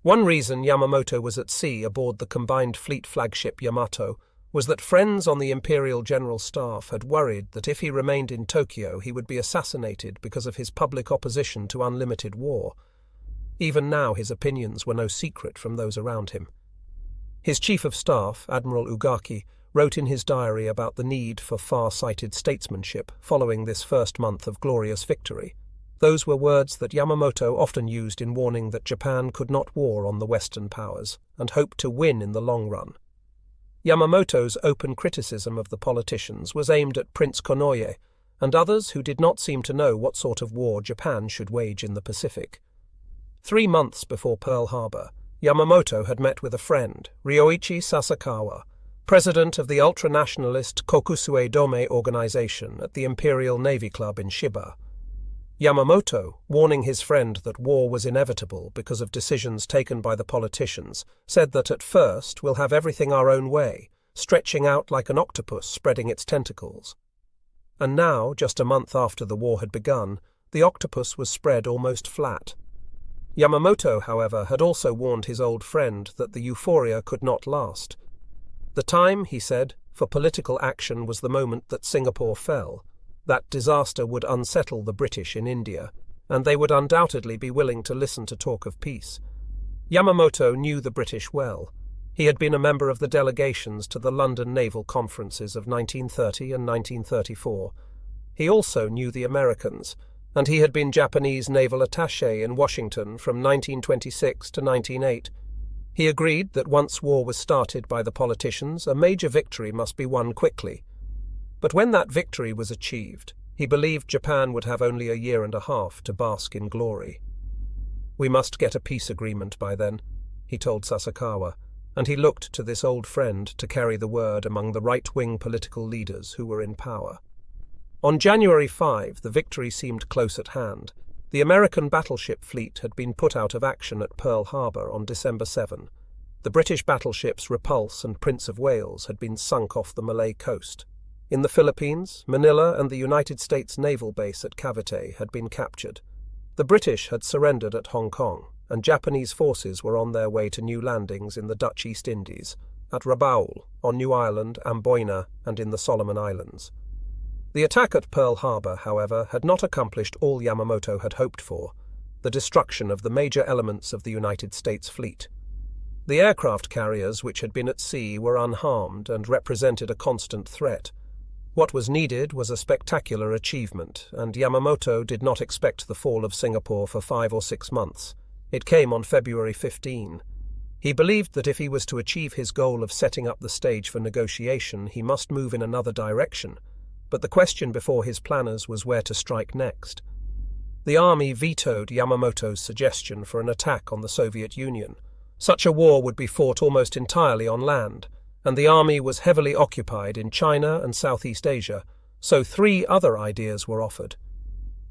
One reason Yamamoto was at sea aboard the combined fleet flagship Yamato was that friends on the Imperial General Staff had worried that if he remained in Tokyo he would be assassinated because of his public opposition to unlimited war. Even now his opinions were no secret from those around him. His Chief of Staff, Admiral Ugaki, wrote in his diary about the need for far-sighted statesmanship following this first month of glorious victory. Those were words that Yamamoto often used in warning that Japan could not war on the Western powers and hoped to win in the long run. Yamamoto's open criticism of the politicians was aimed at Prince Konoye and others who did not seem to know what sort of war Japan should wage in the Pacific. 3 months before Pearl Harbor, Yamamoto had met with a friend, Ryoichi Sasakawa, president of the ultra-nationalist Kokusue Dome organization at the Imperial Navy Club in Shiba. Yamamoto, warning his friend that war was inevitable because of decisions taken by the politicians, said that at first we'll have everything our own way, stretching out like an octopus spreading its tentacles. And now, just a month after the war had begun, the octopus was spread almost flat. Yamamoto, however, had also warned his old friend that the euphoria could not last. The time, he said, for political action was the moment that Singapore fell. That disaster would unsettle the British in India, and they would undoubtedly be willing to listen to talk of peace. Yamamoto knew the British well. He had been a member of the delegations to the London naval conferences of 1930 and 1934. He also knew the Americans, and he had been Japanese naval attaché in Washington from 1926 to 1908. He agreed that once war was started by the politicians, a major victory must be won quickly. But when that victory was achieved, he believed Japan would have only a year and a half to bask in glory. "We must get a peace agreement by then," he told Sasakawa, and he looked to this old friend to carry the word among the right-wing political leaders who were in power. On January 5, the victory seemed close at hand. The American battleship fleet had been put out of action at Pearl Harbor on December 7. The British battleships Repulse and Prince of Wales had been sunk off the Malay coast. In the Philippines, Manila and the United States naval base at Cavite had been captured. The British had surrendered at Hong Kong, and Japanese forces were on their way to new landings in the Dutch East Indies, at Rabaul, on New Ireland, Amboyna, and in the Solomon Islands. The attack at Pearl Harbor, however, had not accomplished all Yamamoto had hoped for, the destruction of the major elements of the United States fleet. The aircraft carriers which had been at sea were unharmed and represented a constant threat. What was needed was a spectacular achievement, and Yamamoto did not expect the fall of Singapore for 5 or 6 months. It came on February 15. He believed that if he was to achieve his goal of setting up the stage for negotiation, he must move in another direction. But the question before his planners was where to strike next. The army vetoed Yamamoto's suggestion for an attack on the Soviet Union. Such a war would be fought almost entirely on land, and the army was heavily occupied in China and Southeast Asia, so 3 other ideas were offered.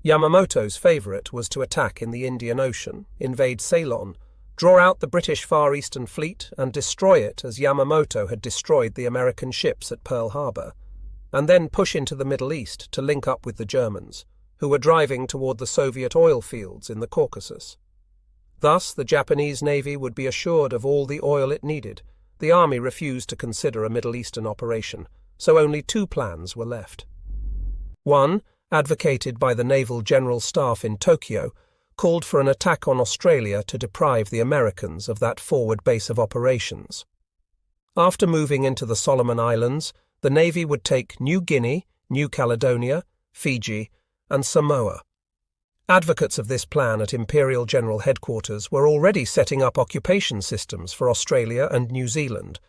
Yamamoto's favourite was to attack in the Indian Ocean, invade Ceylon, draw out the British Far Eastern Fleet and destroy it as Yamamoto had destroyed the American ships at Pearl Harbor, and then push into the Middle East to link up with the Germans, who were driving toward the Soviet oil fields in the Caucasus. Thus the Japanese Navy would be assured of all the oil it needed. The army refused to consider a Middle Eastern operation, so only 2 plans were left. One, advocated by the Naval General Staff in Tokyo, called for an attack on Australia to deprive the Americans of that forward base of operations. After moving into the Solomon Islands, the Navy would take New Guinea, New Caledonia, Fiji, and Samoa. Advocates of this plan at Imperial General Headquarters were already setting up occupation systems for Australia and New Zealand,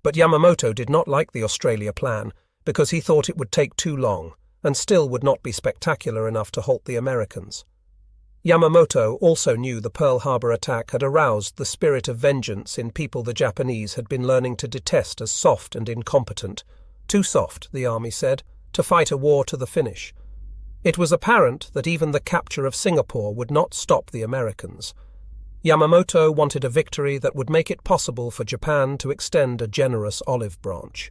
but Yamamoto did not like the Australia plan because he thought it would take too long and still would not be spectacular enough to halt the Americans. Yamamoto also knew the Pearl Harbor attack had aroused the spirit of vengeance in people the Japanese had been learning to detest as soft and incompetent. Too soft, the army said, to fight a war to the finish. It was apparent that even the capture of Singapore would not stop the Americans. Yamamoto wanted a victory that would make it possible for Japan to extend a generous olive branch.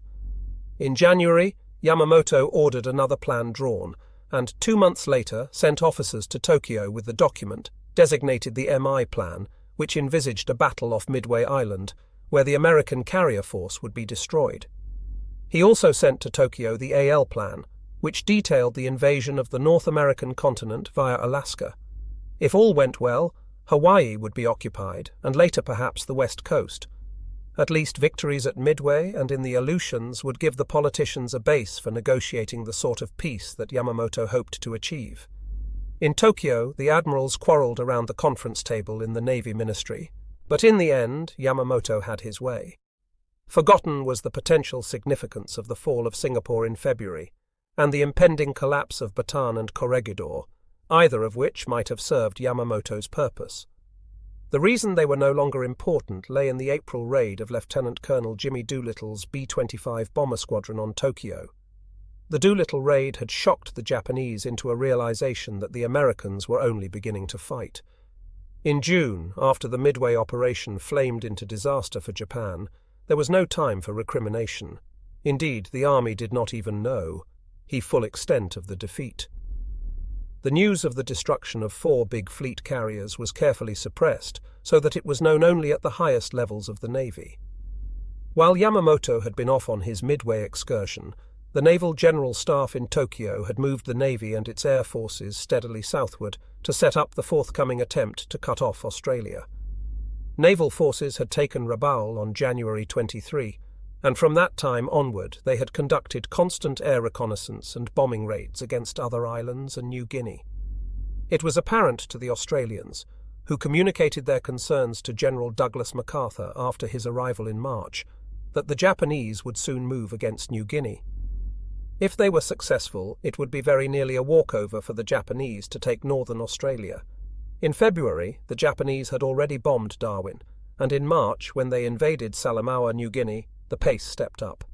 In January, Yamamoto ordered another plan drawn, and 2 months later sent officers to Tokyo with the document, designated the MI Plan, which envisaged a battle off Midway Island, where the American carrier force would be destroyed. He also sent to Tokyo the AL Plan, which detailed the invasion of the North American continent via Alaska. If all went well, Hawaii would be occupied, and later perhaps the West Coast. At least victories at Midway and in the Aleutians would give the politicians a base for negotiating the sort of peace that Yamamoto hoped to achieve. In Tokyo, the admirals quarrelled around the conference table in the Navy Ministry, but in the end, Yamamoto had his way. Forgotten was the potential significance of the fall of Singapore in February, and the impending collapse of Bataan and Corregidor, either of which might have served Yamamoto's purpose. The reason they were no longer important lay in the April raid of Lieutenant Colonel Jimmy Doolittle's B-25 bomber squadron on Tokyo. The Doolittle raid had shocked the Japanese into a realization that the Americans were only beginning to fight. In June, after the Midway operation flamed into disaster for Japan, there was no time for recrimination. Indeed, the army did not even know the full extent of the defeat. The news of the destruction of 4 big fleet carriers was carefully suppressed, so that it was known only at the highest levels of the Navy. While Yamamoto had been off on his Midway excursion, the Naval General Staff in Tokyo had moved the Navy and its air forces steadily southward to set up the forthcoming attempt to cut off Australia. Naval forces had taken Rabaul on January 23, and from that time onward they had conducted constant air reconnaissance and bombing raids against other islands and New Guinea. It was apparent to the Australians, who communicated their concerns to General Douglas MacArthur after his arrival in March, that the Japanese would soon move against New Guinea. If they were successful, it would be very nearly a walkover for the Japanese to take northern Australia. In February, the Japanese had already bombed Darwin, and in March, when they invaded Salamaua, New Guinea, the pace stepped up.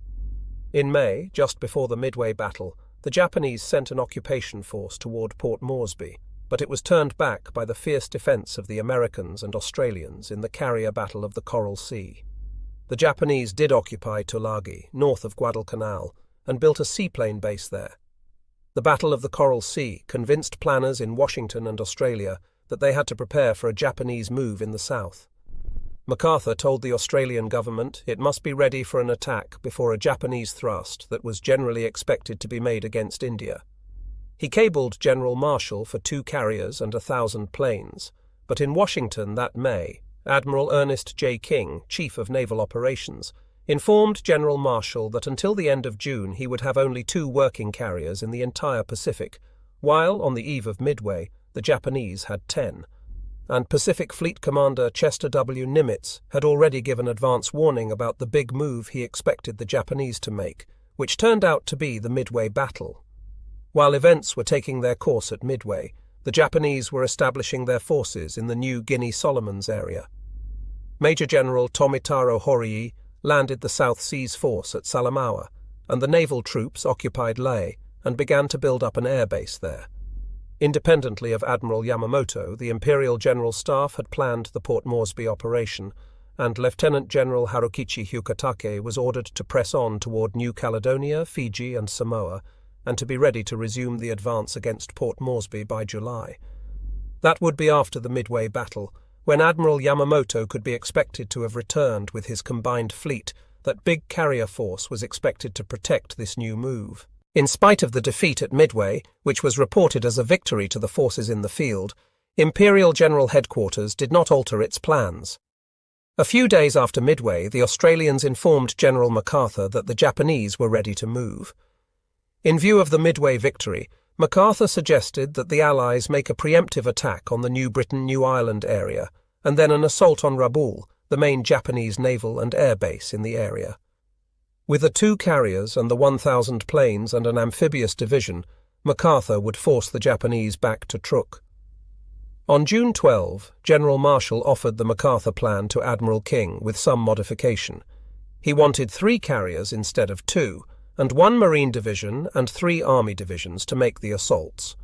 In May, just before the Midway battle, the Japanese sent an occupation force toward Port Moresby, but it was turned back by the fierce defense of the Americans and Australians in the carrier battle of the Coral Sea. The Japanese did occupy Tulagi, north of Guadalcanal, and built a seaplane base there. The Battle of the Coral Sea convinced planners in Washington and Australia that they had to prepare for a Japanese move in the south. MacArthur told the Australian government it must be ready for an attack before a Japanese thrust that was generally expected to be made against India. He cabled General Marshall for 2 carriers and 1,000 planes, but in Washington that May, Admiral Ernest J. King, Chief of Naval Operations, informed General Marshall that until the end of June he would have only 2 working carriers in the entire Pacific, while, on the eve of Midway, the Japanese had 10. And Pacific Fleet Commander Chester W. Nimitz had already given advance warning about the big move he expected the Japanese to make, which turned out to be the Midway battle. While events were taking their course at Midway, the Japanese were establishing their forces in the New Guinea Solomons area. Major General Tomitaro Horii landed the South Seas Force at Salamaua, and the naval troops occupied Lae and began to build up an airbase there. Independently of Admiral Yamamoto, the Imperial General Staff had planned the Port Moresby operation, and Lieutenant General Harukichi Hyukatake was ordered to press on toward New Caledonia, Fiji, and Samoa, and to be ready to resume the advance against Port Moresby by July. That would be after the Midway battle, when Admiral Yamamoto could be expected to have returned with his combined fleet. That big carrier force was expected to protect this new move. In spite of the defeat at Midway, which was reported as a victory to the forces in the field, Imperial General Headquarters did not alter its plans. A few days after Midway, the Australians informed General MacArthur that the Japanese were ready to move. In view of the Midway victory, MacArthur suggested that the Allies make a preemptive attack on the New Britain-New Ireland area, and then an assault on Rabaul, the main Japanese naval and air base in the area. With the 2 carriers and the 1,000 planes and an amphibious division, MacArthur would force the Japanese back to Truk. On June 12, General Marshall offered the MacArthur plan to Admiral King with some modification. He wanted 3 carriers instead of 2, and 1 Marine division and 3 Army divisions to make the assaults.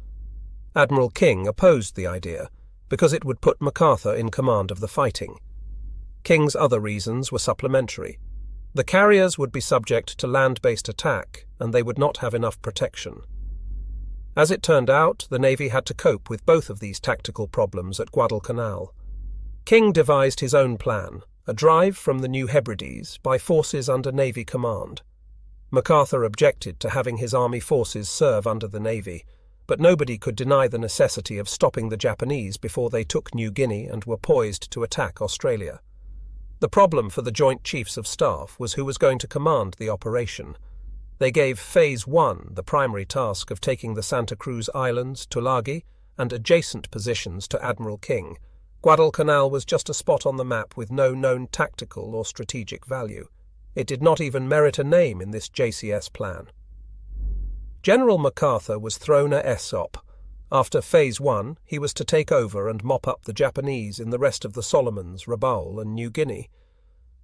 Admiral King opposed the idea, because it would put MacArthur in command of the fighting. King's other reasons were supplementary. The carriers would be subject to land-based attack, and they would not have enough protection. As it turned out, the Navy had to cope with both of these tactical problems at Guadalcanal. King devised his own plan, a drive from the New Hebrides by forces under Navy command. MacArthur objected to having his army forces serve under the Navy, but nobody could deny the necessity of stopping the Japanese before they took New Guinea and were poised to attack Australia. The problem for the Joint Chiefs of Staff was who was going to command the operation. They gave Phase 1 the primary task of taking the Santa Cruz Islands, Tulagi, and adjacent positions to Admiral King. Guadalcanal was just a spot on the map with no known tactical or strategic value. It did not even merit a name in this JCS plan. General MacArthur was thrown a SOP. After Phase 1, he was to take over and mop up the Japanese in the rest of the Solomons, Rabaul, and New Guinea.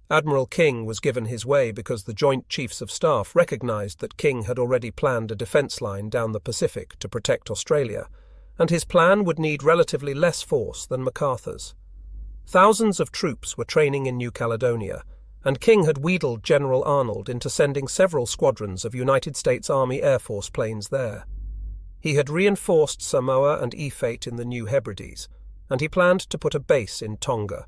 Admiral King was given his way because the Joint Chiefs of Staff recognized that King had already planned a defense line down the Pacific to protect Australia, and his plan would need relatively less force than MacArthur's. Thousands of troops were training in New Caledonia, and King had wheedled General Arnold into sending several squadrons of United States Army Air Force planes there. He had reinforced Samoa and Efate in the New Hebrides, and he planned to put a base in Tonga.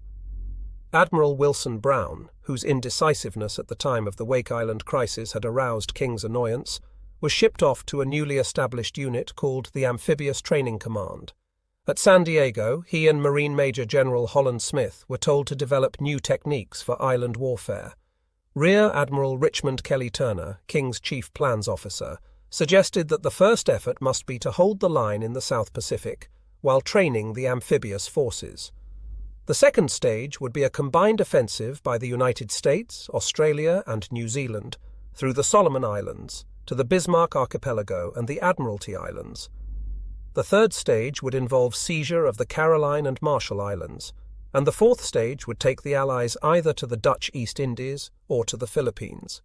Admiral Wilson Brown, whose indecisiveness at the time of the Wake Island crisis had aroused King's annoyance, was shipped off to a newly established unit called the Amphibious Training Command. At San Diego, he and Marine Major General Holland Smith were told to develop new techniques for island warfare. Rear Admiral Richmond Kelly Turner, King's chief plans officer, suggested that the first effort must be to hold the line in the South Pacific, while training the amphibious forces. The second stage would be a combined offensive by the United States, Australia, and New Zealand, through the Solomon Islands, to the Bismarck Archipelago and the Admiralty Islands. The third stage would involve seizure of the Caroline and Marshall Islands, and the fourth stage would take the Allies either to the Dutch East Indies or to the Philippines.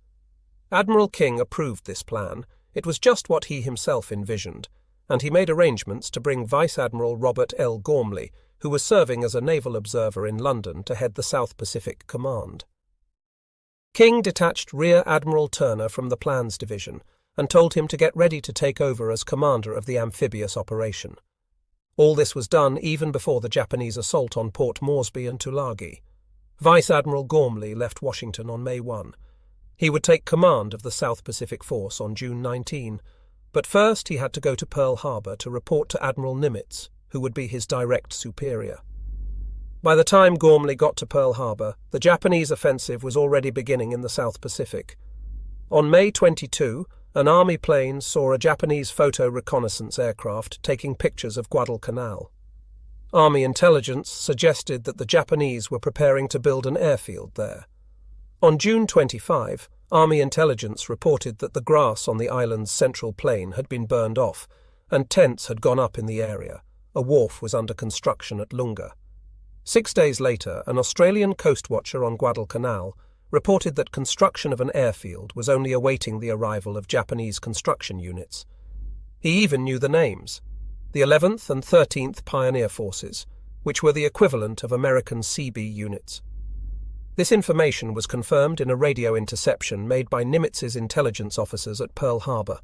Admiral King approved this plan. It was just what he himself envisioned, and he made arrangements to bring Vice Admiral Robert L. Gormley, who was serving as a naval observer in London, to head the South Pacific Command. King detached Rear Admiral Turner from the Plans Division and told him to get ready to take over as commander of the amphibious operation. All this was done even before the Japanese assault on Port Moresby and Tulagi. Vice Admiral Gormley left Washington on May 1. He would take command of the South Pacific Force on June 19, but first he had to go to Pearl Harbor to report to Admiral Nimitz, who would be his direct superior. By the time Gormley got to Pearl Harbor, the Japanese offensive was already beginning in the South Pacific. On May 22, an Army plane saw a Japanese photo reconnaissance aircraft taking pictures of Guadalcanal. Army intelligence suggested that the Japanese were preparing to build an airfield there. On June 25, Army intelligence reported that the grass on the island's central plain had been burned off, and tents had gone up in the area. A wharf was under construction at Lunga. 6 days later, an Australian coast watcher on Guadalcanal reported that construction of an airfield was only awaiting the arrival of Japanese construction units. He even knew the names: the 11th and 13th Pioneer Forces, which were the equivalent of American CB units. This information was confirmed in a radio interception made by Nimitz's intelligence officers at Pearl Harbor.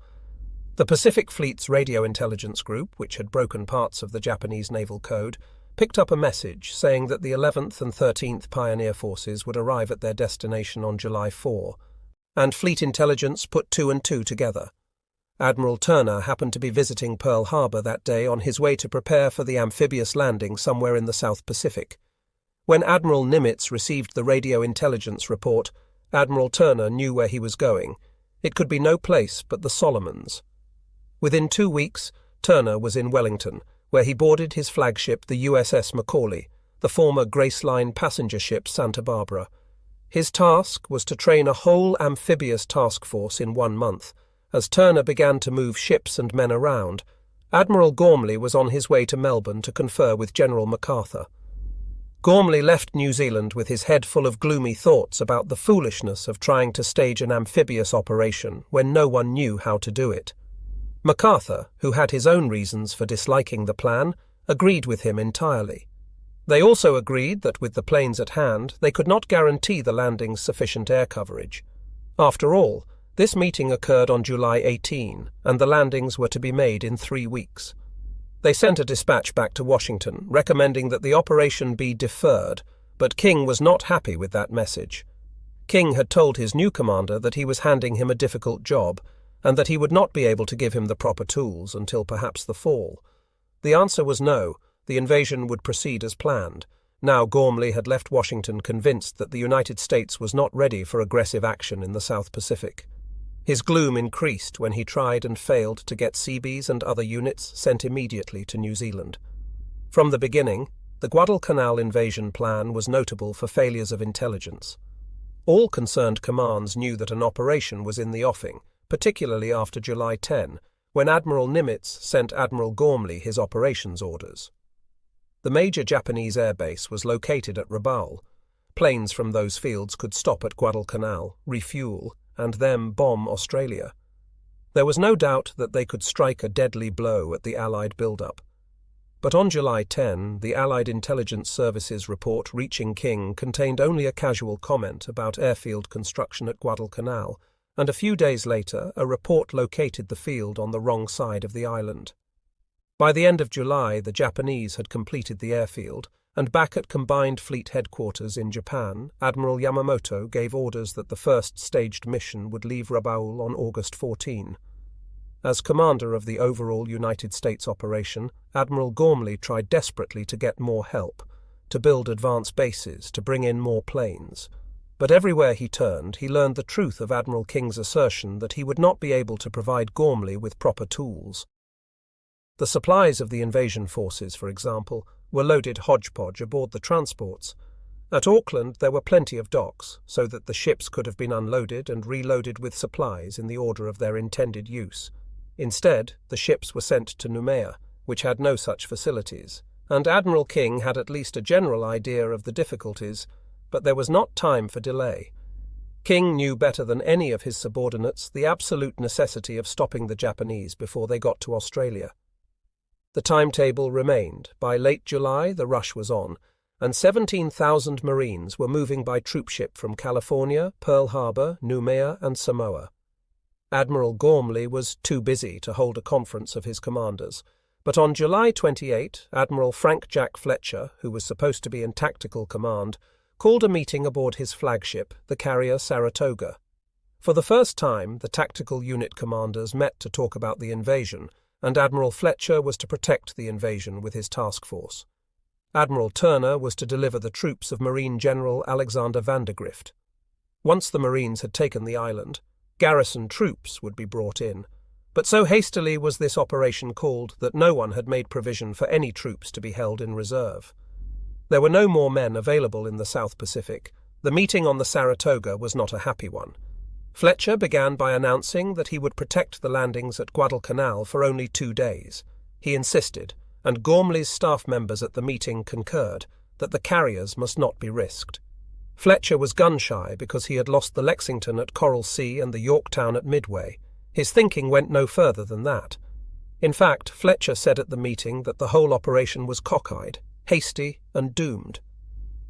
The Pacific Fleet's radio intelligence group, which had broken parts of the Japanese naval code, picked up a message saying that the 11th and 13th Pioneer Forces would arrive at their destination on July 4, and Fleet intelligence put two and two together. Admiral Turner happened to be visiting Pearl Harbor that day on his way to prepare for the amphibious landing somewhere in the South Pacific. When Admiral Nimitz received the radio intelligence report, Admiral Turner knew where he was going. It could be no place but the Solomons. Within 2 weeks, Turner was in Wellington, where he boarded his flagship, the USS Macaulay, the former Graceline passenger ship Santa Barbara. His task was to train a whole amphibious task force in 1 month. As Turner began to move ships and men around, Admiral Gormley was on his way to Melbourne to confer with General MacArthur. Gormley left New Zealand with his head full of gloomy thoughts about the foolishness of trying to stage an amphibious operation when no one knew how to do it. MacArthur, who had his own reasons for disliking the plan, agreed with him entirely. They also agreed that with the planes at hand, they could not guarantee the landing's sufficient air coverage. After all, this meeting occurred on July 18, and the landings were to be made in 3 weeks. They sent a dispatch back to Washington, recommending that the operation be deferred, but King was not happy with that message. King had told his new commander that he was handing him a difficult job, and that he would not be able to give him the proper tools until perhaps the fall. The answer was no, the invasion would proceed as planned. Now Gormley had left Washington convinced that the United States was not ready for aggressive action in the South Pacific. His gloom increased when he tried and failed to get Seabees and other units sent immediately to New Zealand. From the beginning, the Guadalcanal invasion plan was notable for failures of intelligence. All concerned commands knew that an operation was in the offing, particularly after July 10, when Admiral Nimitz sent Admiral Gormley his operations orders. The major Japanese airbase was located at Rabaul. Planes from those fields could stop at Guadalcanal, refuel, and then bomb Australia. There was no doubt that they could strike a deadly blow at the Allied build-up. But on July 10, the Allied Intelligence Service's report reaching King contained only a casual comment about airfield construction at Guadalcanal, and a few days later a report located the field on the wrong side of the island. By the end of July, the Japanese had completed the airfield, and back at Combined Fleet Headquarters in Japan, Admiral Yamamoto gave orders that the first staged mission would leave Rabaul on August 14. As commander of the overall United States operation, Admiral Gormley tried desperately to get more help, to build advance bases, to bring in more planes. But everywhere he turned, he learned the truth of Admiral King's assertion that he would not be able to provide Gormley with proper tools. The supplies of the invasion forces, for example, were loaded hodgepodge aboard the transports. At Auckland there were plenty of docks, so that the ships could have been unloaded and reloaded with supplies in the order of their intended use. Instead, the ships were sent to Noumea, which had no such facilities, and Admiral King had at least a general idea of the difficulties, but there was not time for delay. King knew better than any of his subordinates the absolute necessity of stopping the Japanese before they got to Australia. The timetable remained. By late July, the rush was on, and 17,000 Marines were moving by troopship from California, Pearl Harbor, Noumea, and Samoa. Admiral Gormley was too busy to hold a conference of his commanders, but on July 28, Admiral Frank Jack Fletcher, who was supposed to be in tactical command, called a meeting aboard his flagship, the carrier Saratoga. For the first time, the tactical unit commanders met to talk about the invasion, and Admiral Fletcher was to protect the invasion with his task force. Admiral Turner was to deliver the troops of Marine General Alexander Vandergrift. Once the Marines had taken the island, garrison troops would be brought in, but so hastily was this operation called that no one had made provision for any troops to be held in reserve. There were no more men available in the South Pacific. The meeting on the Saratoga was not a happy one. Fletcher began by announcing that he would protect the landings at Guadalcanal for only 2 days. He insisted, and Gormley's staff members at the meeting concurred, that the carriers must not be risked. Fletcher was gun-shy because he had lost the Lexington at Coral Sea and the Yorktown at Midway. His thinking went no further than that. In fact, Fletcher said at the meeting that the whole operation was cockeyed, hasty, and doomed.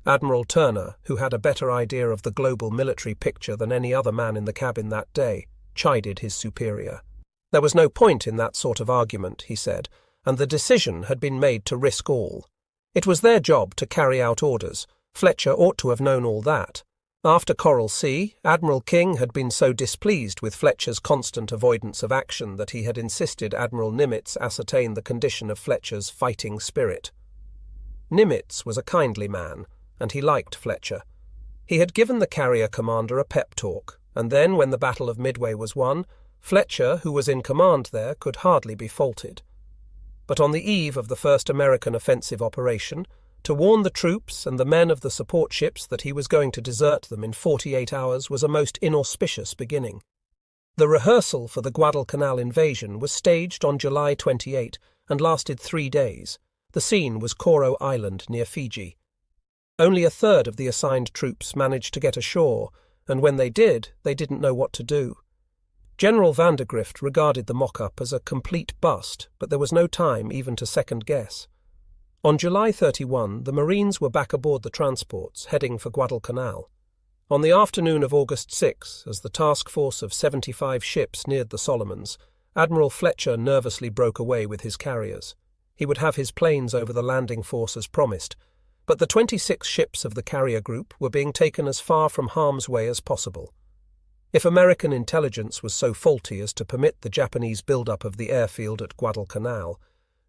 Admiral Turner, who had a better idea of the global military picture than any other man in the cabin that day, chided his superior. There was no point in that sort of argument, he said, and the decision had been made to risk all. It was their job to carry out orders. Fletcher ought to have known all that. After Coral Sea, Admiral King had been so displeased with Fletcher's constant avoidance of action that he had insisted Admiral Nimitz ascertain the condition of Fletcher's fighting spirit. Nimitz was a kindly man, and he liked Fletcher. He had given the carrier commander a pep talk, and then, when the Battle of Midway was won, Fletcher, who was in command there, could hardly be faulted. But on the eve of the first American offensive operation, to warn the troops and the men of the support ships that he was going to desert them in 48 hours was a most inauspicious beginning. The rehearsal for the Guadalcanal invasion was staged on July 28 and lasted 3 days. The scene was Savo Island near Fiji. Only a third of the assigned troops managed to get ashore, and when they did, they didn't know what to do. General Vandergrift regarded the mock-up as a complete bust, but there was no time even to second-guess. On July 31, the Marines were back aboard the transports, heading for Guadalcanal. On the afternoon of August 6, as the task force of 75 ships neared the Solomons, Admiral Fletcher nervously broke away with his carriers. he would have his planes over the landing force as promised, but the 26 ships of the carrier group were being taken as far from harm's way as possible. If American intelligence was so faulty as to permit the Japanese build-up of the airfield at Guadalcanal,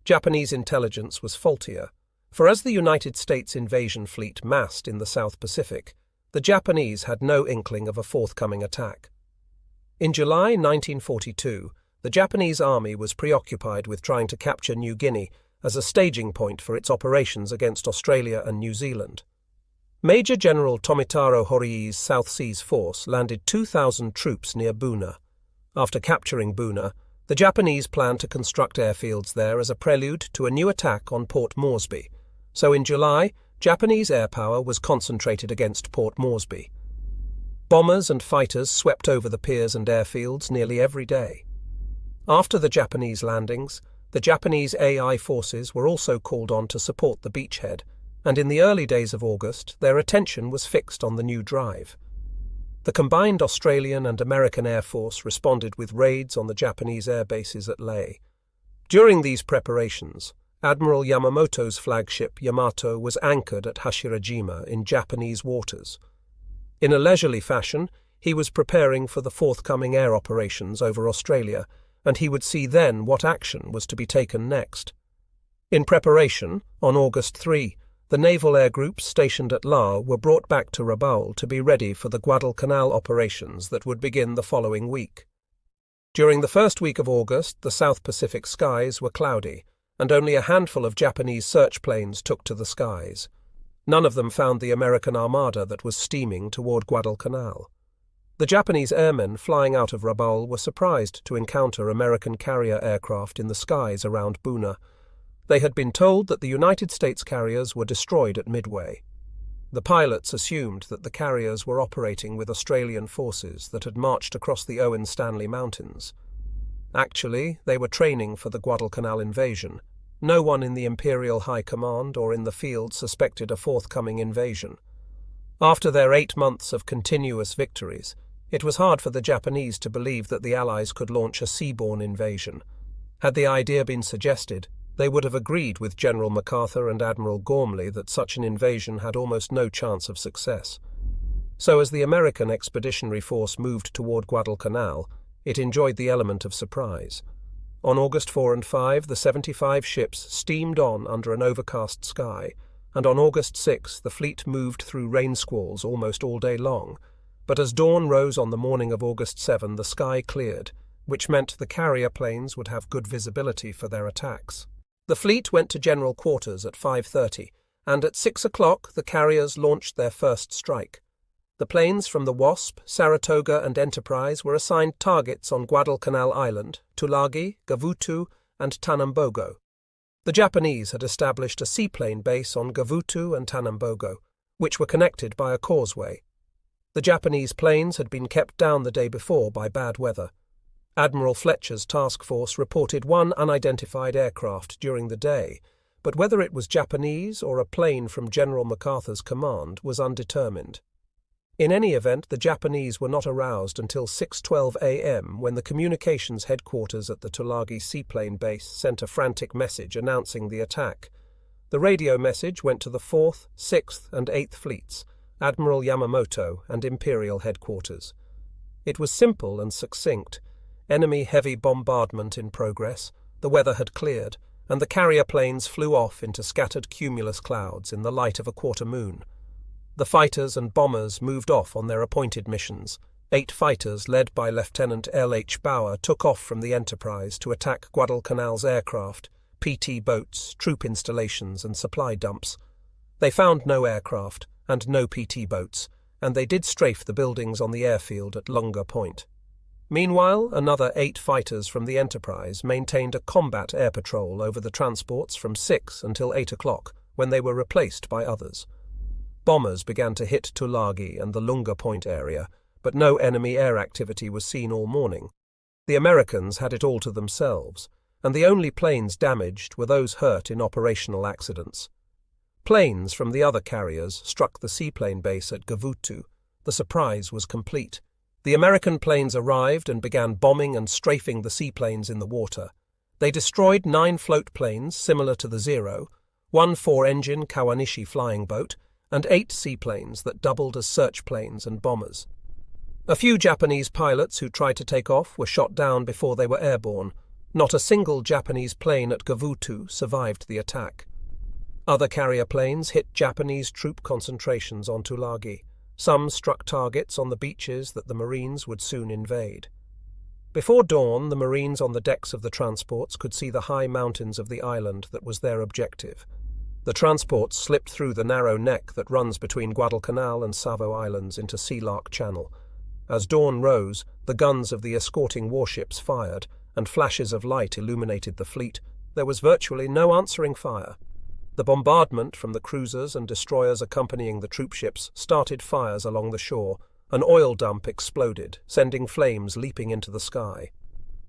Japanese intelligence was faultier, for as the United States invasion fleet massed in the South Pacific, the Japanese had no inkling of a forthcoming attack. In July 1942, the Japanese army was preoccupied with trying to capture New Guinea as a staging point for its operations against Australia and New Zealand. Major General Tomitaro Horii's South Seas Force landed 2,000 troops near Buna. After capturing Buna, the Japanese planned to construct airfields there as a prelude to a new attack on Port Moresby, so in July, Japanese air power was concentrated against Port Moresby. Bombers and fighters swept over the piers and airfields nearly every day. After the Japanese landings, the Japanese AI forces were also called on to support the beachhead, and in the early days of August, their attention was fixed on the new drive. The combined Australian and American Air Force responded with raids on the Japanese air bases at Lae. During these preparations, Admiral Yamamoto's flagship Yamato was anchored at Hashirajima in Japanese waters. In a leisurely fashion, he was preparing for the forthcoming air operations over Australia, and he would see then what action was to be taken next. In preparation, on August 3, the naval air groups stationed at Lae were brought back to Rabaul to be ready for the Guadalcanal operations that would begin the following week. During the first week of August, the South Pacific skies were cloudy, and only a handful of Japanese search planes took to the skies. None of them found the American armada that was steaming toward Guadalcanal. The Japanese airmen flying out of Rabaul were surprised to encounter American carrier aircraft in the skies around Buna. They had been told that the United States carriers were destroyed at Midway. The pilots assumed that the carriers were operating with Australian forces that had marched across the Owen Stanley Mountains. Actually, they were training for the Guadalcanal invasion. No one in the Imperial High Command or in the field suspected a forthcoming invasion. After their 8 months of continuous victories, it was hard for the Japanese to believe that the Allies could launch a seaborne invasion. Had the idea been suggested, they would have agreed with General MacArthur and Admiral Gormley that such an invasion had almost no chance of success. So as the American Expeditionary Force moved toward Guadalcanal, it enjoyed the element of surprise. On August 4 and 5, the 75 ships steamed on under an overcast sky, and on August 6 the fleet moved through rain squalls almost all day long. But as dawn rose on the morning of August 7, the sky cleared, which meant the carrier planes would have good visibility for their attacks. The fleet went to general quarters at 5:30, and at 6 o'clock the carriers launched their first strike. The planes from the Wasp, Saratoga and Enterprise were assigned targets on Guadalcanal Island, Tulagi, Gavutu and Tanambogo. The Japanese had established a seaplane base on Gavutu and Tanambogo, which were connected by a causeway. The Japanese planes had been kept down the day before by bad weather. Admiral Fletcher's task force reported one unidentified aircraft during the day, but whether it was Japanese or a plane from General MacArthur's command was undetermined. In any event, the Japanese were not aroused until 6:12 a.m. when the communications headquarters at the Tulagi seaplane base sent a frantic message announcing the attack. The radio message went to the 4th, 6th and 8th Fleets, Admiral Yamamoto and Imperial headquarters. It was simple and succinct. Enemy heavy bombardment in progress, the weather had cleared, and the carrier planes flew off into scattered cumulus clouds in the light of a quarter moon. The fighters and bombers moved off on their appointed missions. 8 fighters led by Lieutenant L.H. Bauer took off from the Enterprise to attack Guadalcanal's aircraft, PT boats, troop installations and supply dumps. They found no aircraft and no PT boats, and they did strafe the buildings on the airfield at Lunga Point. Meanwhile, another 8 fighters from the Enterprise maintained a combat air patrol over the transports from 6 until 8 o'clock, when they were replaced by others. Bombers began to hit Tulagi and the Lunga Point area, but no enemy air activity was seen all morning. The Americans had it all to themselves, and the only planes damaged were those hurt in operational accidents. Planes from the other carriers struck the seaplane base at Gavutu. The surprise was complete. The American planes arrived and began bombing and strafing the seaplanes in the water. They destroyed 9 float planes similar to the Zero, 1 4-engine Kawanishi flying boat, and 8 seaplanes that doubled as search planes and bombers. A few Japanese pilots who tried to take off were shot down before they were airborne. Not a single Japanese plane at Gavutu survived the attack. Other carrier planes hit Japanese troop concentrations on Tulagi. Some struck targets on the beaches that the Marines would soon invade. Before dawn, the Marines on the decks of the transports could see the high mountains of the island that was their objective. The transports slipped through the narrow neck that runs between Guadalcanal and Savo Islands into Sealark Channel. As dawn rose, the guns of the escorting warships fired, and flashes of light illuminated the fleet. There was virtually no answering fire. The bombardment from the cruisers and destroyers accompanying the troopships started fires along the shore. An oil dump exploded, sending flames leaping into the sky.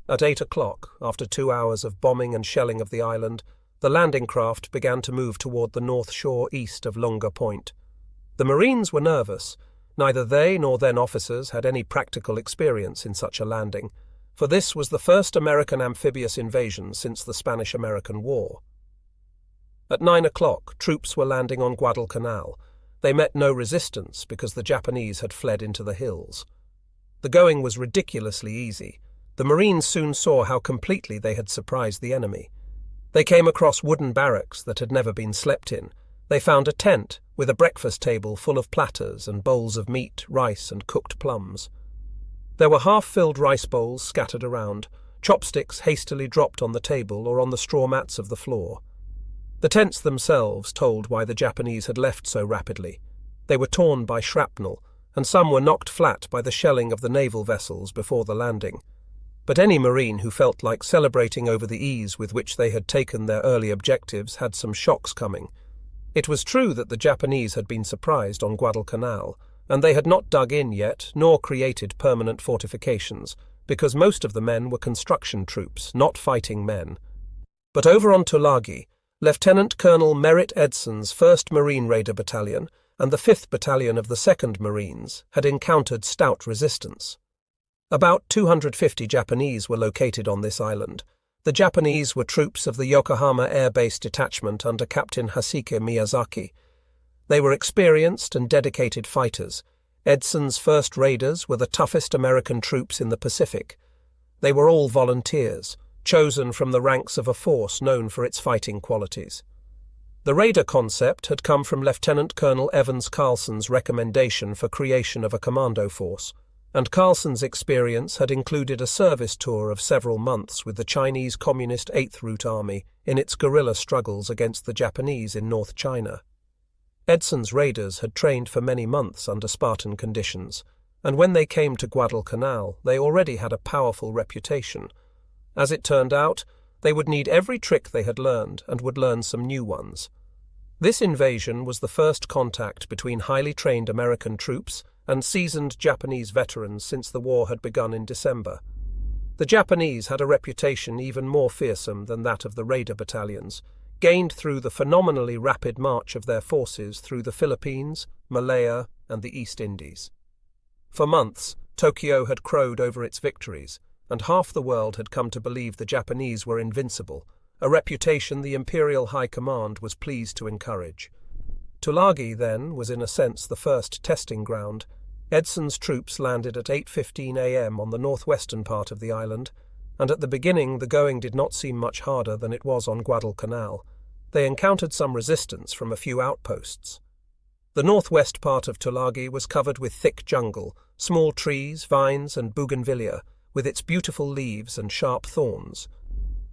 At 8 o'clock, after 2 hours of bombing and shelling of the island, the landing craft began to move toward the north shore east of Lunga Point. The Marines were nervous. Neither they nor their officers had any practical experience in such a landing, for this was the first American amphibious invasion since the Spanish-American War. At 9 o'clock, troops were landing on Guadalcanal. They met no resistance because the Japanese had fled into the hills. The going was ridiculously easy. The Marines soon saw how completely they had surprised the enemy. They came across wooden barracks that had never been slept in. They found a tent with a breakfast table full of platters and bowls of meat, rice, and cooked plums. There were half-filled rice bowls scattered around, chopsticks hastily dropped on the table or on the straw mats of the floor. The tents themselves told why the Japanese had left so rapidly. They were torn by shrapnel, and some were knocked flat by the shelling of the naval vessels before the landing. But any Marine who felt like celebrating over the ease with which they had taken their early objectives had some shocks coming. It was true that the Japanese had been surprised on Guadalcanal, and they had not dug in yet, nor created permanent fortifications, because most of the men were construction troops, not fighting men. But over on Tulagi, Lieutenant Colonel Merritt Edson's 1st Marine Raider Battalion and the 5th Battalion of the 2nd Marines had encountered stout resistance. About 250 Japanese were located on this island. The Japanese were troops of the Yokohama Air Base Detachment under Captain Hasike Miyazaki. They were experienced and dedicated fighters. Edson's 1st Raiders were the toughest American troops in the Pacific. They were all volunteers, chosen from the ranks of a force known for its fighting qualities. The Raider concept had come from Lieutenant Colonel Evans Carlson's recommendation for creation of a commando force, and Carlson's experience had included a service tour of several months with the Chinese Communist 8th Route Army in its guerrilla struggles against the Japanese in North China. Edson's Raiders had trained for many months under Spartan conditions, and when they came to Guadalcanal, they already had a powerful reputation. As it turned out, they would need every trick they had learned and would learn some new ones. This invasion was the first contact between highly trained American troops and seasoned Japanese veterans since the war had begun in December. The Japanese had a reputation even more fearsome than that of the Raider battalions, gained through the phenomenally rapid march of their forces through the Philippines, Malaya, and the East Indies. For months, Tokyo had crowed over its victories, and half the world had come to believe the Japanese were invincible, a reputation the Imperial High Command was pleased to encourage. Tulagi, then, was in a sense the first testing ground. Edson's troops landed at 8:15 a.m. on the northwestern part of the island, and at the beginning the going did not seem much harder than it was on Guadalcanal. They encountered some resistance from a few outposts. The northwest part of Tulagi was covered with thick jungle, small trees, vines, and bougainvillea, with its beautiful leaves and sharp thorns.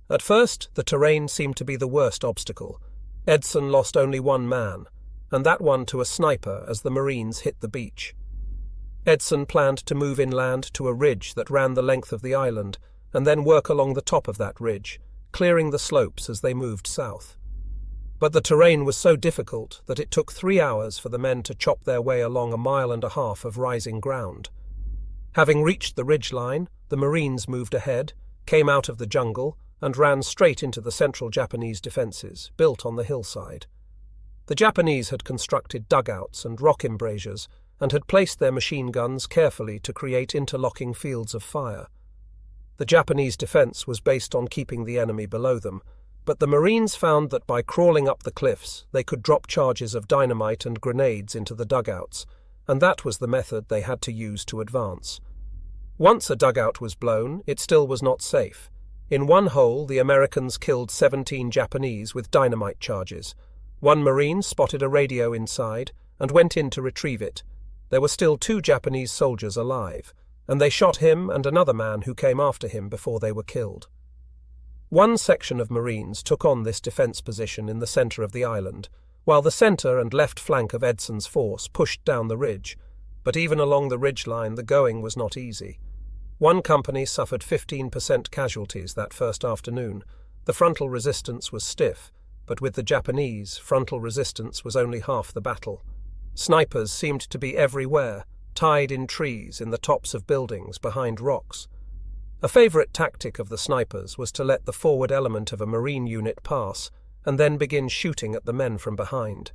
At first, the terrain seemed to be the worst obstacle. Edson lost only one man, and that one to a sniper as the Marines hit the beach. Edson planned to move inland to a ridge that ran the length of the island, and then work along the top of that ridge, clearing the slopes as they moved south. But the terrain was so difficult that it took 3 hours for the men to chop their way along 1.5 miles of rising ground. Having reached the ridgeline, the Marines moved ahead, came out of the jungle, and ran straight into the central Japanese defences, built on the hillside. The Japanese had constructed dugouts and rock embrasures, and had placed their machine guns carefully to create interlocking fields of fire. The Japanese defense was based on keeping the enemy below them, but the Marines found that by crawling up the cliffs, they could drop charges of dynamite and grenades into the dugouts, and that was the method they had to use to advance. Once a dugout was blown, it still was not safe. In one hole, the Americans killed 17 Japanese with dynamite charges. One Marine spotted a radio inside and went in to retrieve it. There were still 2 Japanese soldiers alive, and they shot him and another man who came after him before they were killed. One section of Marines took on this defense position in the center of the island, while the center and left flank of Edson's force pushed down the ridge. But even along the ridge line, the going was not easy. One company suffered 15% casualties that first afternoon. The frontal resistance was stiff, but with the Japanese, frontal resistance was only half the battle. Snipers seemed to be everywhere, tied in trees, in the tops of buildings, behind rocks. A favorite tactic of the snipers was to let the forward element of a Marine unit pass and then begin shooting at the men from behind.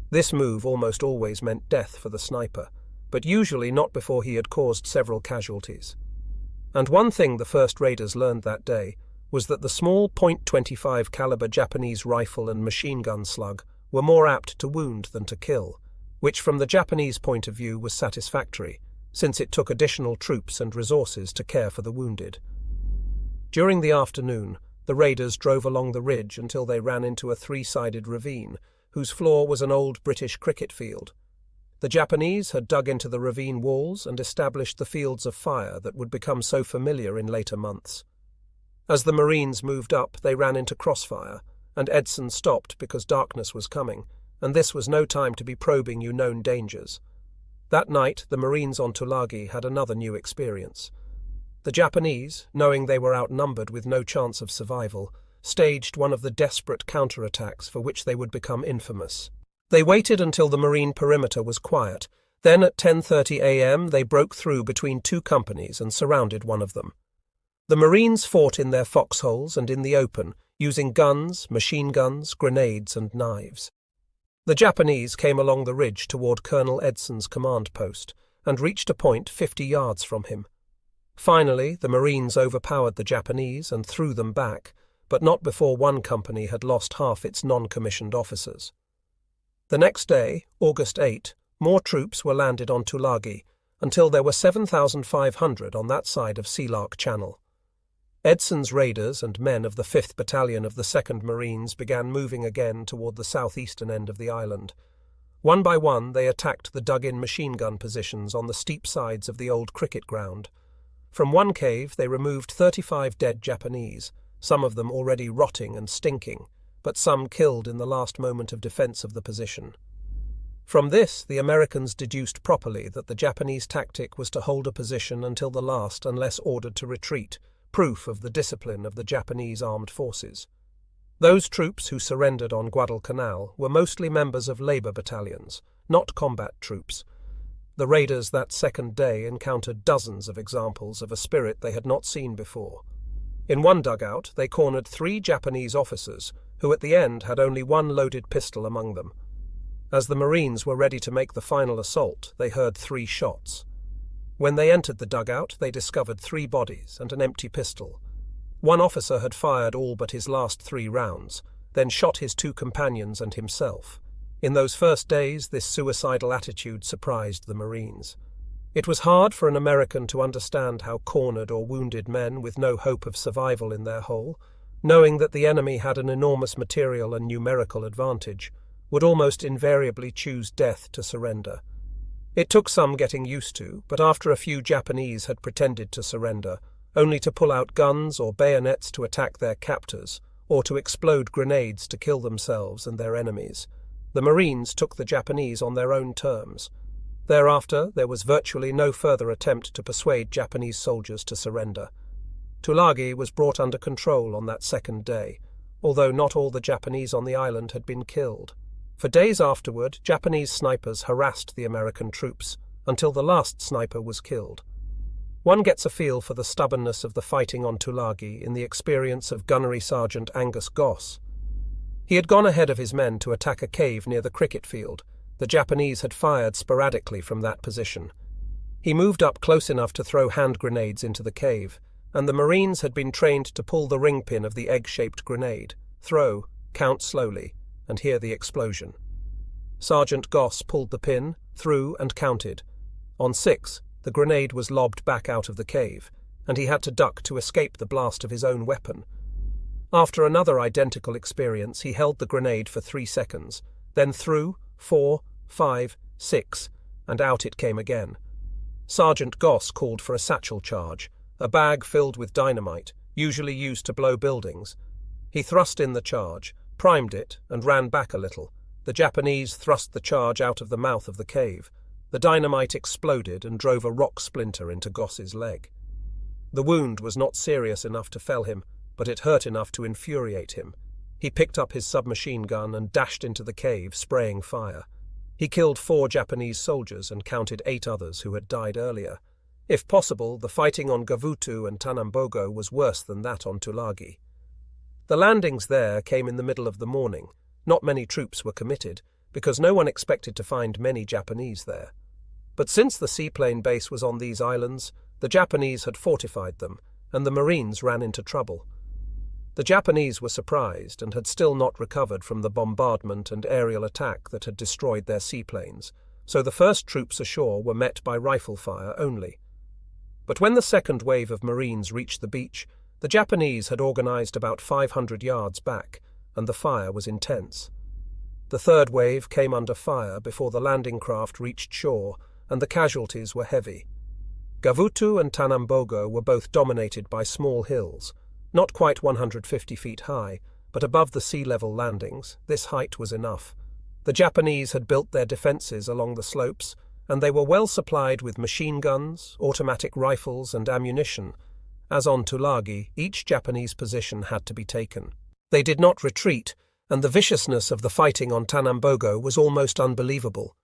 This move almost always meant death for the sniper, but usually not before he had caused several casualties. And one thing the first raiders learned that day was that the small .25 caliber Japanese rifle and machine gun slug were more apt to wound than to kill, which from the Japanese point of view was satisfactory, since it took additional troops and resources to care for the wounded. During the afternoon, the raiders drove along the ridge until they ran into a 3-sided ravine, whose floor was an old British cricket field. The Japanese had dug into the ravine walls and established the fields of fire that would become so familiar in later months. As the Marines moved up, they ran into crossfire, and Edson stopped because darkness was coming, and this was no time to be probing known dangers. That night, the Marines on Tulagi had another new experience. The Japanese, knowing they were outnumbered with no chance of survival, staged one of the desperate counterattacks for which they would become infamous. They waited until the Marine perimeter was quiet. Then at 10:30 a.m. they broke through between 2 companies and surrounded one of them. The Marines fought in their foxholes and in the open, using guns, machine guns, grenades and knives. The Japanese came along the ridge toward Colonel Edson's command post and reached a point 50 yards from him. Finally, the Marines overpowered the Japanese and threw them back, but not before one company had lost half its non-commissioned officers. The next day, August 8, more troops were landed on Tulagi, until there were 7,500 on that side of Sea Lark Channel. Edson's raiders and men of the 5th Battalion of the 2nd Marines began moving again toward the southeastern end of the island. One by one, they attacked the dug-in machine gun positions on the steep sides of the old cricket ground. From one cave, they removed 35 dead Japanese, some of them already rotting and stinking, but some killed in the last moment of defense of the position. From this, the Americans deduced properly that the Japanese tactic was to hold a position until the last unless ordered to retreat, proof of the discipline of the Japanese armed forces. Those troops who surrendered on Guadalcanal were mostly members of labor battalions, not combat troops. The raiders that second day encountered dozens of examples of a spirit they had not seen before. In one dugout, they cornered 3 Japanese officers, who at the end had only one loaded pistol among them. As the Marines were ready to make the final assault, they heard 3 shots. When they entered the dugout, they discovered 3 bodies and an empty pistol. One officer had fired all but his last 3 rounds, then shot his 2 companions and himself. In those first days, this suicidal attitude surprised the Marines. It was hard for an American to understand how cornered or wounded men with no hope of survival in their hole, knowing that the enemy had an enormous material and numerical advantage, would almost invariably choose death to surrender. It took some getting used to, but after a few Japanese had pretended to surrender, only to pull out guns or bayonets to attack their captors, or to explode grenades to kill themselves and their enemies, the Marines took the Japanese on their own terms. Thereafter, there was virtually no further attempt to persuade Japanese soldiers to surrender. Tulagi was brought under control on that second day, although not all the Japanese on the island had been killed. For days afterward, Japanese snipers harassed the American troops, until the last sniper was killed. One gets a feel for the stubbornness of the fighting on Tulagi in the experience of Gunnery Sergeant Angus Goss. He had gone ahead of his men to attack a cave near the cricket field. The Japanese had fired sporadically from that position. He moved up close enough to throw hand grenades into the cave, and the Marines had been trained to pull the ring pin of the egg-shaped grenade, throw, count slowly, and hear the explosion. Sergeant Goss pulled the pin, threw, and counted. On 6, the grenade was lobbed back out of the cave, and he had to duck to escape the blast of his own weapon. After another identical experience, he held the grenade for 3 seconds, then threw, 4, 5, 6, and out it came again. Sergeant Goss called for a satchel charge, a bag filled with dynamite, usually used to blow buildings. He thrust in the charge, primed it, and ran back a little. The Japanese thrust the charge out of the mouth of the cave. The dynamite exploded and drove a rock splinter into Goss's leg. The wound was not serious enough to fell him, but it hurt enough to infuriate him. He picked up his submachine gun and dashed into the cave, spraying fire. He killed 4 Japanese soldiers and counted 8 others who had died earlier. If possible, the fighting on Gavutu and Tanambogo was worse than that on Tulagi. The landings there came in the middle of the morning. Not many troops were committed, because no one expected to find many Japanese there. But since the seaplane base was on these islands, the Japanese had fortified them, and the Marines ran into trouble. The Japanese were surprised and had still not recovered from the bombardment and aerial attack that had destroyed their seaplanes, so the first troops ashore were met by rifle fire only. But when the second wave of Marines reached the beach, the Japanese had organized about 500 yards back, and the fire was intense. The third wave came under fire before the landing craft reached shore, and the casualties were heavy. Gavutu and Tanambogo were both dominated by small hills, not quite 150 feet high, but above the sea-level landings. This height was enough. The Japanese had built their defences along the slopes, and they were well supplied with machine guns, automatic rifles, and ammunition. As on Tulagi, each Japanese position had to be taken. They did not retreat, and the viciousness of the fighting on Tanambogo was almost unbelievable.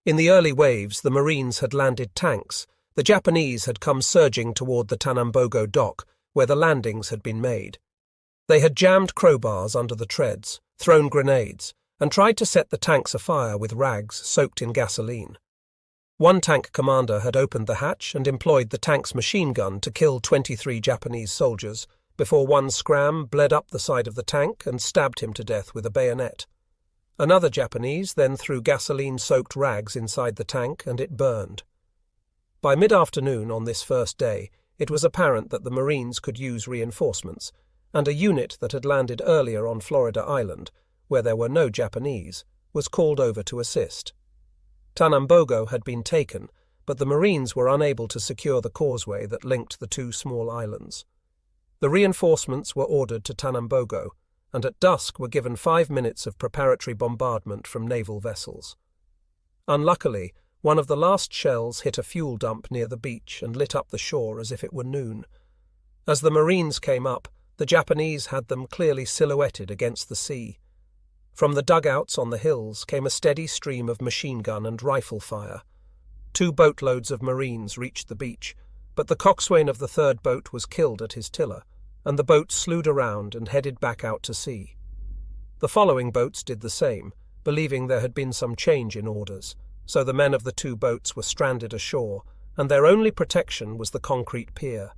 In the early waves, the Marines had landed tanks. The Japanese had come surging toward the Tanambogo dock, where the landings had been made. They had jammed crowbars under the treads, thrown grenades, and tried to set the tanks afire with rags soaked in gasoline. One tank commander had opened the hatch and employed the tank's machine gun to kill 23 Japanese soldiers, before one scram bled up the side of the tank and stabbed him to death with a bayonet. Another Japanese then threw gasoline-soaked rags inside the tank, and it burned. By mid-afternoon on this first day, it was apparent that the Marines could use reinforcements, and a unit that had landed earlier on Florida Island, where there were no Japanese, was called over to assist. Tanambogo had been taken, but the Marines were unable to secure the causeway that linked the 2 small islands. The reinforcements were ordered to Tanambogo, and at dusk were given 5 minutes of preparatory bombardment from naval vessels. Unluckily, one of the last shells hit a fuel dump near the beach and lit up the shore as if it were noon. As the Marines came up, the Japanese had them clearly silhouetted against the sea. From the dugouts on the hills came a steady stream of machine gun and rifle fire. 2 boatloads of Marines reached the beach, but the coxswain of the third boat was killed at his tiller, and the boat slewed around and headed back out to sea. The following boats did the same, believing there had been some change in orders, so the men of the 2 boats were stranded ashore, and their only protection was the concrete pier.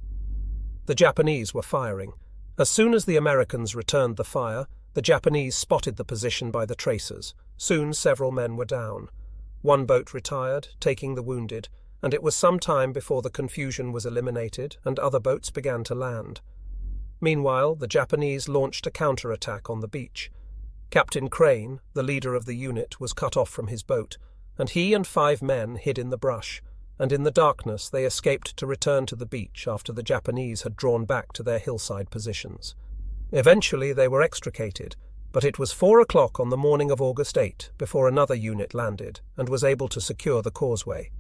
The Japanese were firing. As soon as the Americans returned the fire, the Japanese spotted the position by the tracers. Soon several men were down. One boat retired, taking the wounded, and it was some time before the confusion was eliminated and other boats began to land. Meanwhile, the Japanese launched a counterattack on the beach. Captain Crane, the leader of the unit, was cut off from his boat, and he and 5 men hid in the brush, and in the darkness they escaped to return to the beach after the Japanese had drawn back to their hillside positions. Eventually they were extricated, but it was 4 o'clock on the morning of August 8 before another unit landed and was able to secure the causeway.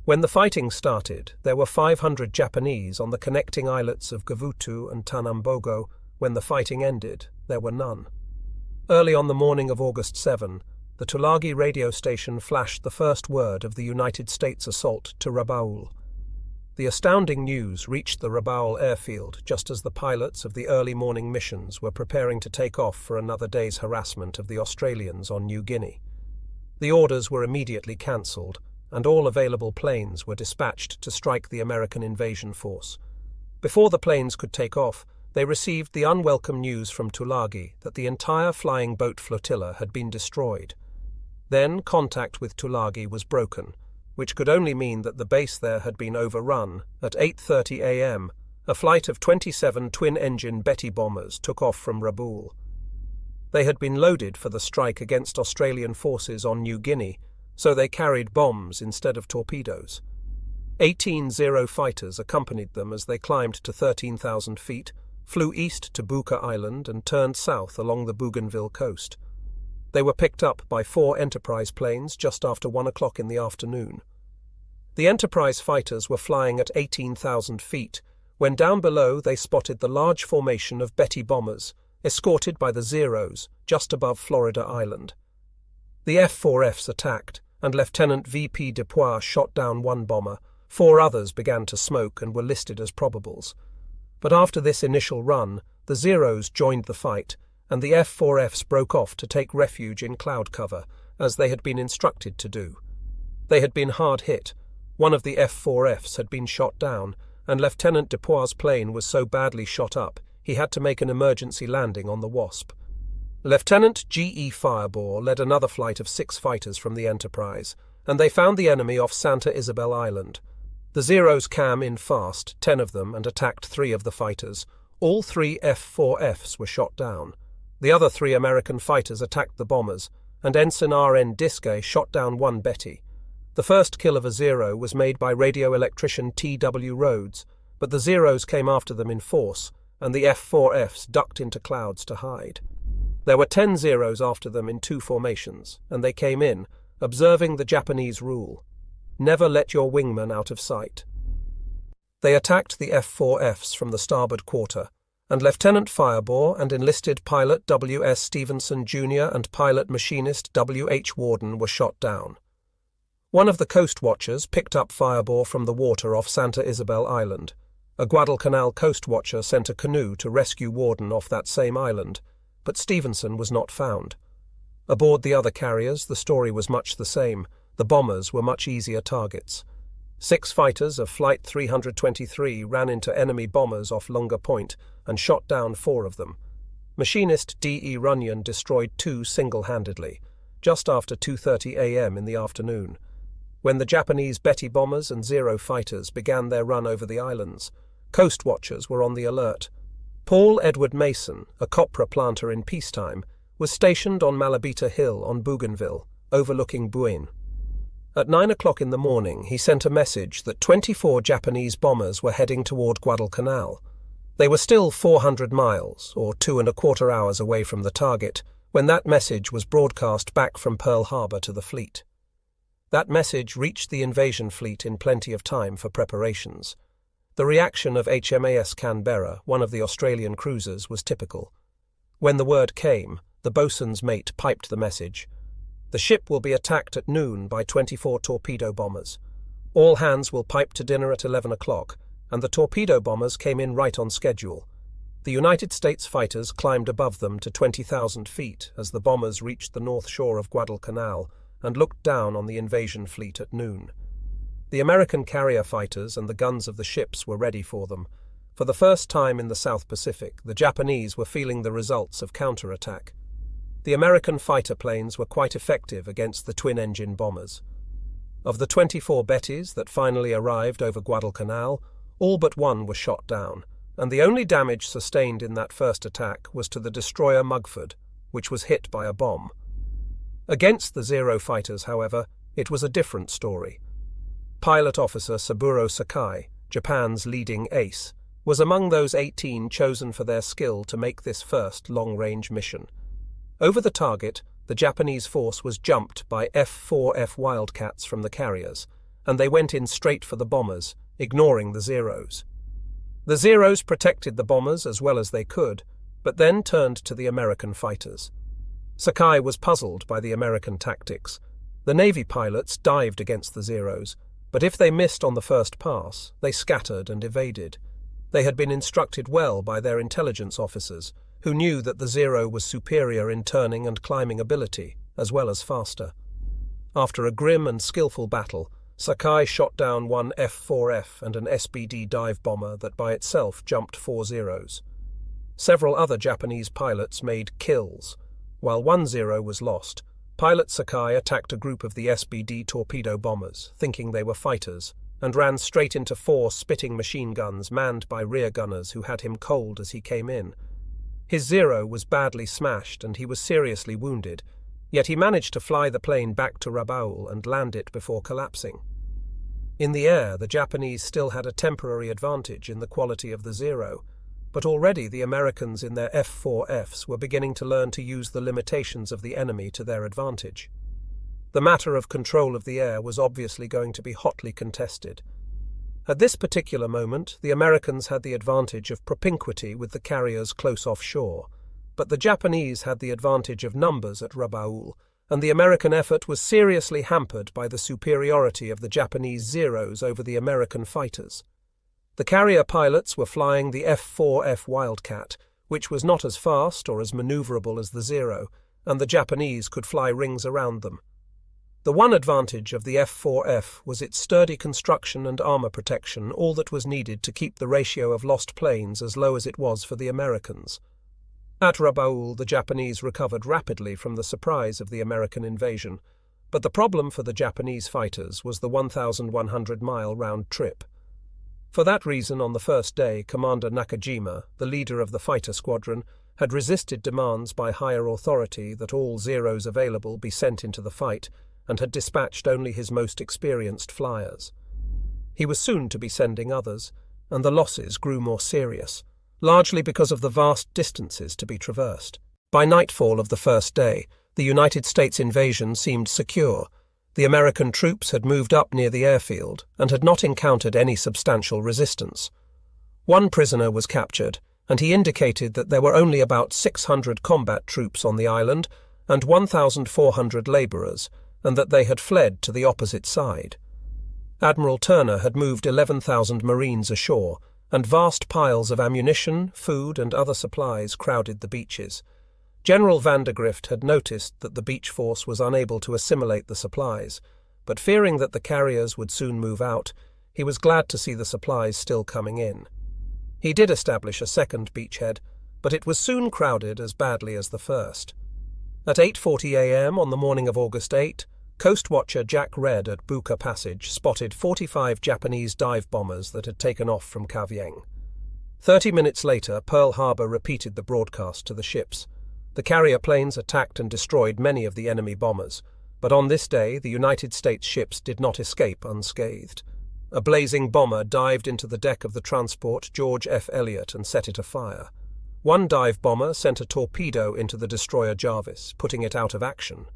When the fighting started, there were 500 Japanese on the connecting islets of Gavutu and Tanambogo. When the fighting ended, there were none. Early on the morning of August 7, the Tulagi radio station flashed the first word of the United States assault to Rabaul. The astounding news reached the Rabaul airfield just as the pilots of the early morning missions were preparing to take off for another day's harassment of the Australians on New Guinea. The orders were immediately cancelled, and all available planes were dispatched to strike the American invasion force. Before the planes could take off, they received the unwelcome news from Tulagi that the entire flying boat flotilla had been destroyed. Then contact with Tulagi was broken, which could only mean that the base there had been overrun. At 8:30 a.m., a flight of 27 twin-engine Betty bombers took off from Rabaul. They had been loaded for the strike against Australian forces on New Guinea, so they carried bombs instead of torpedoes. 18 Zero fighters accompanied them as they climbed to 13,000 feet, flew east to Buka Island and turned south along the Bougainville coast. They were picked up by 4 Enterprise planes just after 1 o'clock in the afternoon. The Enterprise fighters were flying at 18,000 feet, when down below they spotted the large formation of Betty bombers, escorted by the Zeros, just above Florida Island. The F-4Fs attacked, and Lieutenant V.P. Dupois shot down 1 bomber. 4 others began to smoke and were listed as probables. But after this initial run, the Zeros joined the fight, and the F-4Fs broke off to take refuge in cloud cover, as they had been instructed to do. They had been hard hit. One of the F-4Fs had been shot down, and Lieutenant Dupois' plane was so badly shot up he had to make an emergency landing on the Wasp. Lieutenant G.E. Fireball led another flight of 6 fighters from the Enterprise, and they found the enemy off Santa Isabel Island. The Zeros came in fast, 10 of them, and attacked 3 of the fighters. All 3 F-4Fs were shot down. The other 3 American fighters attacked the bombers, and Ensign R.N. Diskay shot down 1 Betty. The first kill of a Zero was made by radio electrician T.W. Rhodes, but the Zeros came after them in force, and the F-4Fs ducked into clouds to hide. There were 10 Zeros after them in 2 formations, and they came in, observing the Japanese rule: never let your wingman out of sight. They attacked the F-4Fs from the starboard quarter, and Lieutenant Fireball and enlisted pilot W.S. Stevenson Jr. and pilot machinist W.H. Warden were shot down. One of the coast watchers picked up Fireball from the water off Santa Isabel Island. A Guadalcanal coast watcher sent a canoe to rescue Warden off that same island, but Stevenson was not found. Aboard the other carriers, the story was much the same. The bombers were much easier targets. 6 fighters of Flight 323 ran into enemy bombers off Lunga Point and shot down 4 of them. Machinist D.E. Runyon destroyed 2 single-handedly, just after 2:30 a.m. in the afternoon. When the Japanese Betty bombers and Zero fighters began their run over the islands, coast watchers were on the alert. Paul Edward Mason, a copra planter in peacetime, was stationed on Malabita Hill on Bougainville, overlooking Buin. At 9 o'clock in the morning, he sent a message that 24 Japanese bombers were heading toward Guadalcanal. They were still 400 miles, or 2¼ hours away from the target, when that message was broadcast back from Pearl Harbor to the fleet. That message reached the invasion fleet in plenty of time for preparations. The reaction of HMAS Canberra, one of the Australian cruisers, was typical. When the word came, the boatswain's mate piped the message: "The ship will be attacked at noon by 24 torpedo bombers. All hands will pipe to dinner at 11 o'clock, and the torpedo bombers came in right on schedule. The United States fighters climbed above them to 20,000 feet as the bombers reached the north shore of Guadalcanal and looked down on the invasion fleet at noon. The American carrier fighters and the guns of the ships were ready for them. For the first time in the South Pacific, the Japanese were feeling the results of counterattack. The American fighter planes were quite effective against the twin-engine bombers. Of the 24 Bettys that finally arrived over Guadalcanal, all but 1 were shot down, and the only damage sustained in that first attack was to the destroyer Mugford, which was hit by a bomb. Against the Zero fighters, however, it was a different story. Pilot officer Saburo Sakai, Japan's leading ace, was among those 18 chosen for their skill to make this first long-range mission. Over the target, the Japanese force was jumped by F-4F Wildcats from the carriers, and they went in straight for the bombers, ignoring the Zeros. The Zeros protected the bombers as well as they could, but then turned to the American fighters. Sakai was puzzled by the American tactics. The Navy pilots dived against the Zeros, but if they missed on the first pass, they scattered and evaded. They had been instructed well by their intelligence officers, who knew that the Zero was superior in turning and climbing ability, as well as faster. After a grim and skillful battle, Sakai shot down one F-4F and an SBD dive bomber that by itself jumped 4 zeros. Several other Japanese pilots made kills. While 1 zero was lost, Pilot Sakai attacked a group of the SBD torpedo bombers, thinking they were fighters, and ran straight into 4 spitting machine guns manned by rear gunners who had him cold as he came in. His Zero was badly smashed and he was seriously wounded, yet he managed to fly the plane back to Rabaul and land it before collapsing. In the air, the Japanese still had a temporary advantage in the quality of the Zero, but already the Americans in their F-4Fs were beginning to learn to use the limitations of the enemy to their advantage. The matter of control of the air was obviously going to be hotly contested. At this particular moment, the Americans had the advantage of propinquity with the carriers close offshore, but the Japanese had the advantage of numbers at Rabaul, and the American effort was seriously hampered by the superiority of the Japanese Zeros over the American fighters. The carrier pilots were flying the F-4F Wildcat, which was not as fast or as maneuverable as the Zero, and the Japanese could fly rings around them. The one advantage of the F-4F was its sturdy construction and armor protection, all that was needed to keep the ratio of lost planes as low as it was for the Americans. At Rabaul, the Japanese recovered rapidly from the surprise of the American invasion, but the problem for the Japanese fighters was the 1,100-mile round trip. For that reason, on the first day, Commander Nakajima, the leader of the fighter squadron, had resisted demands by higher authority that all Zeros available be sent into the fight, and had dispatched only his most experienced flyers. He was soon to be sending others, and the losses grew more serious, largely because of the vast distances to be traversed. By nightfall of the first day, the United States invasion seemed secure. The American troops had moved up near the airfield and had not encountered any substantial resistance. One prisoner was captured, and he indicated that there were only about 600 combat troops on the island and 1,400 labourers, and that they had fled to the opposite side. Admiral Turner had moved 11,000 Marines ashore, and vast piles of ammunition, food, and other supplies crowded the beaches. General Vandergrift had noticed that the beach force was unable to assimilate the supplies, but fearing that the carriers would soon move out, he was glad to see the supplies still coming in. He did establish a second beachhead, but it was soon crowded as badly as the first. At 8:40 a.m. on the morning of August 8, Coast Watcher Jack Red at Buka Passage spotted 45 Japanese dive bombers that had taken off from Kavieng. 30 minutes later, Pearl Harbor repeated the broadcast to the ships. The carrier planes attacked and destroyed many of the enemy bombers, but on this day the United States ships did not escape unscathed. A blazing bomber dived into the deck of the transport George F. Elliott and set it afire. One dive bomber sent a torpedo into the destroyer Jarvis, putting it out of action.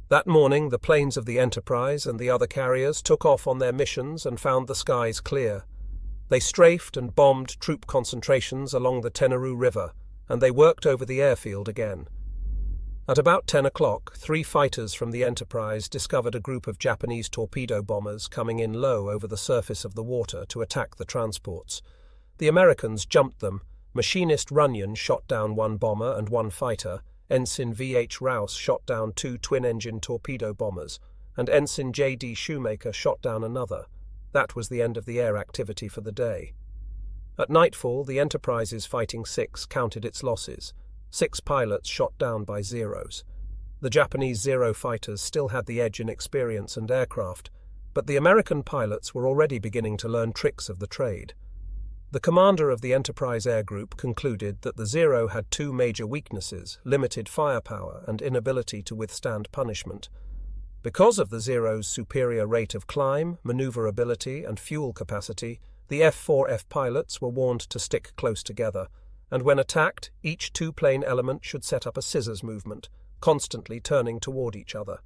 That morning, the planes of the Enterprise and the other carriers took off on their missions and found the skies clear. They strafed and bombed troop concentrations along the Tenaru River, and they worked over the airfield again. At about 10 o'clock, 3 fighters from the Enterprise discovered a group of Japanese torpedo bombers coming in low over the surface of the water to attack the transports. The Americans jumped them. Machinist Runyon shot down 1 bomber and 1 fighter, Ensign V.H. Rouse shot down 2 twin-engine torpedo bombers, and Ensign J.D. Shoemaker shot down another. That was the end of the air activity for the day. At nightfall, the Enterprise's Fighting 6 counted its losses. 6 pilots shot down by Zeros. The Japanese Zero fighters still had the edge in experience and aircraft, but the American pilots were already beginning to learn tricks of the trade. The commander of the Enterprise Air Group concluded that the Zero had 2 major weaknesses: limited firepower and inability to withstand punishment. Because of the Zero's superior rate of climb, maneuverability, and fuel capacity, the F-4F pilots were warned to stick close together, and when attacked, each 2-plane element should set up a scissors movement, constantly turning toward each other.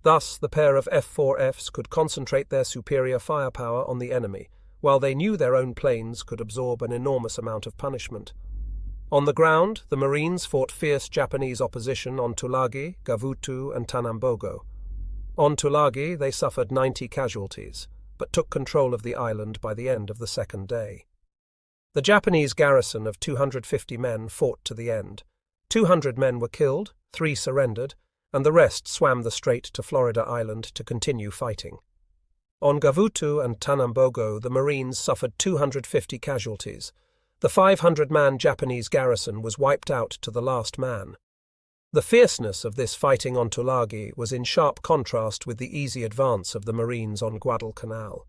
Thus, the pair of F-4Fs could concentrate their superior firepower on the enemy, while they knew their own planes could absorb an enormous amount of punishment. On the ground, the Marines fought fierce Japanese opposition on Tulagi, Gavutu, and Tanambogo. On Tulagi, they suffered 90 casualties, but took control of the island by the end of the second day. The Japanese garrison of 250 men fought to the end. 200 men were killed, 3 surrendered, and the rest swam the strait to Florida Island to continue fighting. On Gavutu and Tanambogo, the Marines suffered 250 casualties. The 500-man Japanese garrison was wiped out to the last man. The fierceness of this fighting on Tulagi was in sharp contrast with the easy advance of the Marines on Guadalcanal.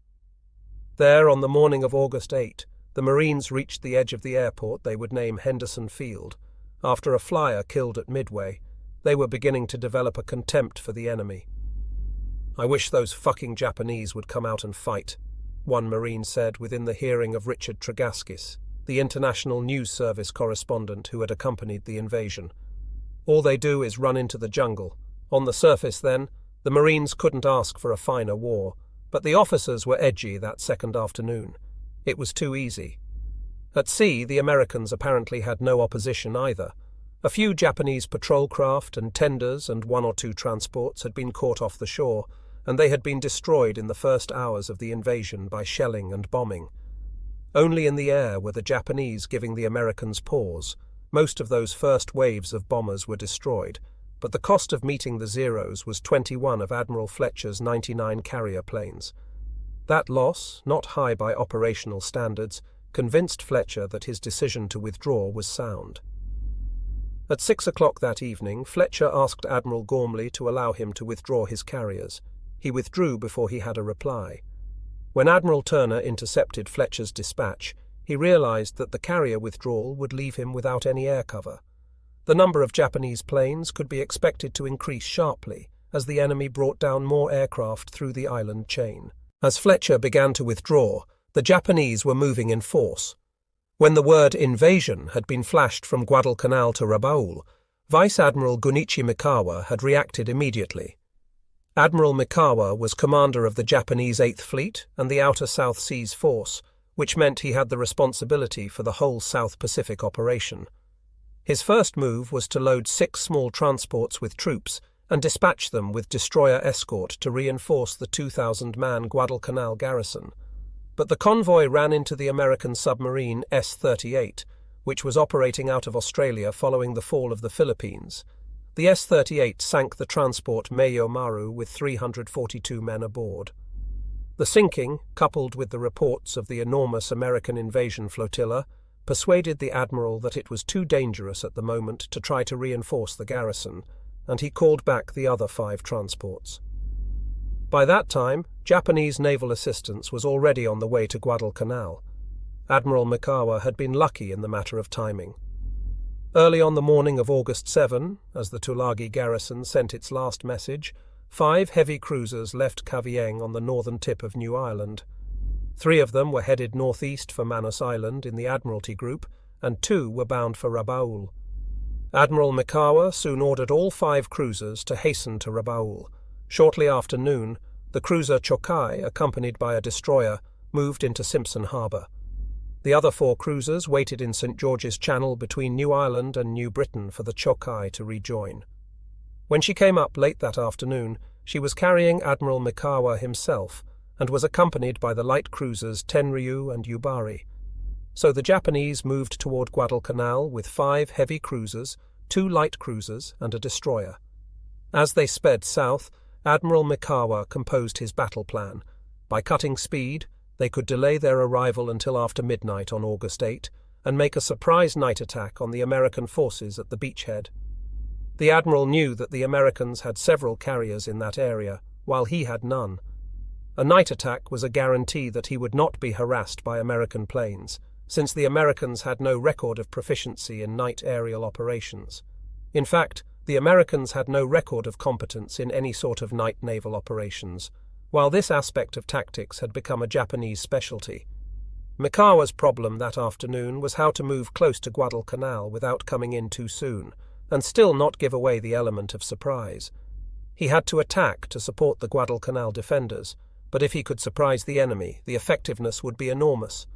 There, on the morning of August 8, the Marines reached the edge of the airport they would name Henderson Field. After a flyer killed at Midway, they were beginning to develop a contempt for the enemy. "I wish those fucking Japanese would come out and fight," one Marine said within the hearing of Richard Tregaskis, the international news service correspondent who had accompanied the invasion. "All they do is run into the jungle. On the surface, then, the Marines couldn't ask for a finer war, but the officers were edgy that second afternoon. It was too easy." At sea, the Americans apparently had no opposition either. A few Japanese patrol craft and tenders and one or two transports had been caught off the shore, and they had been destroyed in the first hours of the invasion by shelling and bombing. Only in the air were the Japanese giving the Americans pause. Most of those first waves of bombers were destroyed, but the cost of meeting the Zeros was 21 of Admiral Fletcher's 99 carrier planes. That loss, not high by operational standards, convinced Fletcher that his decision to withdraw was sound. At 6 o'clock that evening, Fletcher asked Admiral Gormley to allow him to withdraw his carriers. He withdrew before he had a reply. When Admiral Turner intercepted Fletcher's dispatch, he realized that the carrier withdrawal would leave him without any air cover. The number of Japanese planes could be expected to increase sharply as the enemy brought down more aircraft through the island chain. As Fletcher began to withdraw, the Japanese were moving in force. When the word invasion had been flashed from Guadalcanal to Rabaul, Vice Admiral Gunichi Mikawa had reacted immediately. Admiral Mikawa was commander of the Japanese 8th Fleet and the Outer South Seas Force, which meant he had the responsibility for the whole South Pacific operation. His first move was to load 6 small transports with troops and dispatch them with destroyer escort to reinforce the 2,000-man Guadalcanal garrison. But the convoy ran into the American submarine S-38, which was operating out of Australia following the fall of the Philippines. The S-38 sank the transport Meio Maru with 342 men aboard. The sinking, coupled with the reports of the enormous American invasion flotilla, persuaded the admiral that it was too dangerous at the moment to try to reinforce the garrison, and he called back the other 5 transports. By that time, Japanese naval assistance was already on the way to Guadalcanal. Admiral Mikawa had been lucky in the matter of timing. Early on the morning of August 7, as the Tulagi garrison sent its last message, 5 heavy cruisers left Kavieng on the northern tip of New Ireland. 3 of them were headed northeast for Manus Island in the Admiralty Group, and 2 were bound for Rabaul. Admiral Mikawa soon ordered all 5 cruisers to hasten to Rabaul. Shortly after noon, the cruiser Chokai, accompanied by a destroyer, moved into Simpson Harbour. The other 4 cruisers waited in St. George's Channel between New Ireland and New Britain for the Chokai to rejoin. When she came up late that afternoon, she was carrying Admiral Mikawa himself and was accompanied by the light cruisers Tenryu and Yubari. So the Japanese moved toward Guadalcanal with 5 heavy cruisers, 2 light cruisers, and a destroyer. As they sped south, Admiral Mikawa composed his battle plan. By cutting speed, they could delay their arrival until after midnight on August 8 and make a surprise night attack on the American forces at the beachhead. The admiral knew that the Americans had several carriers in that area, while he had none. A night attack was a guarantee that he would not be harassed by American planes, since the Americans had no record of proficiency in night aerial operations. In fact, the Americans had no record of competence in any sort of night naval operations, while this aspect of tactics had become a Japanese specialty. Mikawa's problem that afternoon was how to move close to Guadalcanal without coming in too soon, and still not give away the element of surprise. He had to attack to support the Guadalcanal defenders, but if he could surprise the enemy, the effectiveness would be enormous.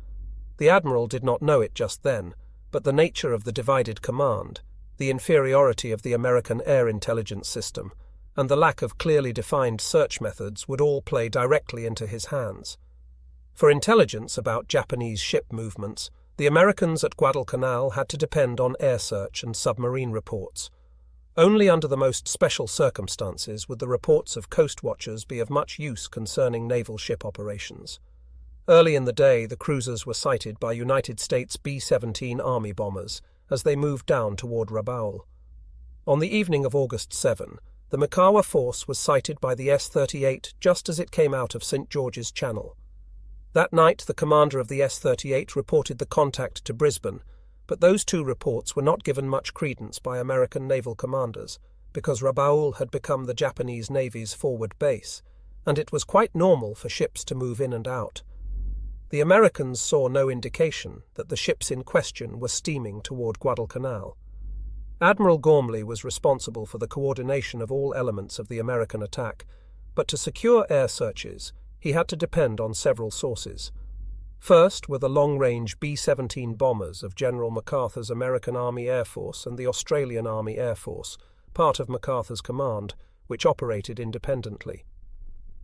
The admiral did not know it just then, but the nature of the divided command, the inferiority of the American air intelligence system, and the lack of clearly defined search methods would all play directly into his hands. For intelligence about Japanese ship movements, the Americans at Guadalcanal had to depend on air search and submarine reports. Only under the most special circumstances would the reports of coast watchers be of much use concerning naval ship operations. Early in the day, the cruisers were sighted by United States B-17 Army bombers as they moved down toward Rabaul. On the evening of August 7, the Mikawa force was sighted by the S-38 just as it came out of St. George's Channel. That night, the commander of the S-38 reported the contact to Brisbane, but those two reports were not given much credence by American naval commanders because Rabaul had become the Japanese Navy's forward base, and it was quite normal for ships to move in and out. The Americans saw no indication that the ships in question were steaming toward Guadalcanal. Admiral Gormley was responsible for the coordination of all elements of the American attack, but to secure air searches, he had to depend on several sources. First were the long-range B-17 bombers of General MacArthur's American Army Air Force and the Australian Army Air Force, part of MacArthur's command, which operated independently.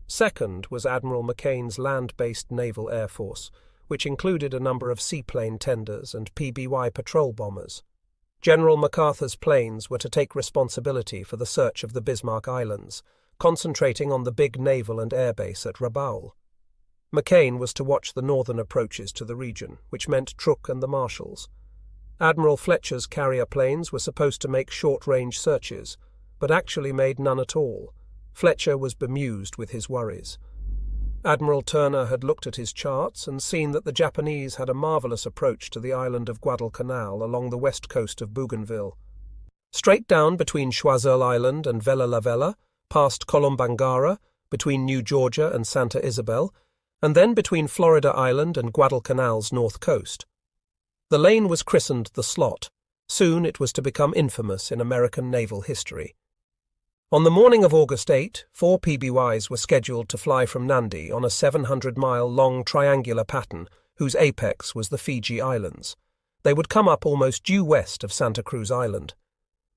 Second was Admiral McCain's land-based Naval Air Force, which included a number of seaplane tenders and PBY patrol bombers. General MacArthur's planes were to take responsibility for the search of the Bismarck Islands, concentrating on the big naval and air base at Rabaul. McCain was to watch the northern approaches to the region, which meant Truk and the Marshalls. Admiral Fletcher's carrier planes were supposed to make short-range searches, but actually made none at all. Fletcher was bemused with his worries. Admiral Turner had looked at his charts and seen that the Japanese had a marvelous approach to the island of Guadalcanal along the west coast of Bougainville. Straight down between Choiseul Island and Vella La Vella, past Colombangara, between New Georgia and Santa Isabel, and then between Florida Island and Guadalcanal's north coast. The lane was christened the Slot. Soon it was to become infamous in American naval history. On the morning of August 8, 4 PBYs were scheduled to fly from Nandi on a 700-mile long triangular pattern whose apex was the Fiji Islands. They would come up almost due west of Santa Cruz Island.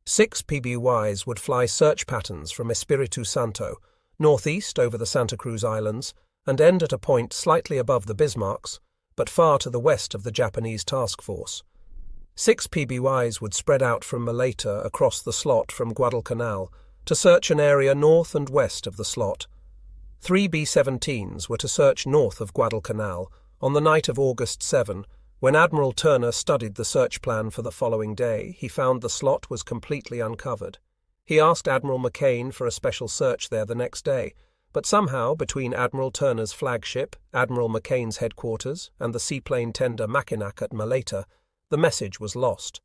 6 PBYs would fly search patterns from Espiritu Santo, northeast over the Santa Cruz Islands, and end at a point slightly above the Bismarcks, but far to the west of the Japanese task force. 6 PBYs would spread out from Malaita across the Slot from Guadalcanal, to search an area north and west of the Slot. 3 B-17s were to search north of Guadalcanal on the night of August 7. When Admiral Turner studied the search plan for the following day, he found the Slot was completely uncovered. He asked Admiral McCain for a special search there the next day, but somehow, between Admiral Turner's flagship, Admiral McCain's headquarters, and the seaplane tender Mackinac at Malaita, the message was lost.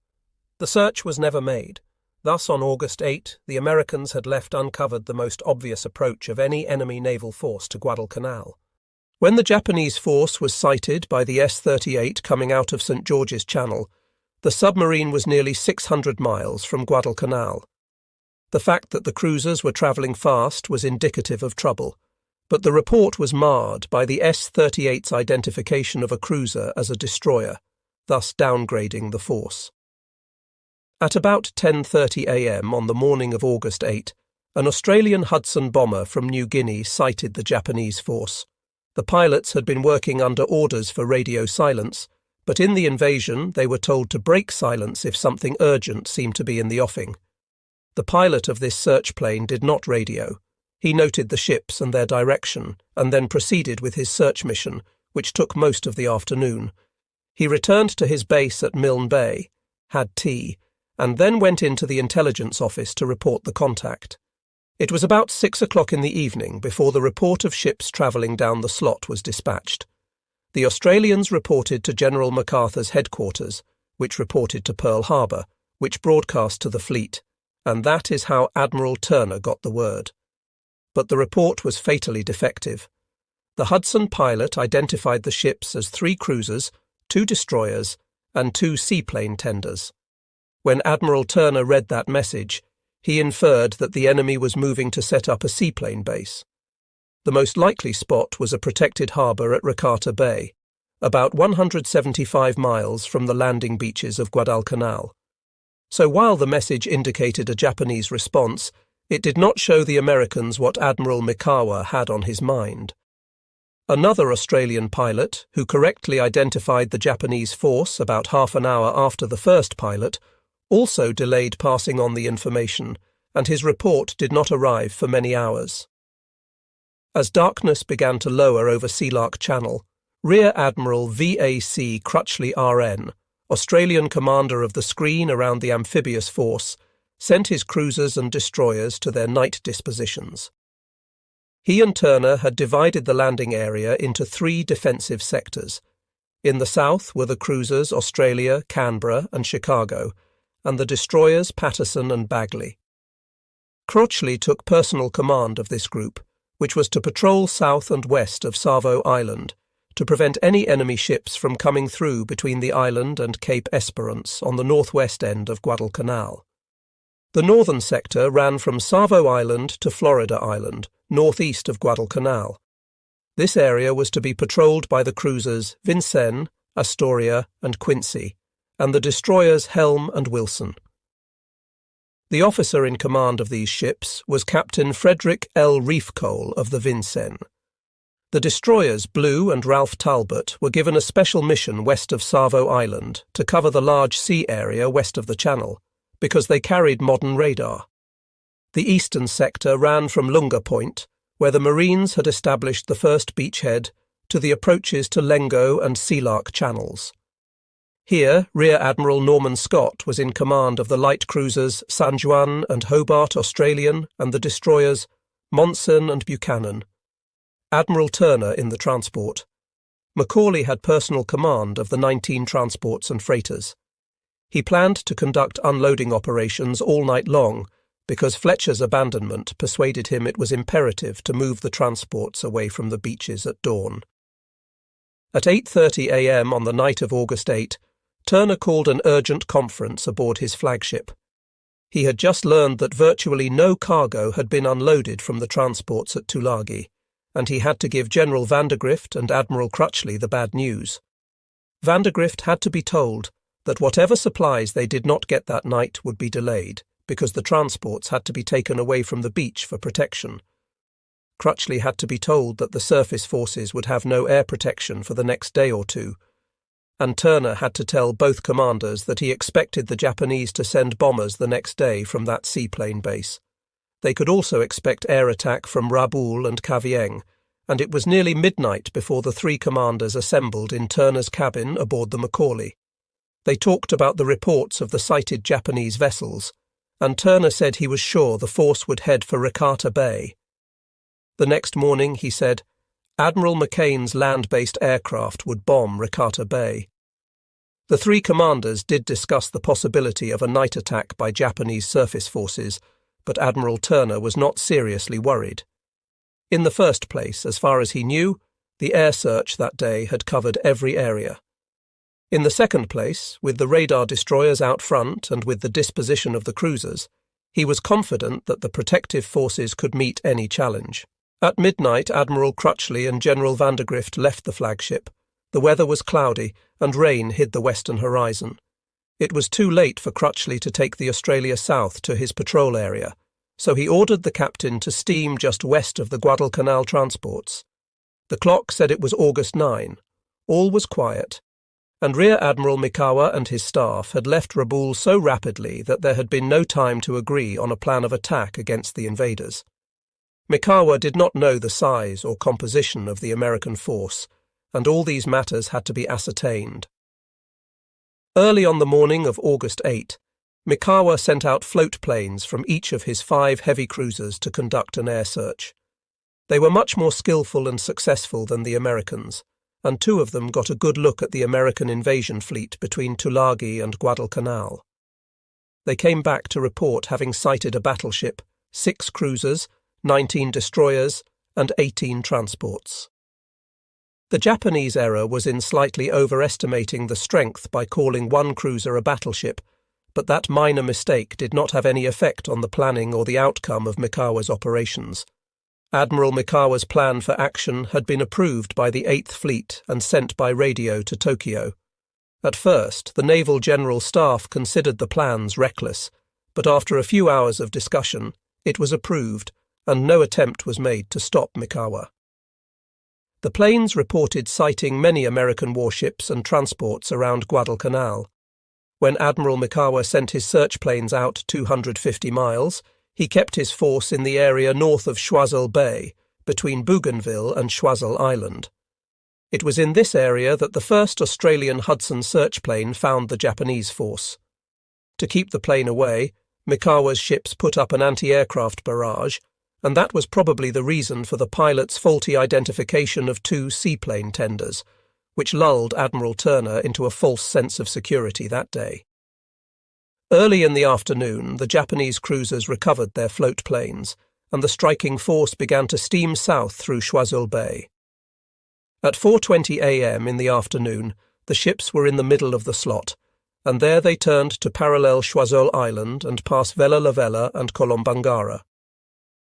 The search was never made. Thus, on August 8, the Americans had left uncovered the most obvious approach of any enemy naval force to Guadalcanal. When the Japanese force was sighted by the S-38 coming out of St. George's Channel, the submarine was nearly 600 miles from Guadalcanal. The fact that the cruisers were travelling fast was indicative of trouble, but the report was marred by the S-38's identification of a cruiser as a destroyer, thus downgrading the force. At about 10:30 a.m. on the morning of August 8, an Australian Hudson bomber from New Guinea sighted the Japanese force. The pilots had been working under orders for radio silence, but in the invasion they were told to break silence if something urgent seemed to be in the offing. The pilot of this search plane did not radio. He noted the ships and their direction, and then proceeded with his search mission, which took most of the afternoon. He returned to his base at Milne Bay, had tea, and then went into the intelligence office to report the contact. It was about 6 o'clock in the evening before the report of ships travelling down the Slot was dispatched. The Australians reported to General MacArthur's headquarters, which reported to Pearl Harbor, which broadcast to the fleet, and that is how Admiral Turner got the word. But the report was fatally defective. The Hudson pilot identified the ships as 3 cruisers, 2 destroyers, and 2 seaplane tenders. When Admiral Turner read that message, he inferred that the enemy was moving to set up a seaplane base. The most likely spot was a protected harbour at Rakata Bay, about 175 miles from the landing beaches of Guadalcanal. So while the message indicated a Japanese response, it did not show the Americans what Admiral Mikawa had on his mind. Another Australian pilot, who correctly identified the Japanese force about half an hour after the first pilot, also delayed passing on the information, and his report did not arrive for many hours. As darkness began to lower over Sealark Channel, Rear Admiral VAC Crutchley RN, Australian commander of the screen around the amphibious force, sent his cruisers and destroyers to their night dispositions. He and Turner had divided the landing area into 3 defensive sectors. In the south were the cruisers Australia, Canberra and Chicago, and the destroyers Patterson and Bagley. Crutchley took personal command of this group, which was to patrol south and west of Savo Island, to prevent any enemy ships from coming through between the island and Cape Esperance on the northwest end of Guadalcanal. The northern sector ran from Savo Island to Florida Island, northeast of Guadalcanal. This area was to be patrolled by the cruisers Vincennes, Astoria and Quincy, and the destroyers Helm and Wilson. The officer in command of these ships was Captain Frederick L. Reefcole of the Vincennes. The destroyers Blue and Ralph Talbot were given a special mission west of Savo Island to cover the large sea area west of the channel, because they carried modern radar. The eastern sector ran from Lunga Point, where the Marines had established the first beachhead, to the approaches to Lengo and Sealark channels. Here, Rear Admiral Norman Scott was in command of the light cruisers San Juan and Hobart Australian and the destroyers Monson and Buchanan. Admiral Turner in the transport. Macaulay had personal command of the 19 transports and freighters. He planned to conduct unloading operations all night long because Fletcher's abandonment persuaded him it was imperative to move the transports away from the beaches at dawn. At 8:30 a.m. on the night of August 8, Turner called an urgent conference aboard his flagship. He had just learned that virtually no cargo had been unloaded from the transports at Tulagi, and he had to give General Vandergrift and Admiral Crutchley the bad news. Vandergrift had to be told that whatever supplies they did not get that night would be delayed, because the transports had to be taken away from the beach for protection. Crutchley had to be told that the surface forces would have no air protection for the next day or two, and Turner had to tell both commanders that he expected the Japanese to send bombers the next day from that seaplane base. They could also expect air attack from Rabaul and Kavieng, and it was nearly midnight before the 3 commanders assembled in Turner's cabin aboard the Macaulay. They talked about the reports of the sighted Japanese vessels, and Turner said he was sure the force would head for Rakata Bay. The next morning, he said, Admiral McCain's land-based aircraft would bomb Rakata Bay. The 3 commanders did discuss the possibility of a night attack by Japanese surface forces, but Admiral Turner was not seriously worried. In the first place, as far as he knew, the air search that day had covered every area. In the second place, with the radar destroyers out front and with the disposition of the cruisers, he was confident that the protective forces could meet any challenge. At midnight, Admiral Crutchley and General Vandergrift left the flagship. The weather was cloudy, and rain hid the western horizon. It was too late for Crutchley to take the Australia South to his patrol area, so he ordered the captain to steam just west of the Guadalcanal transports. The clock said it was August 9. All was quiet, and Rear Admiral Mikawa and his staff had left Rabaul so rapidly that there had been no time to agree on a plan of attack against the invaders. Mikawa did not know the size or composition of the American force, and all these matters had to be ascertained. Early on the morning of August 8, Mikawa sent out float planes from each of his 5 heavy cruisers to conduct an air search. They were much more skillful and successful than the Americans, and 2 of them got a good look at the American invasion fleet between Tulagi and Guadalcanal. They came back to report having sighted a battleship, 6 cruisers, 19 destroyers, and 18 transports. The Japanese error was in slightly overestimating the strength by calling 1 cruiser a battleship, but that minor mistake did not have any effect on the planning or the outcome of Mikawa's operations. Admiral Mikawa's plan for action had been approved by the 8th Fleet and sent by radio to Tokyo. At first, the Naval General Staff considered the plans reckless, but after a few hours of discussion, it was approved, and no attempt was made to stop Mikawa. The planes reported sighting many American warships and transports around Guadalcanal. When Admiral Mikawa sent his search planes out 250 miles, he kept his force in the area north of Choiseul Bay, between Bougainville and Choiseul Island. It was in this area that the first Australian Hudson search plane found the Japanese force. To keep the plane away, Mikawa's ships put up an anti-aircraft barrage, and that was probably the reason for the pilot's faulty identification of two seaplane tenders, which lulled Admiral Turner into a false sense of security that day. Early in the afternoon, the Japanese cruisers recovered their float planes, and the striking force began to steam south through Choiseul Bay. At 4:20 a.m. in the afternoon, the ships were in the middle of the slot, and there they turned to parallel Choiseul Island and pass Vella La Vella and Kolombangara.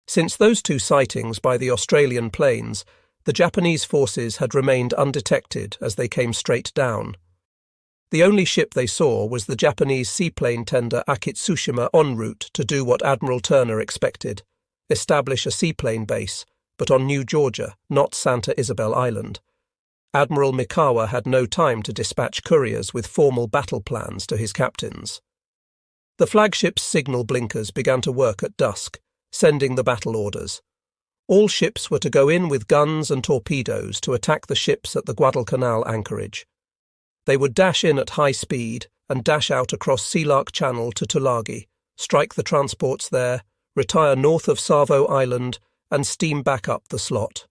Since those two sightings by the Australian planes, the Japanese forces had remained undetected as they came straight down. The only ship they saw was the Japanese seaplane tender Akitsushima en route to do what Admiral Turner expected, establish a seaplane base, but on New Georgia, not Santa Isabel Island. Admiral Mikawa had no time to dispatch couriers with formal battle plans to his captains. The flagship's signal blinkers began to work at dusk, sending the battle orders. All ships were to go in with guns and torpedoes to attack the ships at the Guadalcanal anchorage. They would dash in at high speed and dash out across Sealark Channel to Tulagi, strike the transports there, retire north of Savo Island, and steam back up the slot.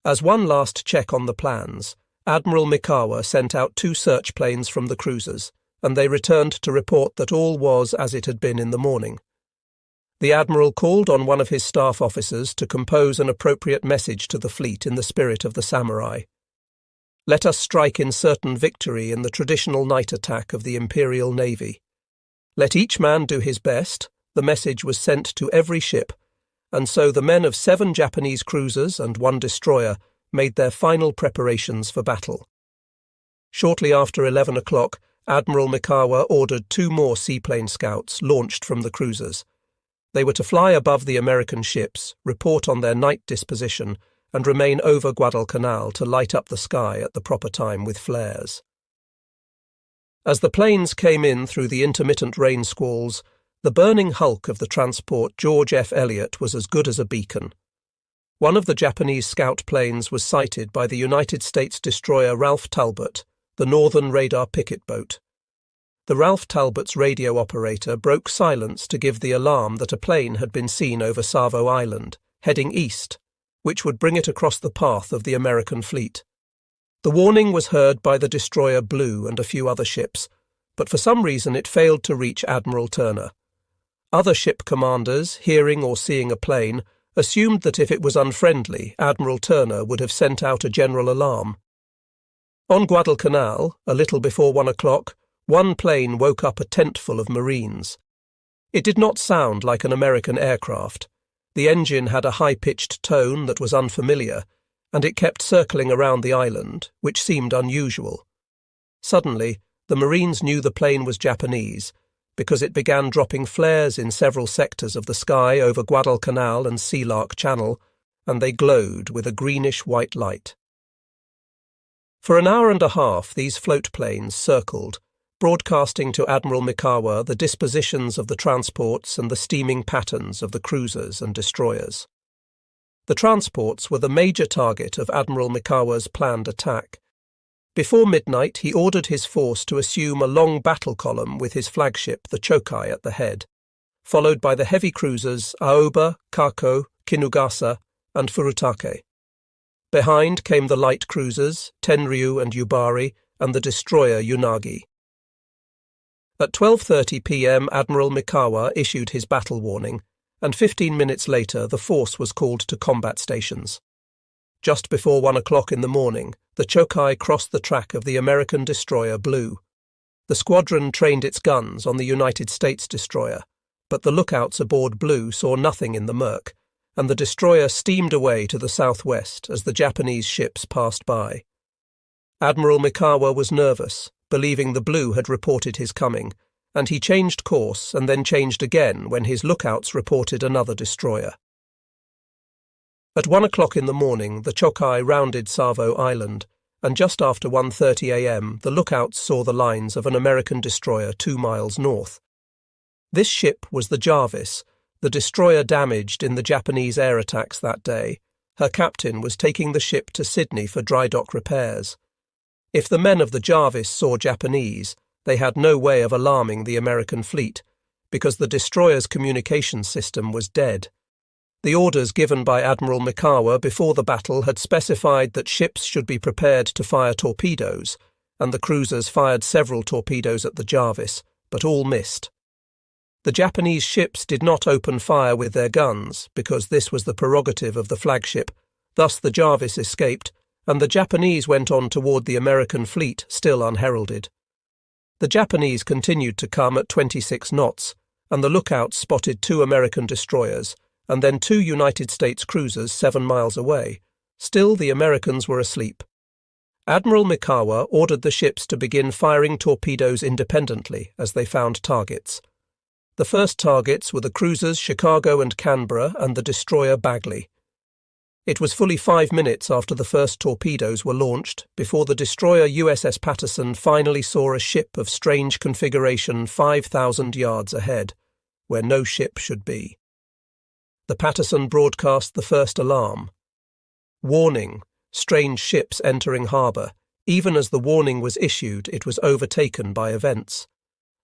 As one last check on the plans, Admiral Mikawa sent out two search planes from the cruisers, and they returned to report that all was as it had been in the morning. The Admiral called on one of his staff officers to compose an appropriate message to the fleet in the spirit of the samurai. "Let us strike in certain victory in the traditional night attack of the Imperial Navy. Let each man do his best," the message was sent to every ship, and so the men of 7 Japanese cruisers and 1 destroyer made their final preparations for battle. Shortly after 11 o'clock, Admiral Mikawa ordered 2 more seaplane scouts launched from the cruisers. They were to fly above the American ships, report on their night disposition, and remain over Guadalcanal to light up the sky at the proper time with flares. As the planes came in through the intermittent rain squalls, the burning hulk of the transport George F. Elliott was as good as a beacon. One of the Japanese scout planes was sighted by the United States destroyer Ralph Talbot, the Northern Radar picket boat. The Ralph Talbot's radio operator broke silence to give the alarm that a plane had been seen over Savo Island, heading east, which would bring it across the path of the American fleet. The warning was heard by the destroyer Blue and a few other ships, but for some reason it failed to reach Admiral Turner. Other ship commanders, hearing or seeing a plane, assumed that if it was unfriendly, Admiral Turner would have sent out a general alarm. On Guadalcanal, a little before 1 o'clock, one plane woke up a tentful of Marines. It did not sound like an American aircraft. The engine had a high-pitched tone that was unfamiliar, and it kept circling around the island, which seemed unusual. Suddenly, the Marines knew the plane was Japanese, because it began dropping flares in several sectors of the sky over Guadalcanal and Sealark Channel, and they glowed with a greenish-white light. For an hour and a half these float planes circled, broadcasting to Admiral Mikawa the dispositions of the transports and the steaming patterns of the cruisers and destroyers. The transports were the major target of Admiral Mikawa's planned attack. Before midnight, he ordered his force to assume a long battle column with his flagship, the Chokai, at the head, followed by the heavy cruisers Aoba, Kako, Kinugasa, and Furutake. Behind came the light cruisers, Tenryu and Yubari, and the destroyer Unagi. At 12:30 p.m. Admiral Mikawa issued his battle warning, and 15 minutes later the force was called to combat stations. Just before 1 o'clock in the morning, the Chokai crossed the track of the American destroyer Blue. The squadron trained its guns on the United States destroyer, but the lookouts aboard Blue saw nothing in the murk, and the destroyer steamed away to the southwest as the Japanese ships passed by. Admiral Mikawa was nervous, believing the Blue had reported his coming, and he changed course and then changed again when his lookouts reported another destroyer. At 1 o'clock in the morning, the Chokai rounded Savo Island, and just after 1:30 a.m. the lookouts saw the lines of an American destroyer 2 miles north. This ship was the Jarvis, the destroyer damaged in the Japanese air attacks that day. Her captain was taking the ship to Sydney for dry dock repairs. If the men of the Jarvis saw Japanese, they had no way of alarming the American fleet, because the destroyer's communication system was dead. The orders given by Admiral Mikawa before the battle had specified that ships should be prepared to fire torpedoes, and the cruisers fired several torpedoes at the Jarvis, but all missed. The Japanese ships did not open fire with their guns, because this was the prerogative of the flagship. Thus the Jarvis escaped, and the Japanese went on toward the American fleet, still unheralded. The Japanese continued to come at 26 knots, and the lookouts spotted 2 American destroyers, and then 2 United States cruisers 7 miles away. Still, the Americans were asleep. Admiral Mikawa ordered the ships to begin firing torpedoes independently as they found targets. The first targets were the cruisers Chicago and Canberra and the destroyer Bagley. It was fully 5 minutes after the first torpedoes were launched before the destroyer USS Patterson finally saw a ship of strange configuration 5,000 yards ahead, where no ship should be. The Patterson broadcast the first alarm. Warning, strange ships entering harbour. Even as the warning was issued, it was overtaken by events.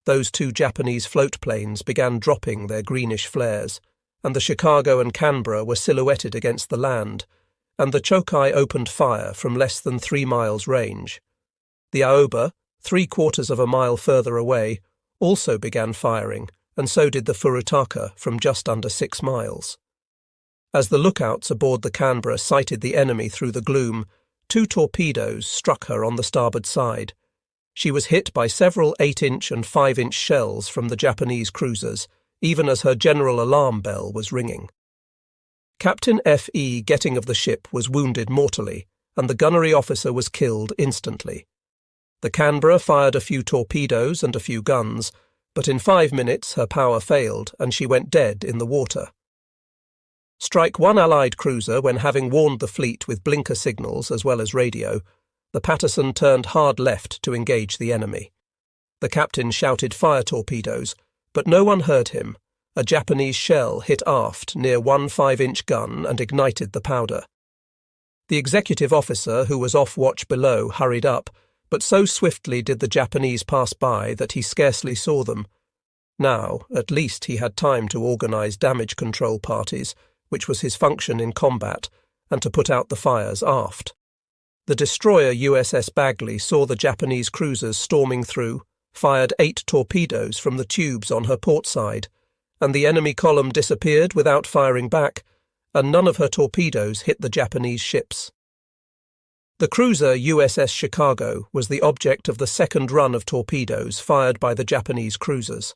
Those 2 Japanese float planes began dropping their greenish flares, and the Chicago and Canberra were silhouetted against the land, and the Chokai opened fire from less than 3 miles range. The Aoba, 3/4 of a mile further away, also began firing, and so did the Furutaka from just under 6 miles. As the lookouts aboard the Canberra sighted the enemy through the gloom, 2 torpedoes struck her on the starboard side. She was hit by several 8-inch and 5-inch shells from the Japanese cruisers, even as her general alarm bell was ringing. Captain F.E. Getting of the ship was wounded mortally, and the gunnery officer was killed instantly. The Canberra fired a few torpedoes and a few guns, but in 5 minutes her power failed and she went dead in the water. Strike 1 Allied cruiser when, having warned the fleet with blinker signals as well as radio, the Patterson turned hard left to engage the enemy. The captain shouted fire torpedoes, but no one heard him. A Japanese shell hit aft near 1 5-inch gun and ignited the powder. The executive officer, who was off watch below, hurried up, but so swiftly did the Japanese pass by that he scarcely saw them. Now, at least, he had time to organize damage control parties, which was his function in combat, and to put out the fires aft. The destroyer USS Bagley saw the Japanese cruisers storming through, fired 8 torpedoes from the tubes on her port side, and the enemy column disappeared without firing back, and none of her torpedoes hit the Japanese ships. The cruiser USS Chicago was the object of the second run of torpedoes fired by the Japanese cruisers.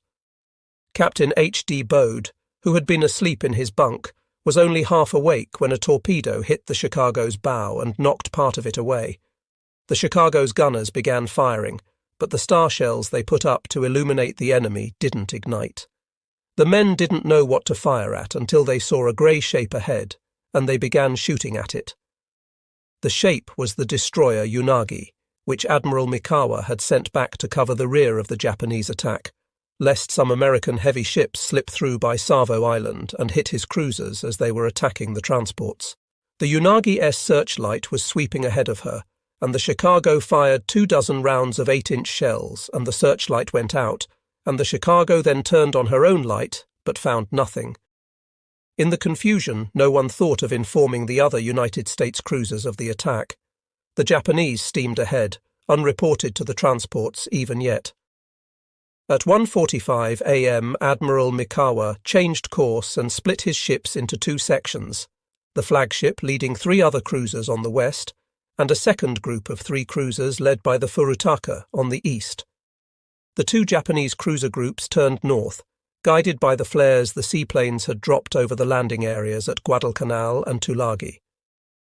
Captain H.D. Bode, who had been asleep in his bunk, was only half awake when a torpedo hit the Chicago's bow and knocked part of it away. The Chicago's gunners began firing, but the star shells they put up to illuminate the enemy didn't ignite. The men didn't know what to fire at until they saw a grey shape ahead, and they began shooting at it. The shape was the destroyer Unagi, which Admiral Mikawa had sent back to cover the rear of the Japanese attack, lest some American heavy ships slip through by Savo Island and hit his cruisers as they were attacking the transports. The Unagi's searchlight was sweeping ahead of her, and the Chicago fired 24 rounds of 8-inch shells, and the searchlight went out, and the Chicago then turned on her own light, but found nothing. In the confusion, no one thought of informing the other United States cruisers of the attack. The Japanese steamed ahead, unreported to the transports even yet. At 1:45 a.m. Admiral Mikawa changed course and split his ships into 2 sections, the flagship leading 3 other cruisers on the west, and a second group of 3 cruisers led by the Furutaka on the east. The 2 Japanese cruiser groups turned north, guided by the flares the seaplanes had dropped over the landing areas at Guadalcanal and Tulagi.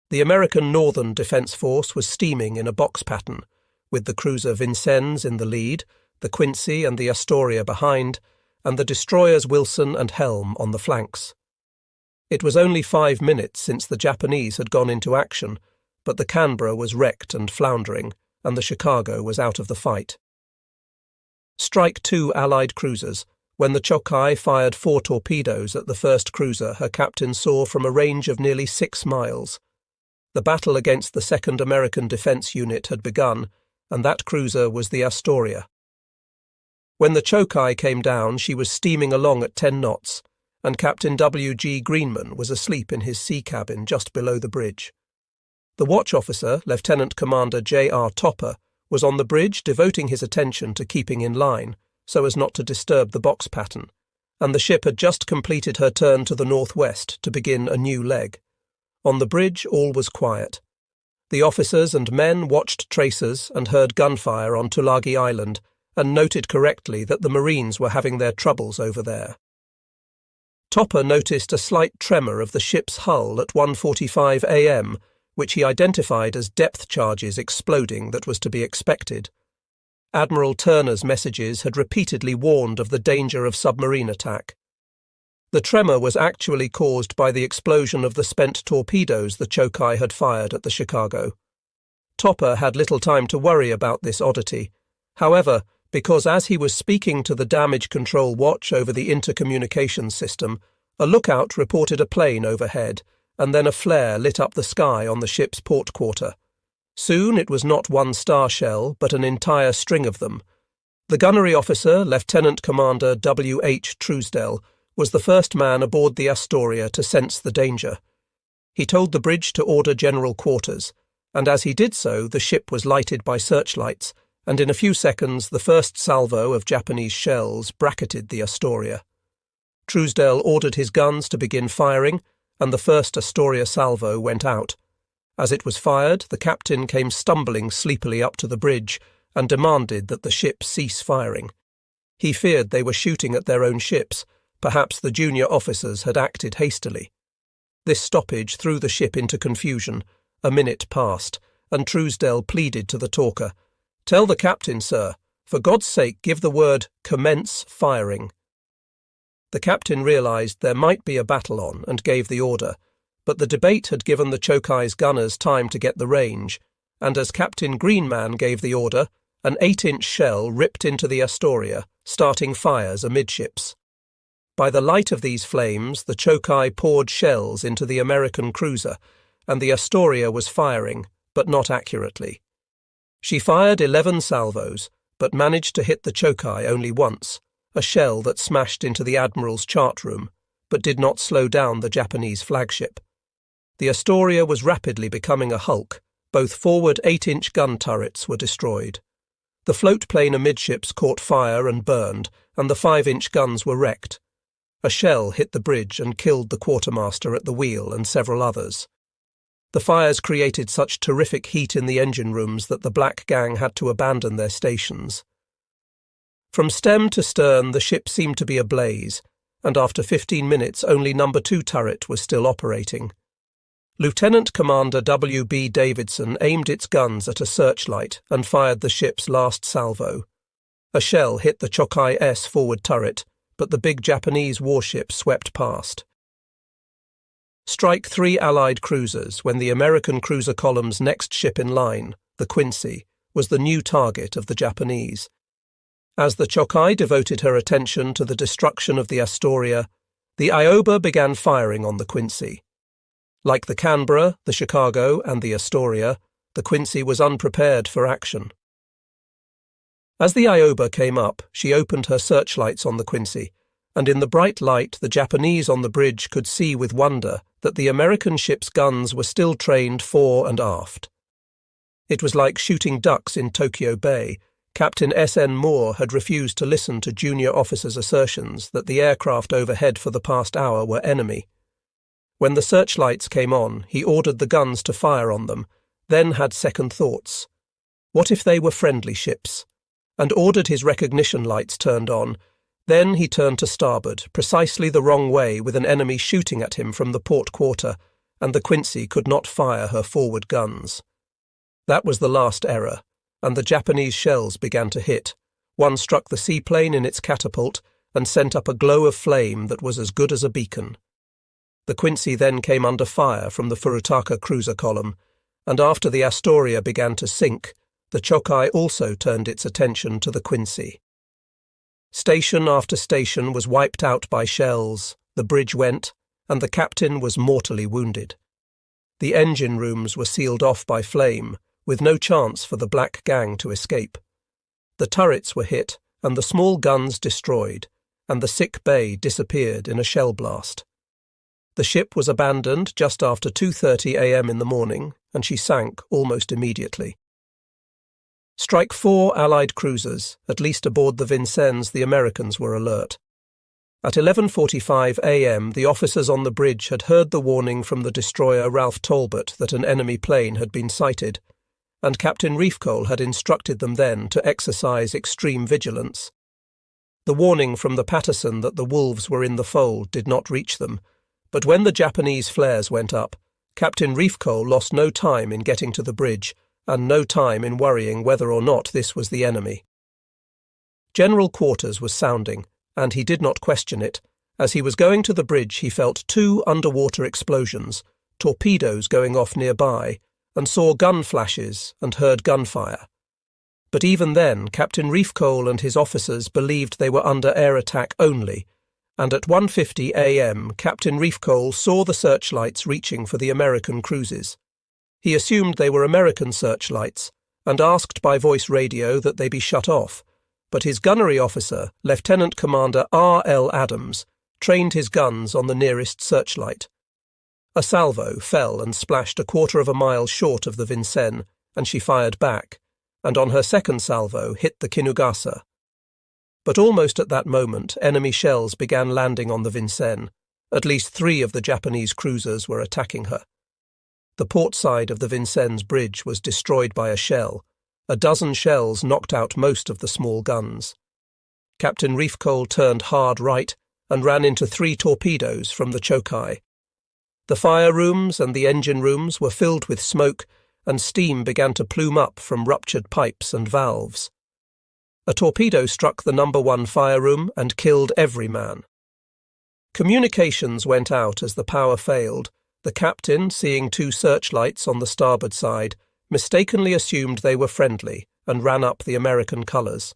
The American Northern Defense Force was steaming in a box pattern, with the cruiser Vincennes in the lead, the Quincy and the Astoria behind, and the destroyers Wilson and Helm on the flanks. It was only 5 minutes since the Japanese had gone into action, but the Canberra was wrecked and floundering, and the Chicago was out of the fight. Strike 2 Allied cruisers. When the Chokai fired 4 torpedoes at the first cruiser her captain saw from a range of nearly 6 miles. The battle against the 2nd American Defense Unit had begun, and that cruiser was the Astoria. When the Chokai came down, she was steaming along at 10 knots, and Captain W.G. Greenman was asleep in his sea cabin just below the bridge. The watch officer, Lieutenant Commander J.R. Topper, was on the bridge devoting his attention to keeping in line, so as not to disturb the box pattern, and the ship had just completed her turn to the northwest to begin a new leg. On the bridge all was quiet. The officers and men watched tracers and heard gunfire on Tulagi Island, and noted correctly that the Marines were having their troubles over there. Topper noticed a slight tremor of the ship's hull at 1:45 a.m., which he identified as depth charges exploding that was to be expected. Admiral Turner's messages had repeatedly warned of the danger of submarine attack. The tremor was actually caused by the explosion of the spent torpedoes the Chokai had fired at the Chicago. Topper had little time to worry about this oddity. However, because as he was speaking to the damage control watch over the intercommunications system, a lookout reported a plane overhead, and then a flare lit up the sky on the ship's port quarter. Soon it was not one star shell, but an entire string of them. The gunnery officer, Lieutenant Commander W.H. Truesdell, was the first man aboard the Astoria to sense the danger. He told the bridge to order general quarters, and as he did so, the ship was lighted by searchlights, and in a few seconds the first salvo of Japanese shells bracketed the Astoria. Truesdell ordered his guns to begin firing, and the first Astoria salvo went out. As it was fired, the captain came stumbling sleepily up to the bridge and demanded that the ship cease firing. He feared they were shooting at their own ships. Perhaps the junior officers had acted hastily. This stoppage threw the ship into confusion. A minute passed, and Truesdell pleaded to the talker, "Tell the captain, sir, for God's sake give the word, 'commence firing.'" The captain realized there might be a battle on and gave the order, but the debate had given the Chokai's gunners time to get the range, and as Captain Greenman gave the order, an 8-inch shell ripped into the Astoria, starting fires amidships. By the light of these flames, the Chokai poured shells into the American cruiser, and the Astoria was firing, but not accurately. She fired 11 salvos, but managed to hit the Chokai only once, a shell that smashed into the Admiral's chart room, but did not slow down the Japanese flagship. The Astoria was rapidly becoming a hulk. Both forward 8-inch gun turrets were destroyed. The float plane amidships caught fire and burned, and the 5-inch guns were wrecked. A shell hit the bridge and killed the quartermaster at the wheel and several others. The fires created such terrific heat in the engine rooms that the Black Gang had to abandon their stations. From stem to stern, the ship seemed to be ablaze, and after 15 minutes only No. 2 turret was still operating. Lieutenant Commander W.B. Davidson aimed its guns at a searchlight and fired the ship's last salvo. A shell hit the Chokai S forward turret, but the big Japanese warship swept past. Strike 3 Allied cruisers when the American cruiser column's next ship in line, the Quincy, was the new target of the Japanese. As the Chokai devoted her attention to the destruction of the Astoria, the Ioba began firing on the Quincy. Like the Canberra, the Chicago, and the Astoria, the Quincy was unprepared for action. As the Ioba came up, she opened her searchlights on the Quincy, and in the bright light the Japanese on the bridge could see with wonder that the American ship's guns were still trained fore and aft. It was like shooting ducks in Tokyo Bay. Captain S.N. Moore had refused to listen to junior officers' assertions that the aircraft overhead for the past hour were enemy. When the searchlights came on, he ordered the guns to fire on them, then had second thoughts. What if they were friendly ships? And ordered his recognition lights turned on. Then he turned to starboard, precisely the wrong way, with an enemy shooting at him from the port quarter, and the Quincy could not fire her forward guns. That was the last error, and the Japanese shells began to hit. One struck the seaplane in its catapult and sent up a glow of flame that was as good as a beacon. The Quincy then came under fire from the Furutaka cruiser column, and after the Astoria began to sink, the Chokai also turned its attention to the Quincy. Station after station was wiped out by shells, the bridge went, and the captain was mortally wounded. The engine rooms were sealed off by flame, with no chance for the Black Gang to escape. The turrets were hit, and the small guns destroyed, and the sick bay disappeared in a shell blast. The ship was abandoned just after 2:30 a.m. in the morning, and she sank almost immediately. Strike 4 Allied cruisers, at least aboard the Vincennes the Americans were alert. At 11:45 a.m. the officers on the bridge had heard the warning from the destroyer Ralph Talbot that an enemy plane had been sighted, and Captain Reefcoal had instructed them then to exercise extreme vigilance. The warning from the Patterson that the wolves were in the fold did not reach them, but when the Japanese flares went up, Captain Reefcoal lost no time in getting to the bridge, and no time in worrying whether or not this was the enemy. General quarters was sounding, and he did not question it. As he was going to the bridge he felt 2 underwater explosions, torpedoes going off nearby, and saw gun flashes and heard gunfire. But even then Captain Reefcoal and his officers believed they were under air attack only, and at 1:50 a.m. Captain Reefcoal saw the searchlights reaching for the American cruises. He assumed they were American searchlights, and asked by voice radio that they be shut off, but his gunnery officer, Lieutenant Commander R.L. Adams, trained his guns on the nearest searchlight. A salvo fell and splashed 1/4 mile short of the Vincennes, and she fired back, and on her second salvo hit the Kinugasa. But almost at that moment enemy shells began landing on the Vincennes. At least 3 of the Japanese cruisers were attacking her. The port side of the Vincennes bridge was destroyed by a shell. 12 shells knocked out most of the small guns. Captain Reefcoal turned hard right and ran into 3 torpedoes from the Chokai. The fire rooms and the engine rooms were filled with smoke, and steam began to plume up from ruptured pipes and valves. A torpedo struck the No. 1 fire room and killed every man. Communications went out as the power failed. The captain, seeing 2 searchlights on the starboard side, mistakenly assumed they were friendly and ran up the American colours.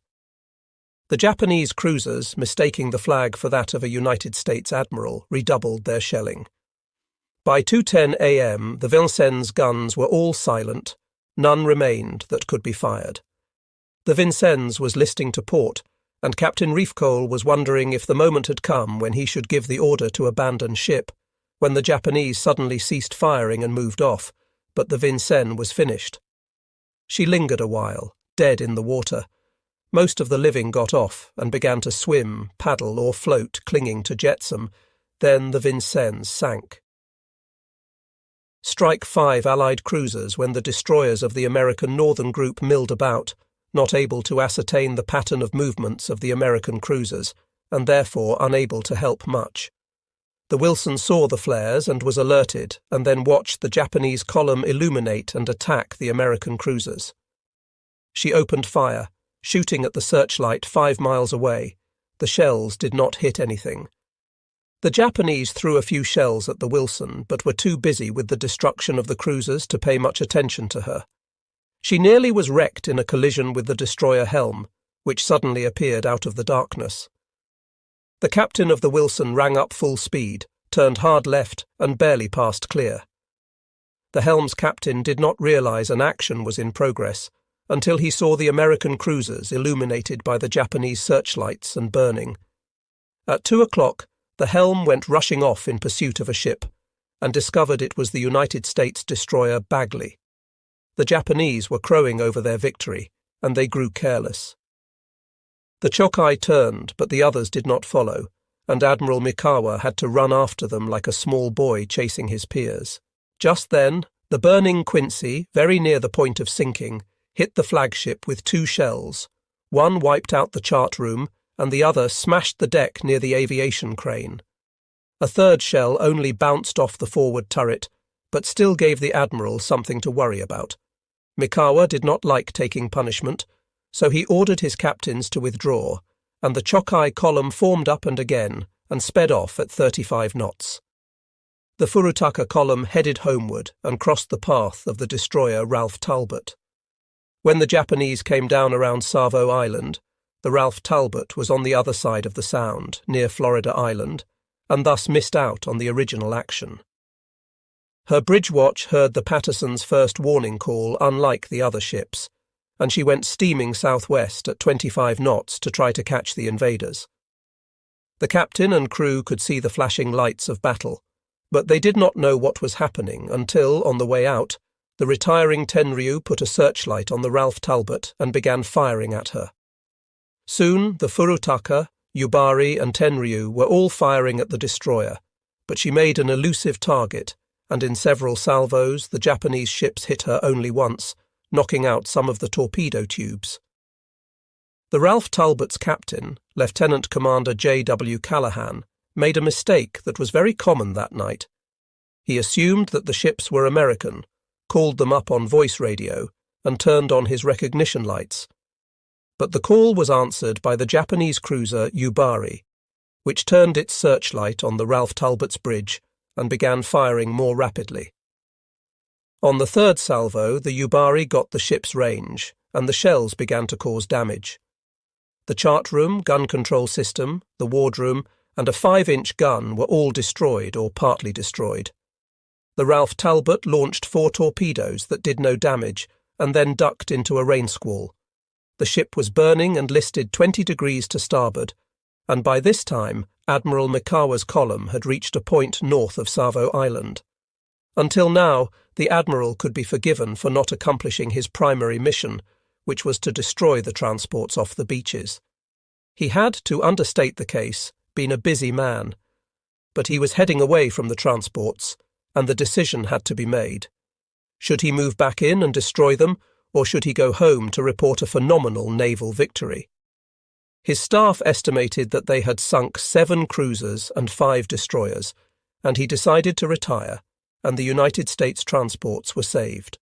The Japanese cruisers, mistaking the flag for that of a United States admiral, redoubled their shelling. By 2:10 a.m. the Vincennes guns were all silent. None remained that could be fired. The Vincennes was listing to port, and Captain Reefcoal was wondering if the moment had come when he should give the order to abandon ship, when the Japanese suddenly ceased firing and moved off, but the Vincennes was finished. She lingered a while, dead in the water. Most of the living got off and began to swim, paddle or float, clinging to jetsam. Then the Vincennes sank. Strike 5 Allied cruisers when the destroyers of the American Northern Group milled about, not able to ascertain the pattern of movements of the American cruisers, and therefore unable to help much. The Wilson saw the flares and was alerted, and then watched the Japanese column illuminate and attack the American cruisers. She opened fire, shooting at the searchlight 5 miles away. The shells did not hit anything. The Japanese threw a few shells at the Wilson, but were too busy with the destruction of the cruisers to pay much attention to her. She nearly was wrecked in a collision with the destroyer Helm, which suddenly appeared out of the darkness. The captain of the Wilson rang up full speed, turned hard left, and barely passed clear. The Helm's captain did not realize an action was in progress until he saw the American cruisers illuminated by the Japanese searchlights and burning. At 2 o'clock, the Helm went rushing off in pursuit of a ship, and discovered it was the United States destroyer Bagley. The Japanese were crowing over their victory, and they grew careless. The Chokai turned, but the others did not follow, and Admiral Mikawa had to run after them like a small boy chasing his peers. Just then, the burning Quincy, very near the point of sinking, hit the flagship with 2 shells. One wiped out the chart room, and the other smashed the deck near the aviation crane. A third shell only bounced off the forward turret, but still gave the Admiral something to worry about. Mikawa did not like taking punishment, so he ordered his captains to withdraw, and the Chokai column formed up and again, and sped off at 35 knots. The Furutaka column headed homeward and crossed the path of the destroyer Ralph Talbot. When the Japanese came down around Savo Island, the Ralph Talbot was on the other side of the Sound, near Florida Island, and thus missed out on the original action. Her bridge watch heard the Patterson's first warning call unlike the other ships, and she went steaming southwest at 25 knots to try to catch the invaders. The captain and crew could see the flashing lights of battle, but they did not know what was happening until, on the way out, the retiring Tenaru put a searchlight on the Ralph Talbot and began firing at her. Soon the Furutaka, Yubari and Tenaru were all firing at the destroyer, but she made an elusive target, and in several salvos the Japanese ships hit her only once, knocking out some of the torpedo tubes. The Ralph Talbot's captain, Lieutenant Commander J.W. Callahan, made a mistake that was very common that night. He assumed that the ships were American, called them up on voice radio, and turned on his recognition lights. But the call was answered by the Japanese cruiser Yubari, which turned its searchlight on the Ralph Talbot's bridge and began firing more rapidly. On the third salvo, the Yubari got the ship's range, and the shells began to cause damage. The chart room, gun control system, the wardroom, and a 5-inch gun were all destroyed or partly destroyed. The Ralph Talbot launched 4 torpedoes that did no damage and then ducked into a rain squall. The ship was burning and listed 20 degrees to starboard, and by this time Admiral Mikawa's column had reached a point north of Savo Island. Until now, the admiral could be forgiven for not accomplishing his primary mission, which was to destroy the transports off the beaches. He had, to understate the case, been a busy man, but he was heading away from the transports, and the decision had to be made. Should he move back in and destroy them, or should he go home to report a phenomenal naval victory? His staff estimated that they had sunk 7 cruisers and 5 destroyers, and he decided to retire, and the United States transports were saved.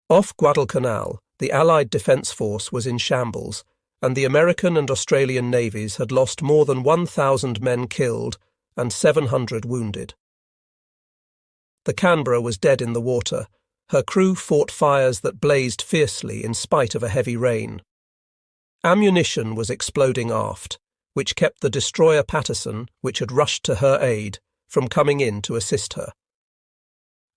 Off Guadalcanal, the Allied Defence Force was in shambles, and the American and Australian navies had lost more than 1,000 men killed and 700 wounded. The Canberra was dead in the water. Her crew fought fires that blazed fiercely in spite of a heavy rain. Ammunition was exploding aft, which kept the destroyer Patterson, which had rushed to her aid, from coming in to assist her.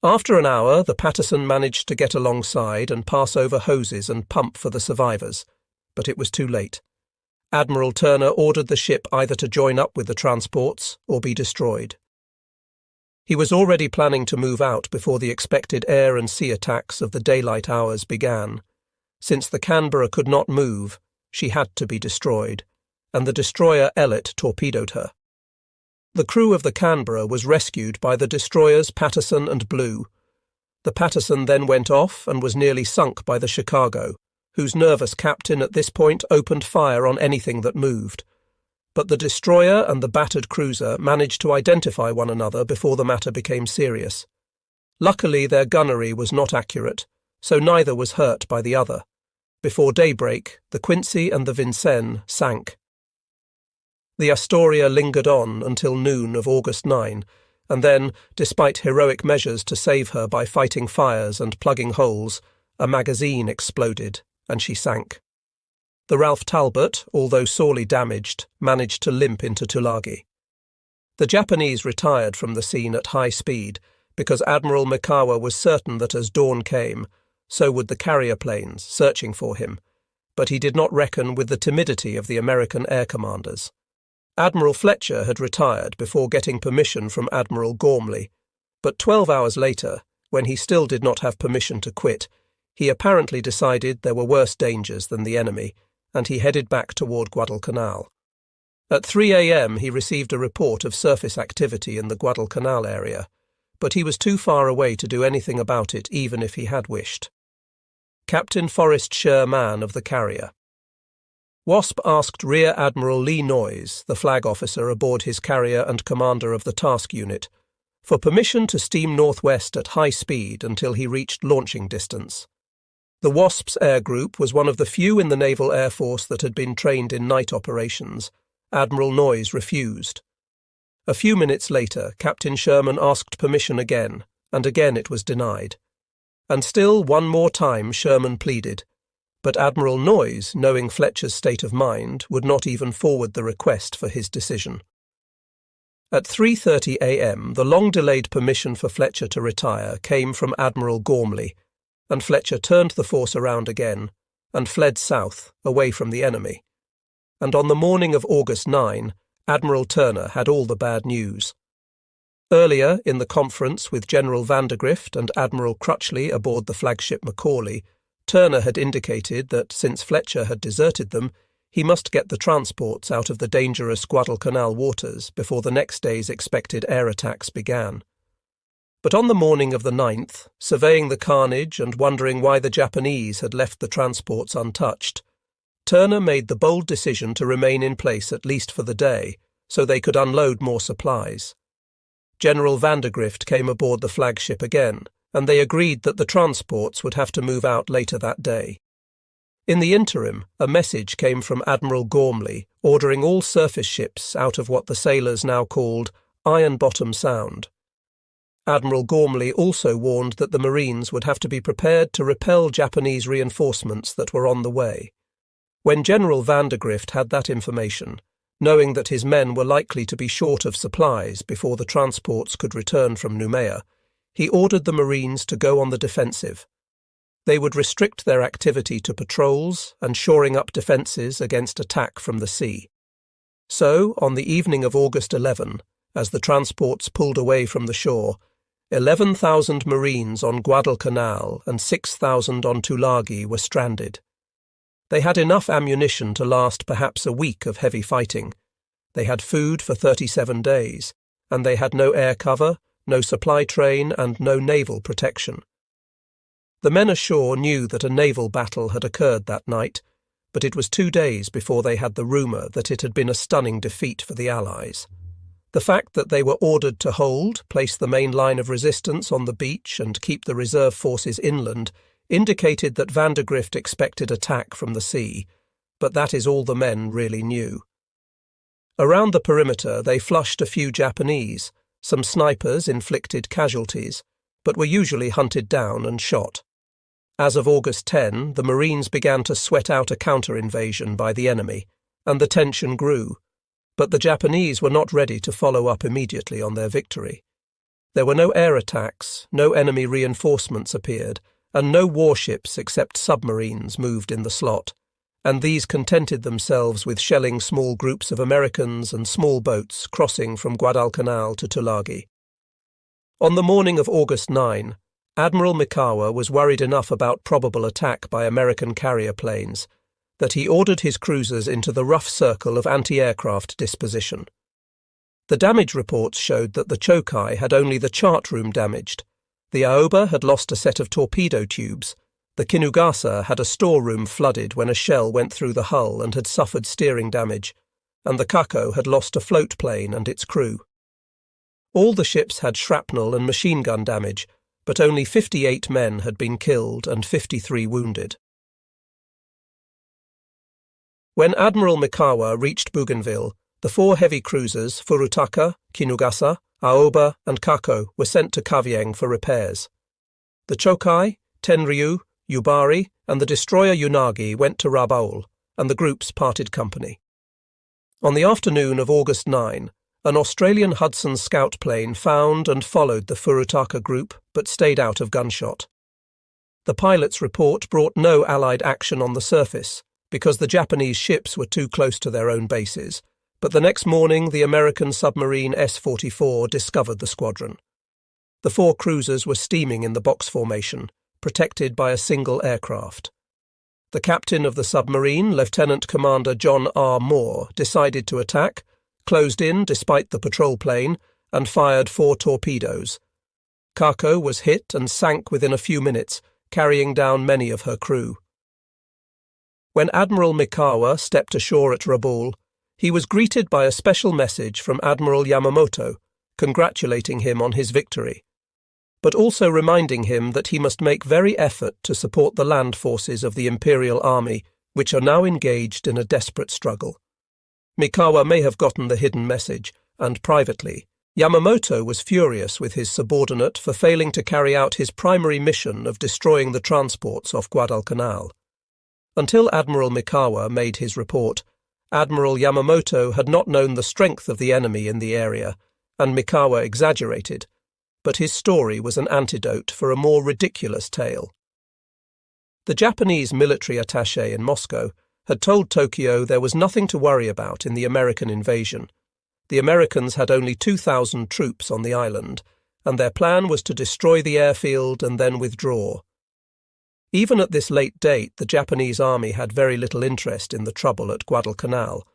After an hour, the Patterson managed to get alongside and pass over hoses and pump for the survivors, but it was too late. Admiral Turner ordered the ship either to join up with the transports or be destroyed. He was already planning to move out before the expected air and sea attacks of the daylight hours began. Since the Canberra could not move, she had to be destroyed, and the destroyer Ellet torpedoed her. The crew of the Canberra was rescued by the destroyers Patterson and Blue. The Patterson then went off and was nearly sunk by the Chicago, whose nervous captain at this point opened fire on anything that moved. But the destroyer and the battered cruiser managed to identify one another before the matter became serious. Luckily, their gunnery was not accurate, so neither was hurt by the other. Before daybreak, the Quincy and the Vincennes sank. The Astoria lingered on until noon of August 9, and then, despite heroic measures to save her by fighting fires and plugging holes, a magazine exploded, and she sank. The Ralph Talbot, although sorely damaged, managed to limp into Tulagi. The Japanese retired from the scene at high speed, because Admiral Mikawa was certain that as dawn came, so would the carrier planes, searching for him, but he did not reckon with the timidity of the American air commanders. Admiral Fletcher had retired before getting permission from Admiral Gormley, but 12 hours later, when he still did not have permission to quit, he apparently decided there were worse dangers than the enemy, and he headed back toward Guadalcanal. At 3 a.m. he received a report of surface activity in the Guadalcanal area, but he was too far away to do anything about it even if he had wished. Captain Forrest Sherman of the carrier. Wasp asked Rear Admiral Lee Noyes, the flag officer aboard his carrier and commander of the task unit, for permission to steam northwest at high speed until he reached launching distance. The Wasp's air group was one of the few in the Naval Air Force that had been trained in night operations. Admiral Noyes refused. A few minutes later, Captain Sherman asked permission again, and again it was denied. And still one more time Sherman pleaded, but Admiral Noyes, knowing Fletcher's state of mind, would not even forward the request for his decision. At 3:30 a.m., the long-delayed permission for Fletcher to retire came from Admiral Gormley, and Fletcher turned the force around again and fled south, away from the enemy. And on the morning of August 9, Admiral Turner had all the bad news. Earlier, in the conference with General Vandergrift and Admiral Crutchley aboard the flagship Macaulay, Turner had indicated that, since Fletcher had deserted them, he must get the transports out of the dangerous Guadalcanal waters before the next day's expected air attacks began. But on the morning of the 9th, surveying the carnage and wondering why the Japanese had left the transports untouched, Turner made the bold decision to remain in place at least for the day, so they could unload more supplies. General Vandergrift came aboard the flagship again, and they agreed that the transports would have to move out later that day. In the interim, a message came from Admiral Gormley ordering all surface ships out of what the sailors now called Iron Bottom Sound. Admiral Gormley also warned that the Marines would have to be prepared to repel Japanese reinforcements that were on the way. When General Vandergrift had that information, knowing that his men were likely to be short of supplies before the transports could return from Noumea, he ordered the Marines to go on the defensive. They would restrict their activity to patrols and shoring up defences against attack from the sea. So, on the evening of August 11, as the transports pulled away from the shore, 11,000 Marines on Guadalcanal and 6,000 on Tulagi were stranded. They had enough ammunition to last perhaps a week of heavy fighting. They had food for 37 days, and they had no air cover, no supply train, and no naval protection. The men ashore knew that a naval battle had occurred that night, but it was 2 days before they had the rumour that it had been a stunning defeat for the Allies. The fact that they were ordered to hold, place the main line of resistance on the beach and keep the reserve forces inland indicated that Vandergrift expected attack from the sea, but that is all the men really knew. Around the perimeter they flushed a few Japanese. Some snipers inflicted casualties, but were usually hunted down and shot. As of August 10, the Marines began to sweat out a counter-invasion by the enemy, and the tension grew. But the Japanese were not ready to follow up immediately on their victory. There were no air attacks, no enemy reinforcements appeared, and no warships except submarines moved in the slot, and these contented themselves with shelling small groups of Americans and small boats crossing from Guadalcanal to Tulagi. On the morning of August 9, Admiral Mikawa was worried enough about probable attack by American carrier planes that he ordered his cruisers into the rough circle of anti-aircraft disposition. The damage reports showed that the Chokai had only the chart room damaged, the Aoba had lost a set of torpedo tubes, the Kinugasa had a storeroom flooded when a shell went through the hull and had suffered steering damage, and the Kako had lost a float plane and its crew. All the ships had shrapnel and machine gun damage, but only 58 men had been killed and 53 wounded. When Admiral Mikawa reached Bougainville, the 4 heavy cruisers Furutaka, Kinugasa, Aoba and Kako were sent to Kavieng for repairs. The Chokai, Tenryu, Yubari and the destroyer Unagi went to Rabaul, and the groups parted company. On the afternoon of August 9, an Australian Hudson scout plane found and followed the Furutaka group but stayed out of gunshot. The pilot's report brought no Allied action on the surface because the Japanese ships were too close to their own bases, but the next morning the American submarine S-44 discovered the squadron. The 4 cruisers were steaming in the box formation, protected by a single aircraft. The captain of the submarine, Lieutenant Commander John R. Moore, decided to attack, closed in despite the patrol plane, and fired 4 torpedoes. Kako was hit and sank within a few minutes, carrying down many of her crew. When Admiral Mikawa stepped ashore at Rabaul, he was greeted by a special message from Admiral Yamamoto, congratulating him on his victory, but also reminding him that he must make every effort to support the land forces of the Imperial Army, which are now engaged in a desperate struggle. Mikawa may have gotten the hidden message, and privately, Yamamoto was furious with his subordinate for failing to carry out his primary mission of destroying the transports off Guadalcanal. Until Admiral Mikawa made his report, Admiral Yamamoto had not known the strength of the enemy in the area, and Mikawa exaggerated, but his story was an antidote for a more ridiculous tale. The Japanese military attaché in Moscow had told Tokyo there was nothing to worry about in the American invasion. The Americans had only 2,000 troops on the island, and their plan was to destroy the airfield and then withdraw. Even at this late date, the Japanese army had very little interest in the trouble at Guadalcanal.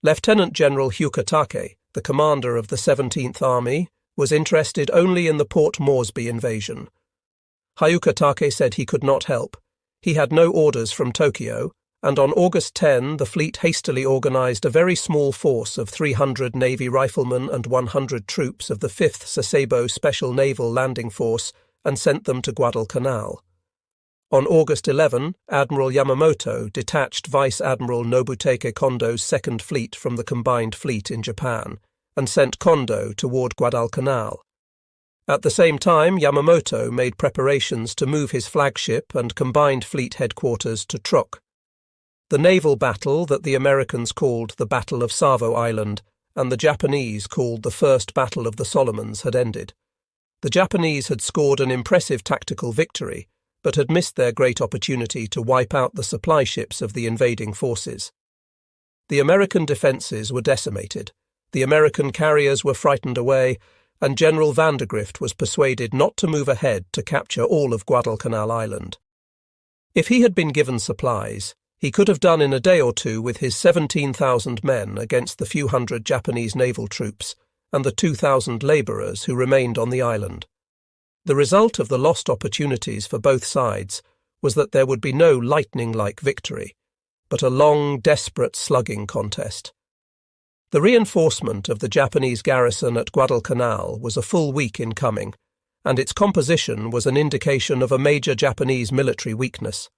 Lieutenant General Hyukatake, the commander of the 17th Army, was interested only in the Port Moresby invasion. Hyukatake said he could not help. He had no orders from Tokyo, and on August 10 the fleet hastily organised a very small force of 300 Navy riflemen and 100 troops of the 5th Sasebo Special Naval Landing Force and sent them to Guadalcanal. On August 11, Admiral Yamamoto detached Vice Admiral Nobutake Kondo's Second Fleet from the combined fleet in Japan and sent Kondo toward Guadalcanal. At the same time, Yamamoto made preparations to move his flagship and combined fleet headquarters to Truk. The naval battle that the Americans called the Battle of Savo Island and the Japanese called the First Battle of the Solomons had ended. The Japanese had scored an impressive tactical victory, but had missed their great opportunity to wipe out the supply ships of the invading forces. The American defences were decimated, the American carriers were frightened away, and General Vandergrift was persuaded not to move ahead to capture all of Guadalcanal Island. If he had been given supplies, he could have done in a day or two with his 17,000 men against the few hundred Japanese naval troops and the 2,000 labourers who remained on the island. The result of the lost opportunities for both sides was that there would be no lightning-like victory, but a long, desperate slugging contest. The reinforcement of the Japanese garrison at Guadalcanal was a full week in coming, and its composition was an indication of a major Japanese military weakness.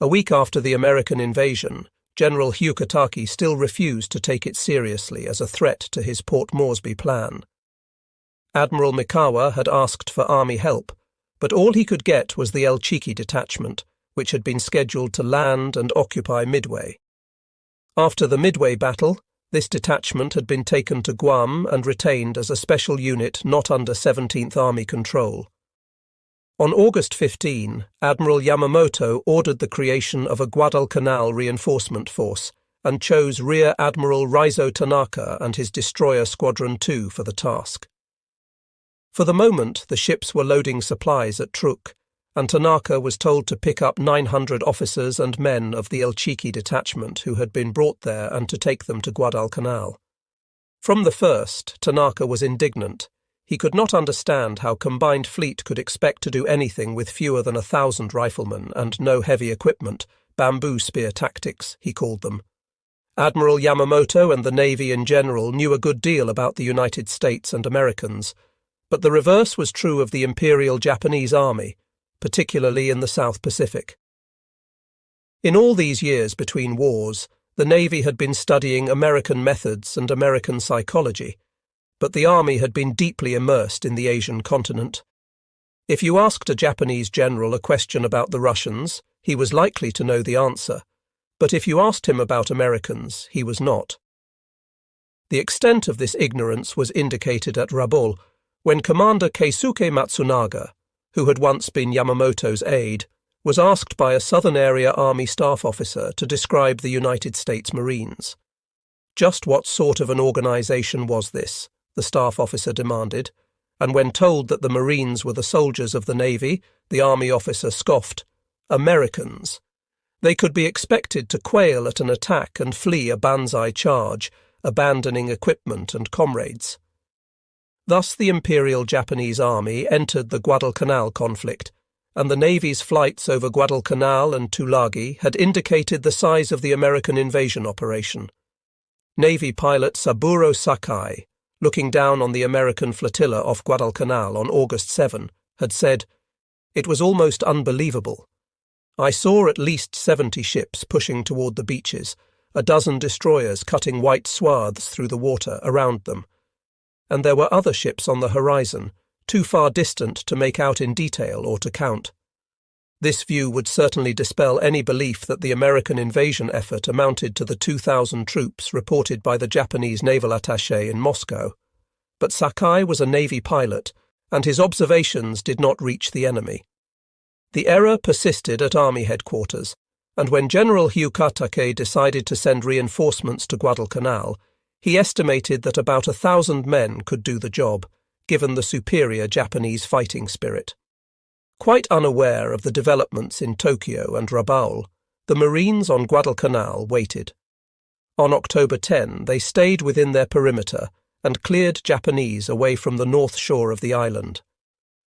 A week after the American invasion, General Hyukatake still refused to take it seriously as a threat to his Port Moresby plan. Admiral Mikawa had asked for army help, but all he could get was the El Chiqui detachment, which had been scheduled to land and occupy Midway. After the Midway battle, this detachment had been taken to Guam and retained as a special unit not under 17th Army control. On August 15, Admiral Yamamoto ordered the creation of a Guadalcanal reinforcement force and chose Rear Admiral Reizo Tanaka and his destroyer Squadron 2 for the task. For the moment, the ships were loading supplies at Truk, and Tanaka was told to pick up 900 officers and men of the El Chiqui detachment who had been brought there and to take them to Guadalcanal. From the first, Tanaka was indignant. He could not understand how combined fleet could expect to do anything with fewer than 1,000 riflemen and no heavy equipment, bamboo spear tactics, he called them. Admiral Yamamoto and the Navy in general knew a good deal about the United States and Americans, but the reverse was true of the Imperial Japanese Army, particularly in the South Pacific. In all these years between wars, the Navy had been studying American methods and American psychology, but the Army had been deeply immersed in the Asian continent. If you asked a Japanese general a question about the Russians, he was likely to know the answer, but if you asked him about Americans, he was not. The extent of this ignorance was indicated at Rabaul, when Commander Keisuke Matsunaga, who had once been Yamamoto's aide, was asked by a Southern Area Army staff officer to describe the United States Marines. Just what sort of an organization was this? The staff officer demanded, and when told that the Marines were the soldiers of the Navy, the Army officer scoffed. Americans. They could be expected to quail at an attack and flee a banzai charge, abandoning equipment and comrades. Thus the Imperial Japanese Army entered the Guadalcanal conflict, and the Navy's flights over Guadalcanal and Tulagi had indicated the size of the American invasion operation. Navy pilot Saburo Sakai, looking down on the American flotilla off Guadalcanal on August 7, had said, "It was almost unbelievable. I saw at least 70 ships pushing toward the beaches, a dozen destroyers cutting white swaths through the water around them, and there were other ships on the horizon, too far distant to make out in detail or to count. This view would certainly dispel any belief that the American invasion effort amounted to the 2,000 troops reported by the Japanese naval attaché in Moscow. But Sakai was a Navy pilot, and his observations did not reach the enemy. The error persisted at Army headquarters, and when General Hyukatake decided to send reinforcements to Guadalcanal, he estimated that about 1,000 men could do the job, given the superior Japanese fighting spirit. Quite unaware of the developments in Tokyo and Rabaul, the Marines on Guadalcanal waited. On October 10, they stayed within their perimeter and cleared Japanese away from the north shore of the island.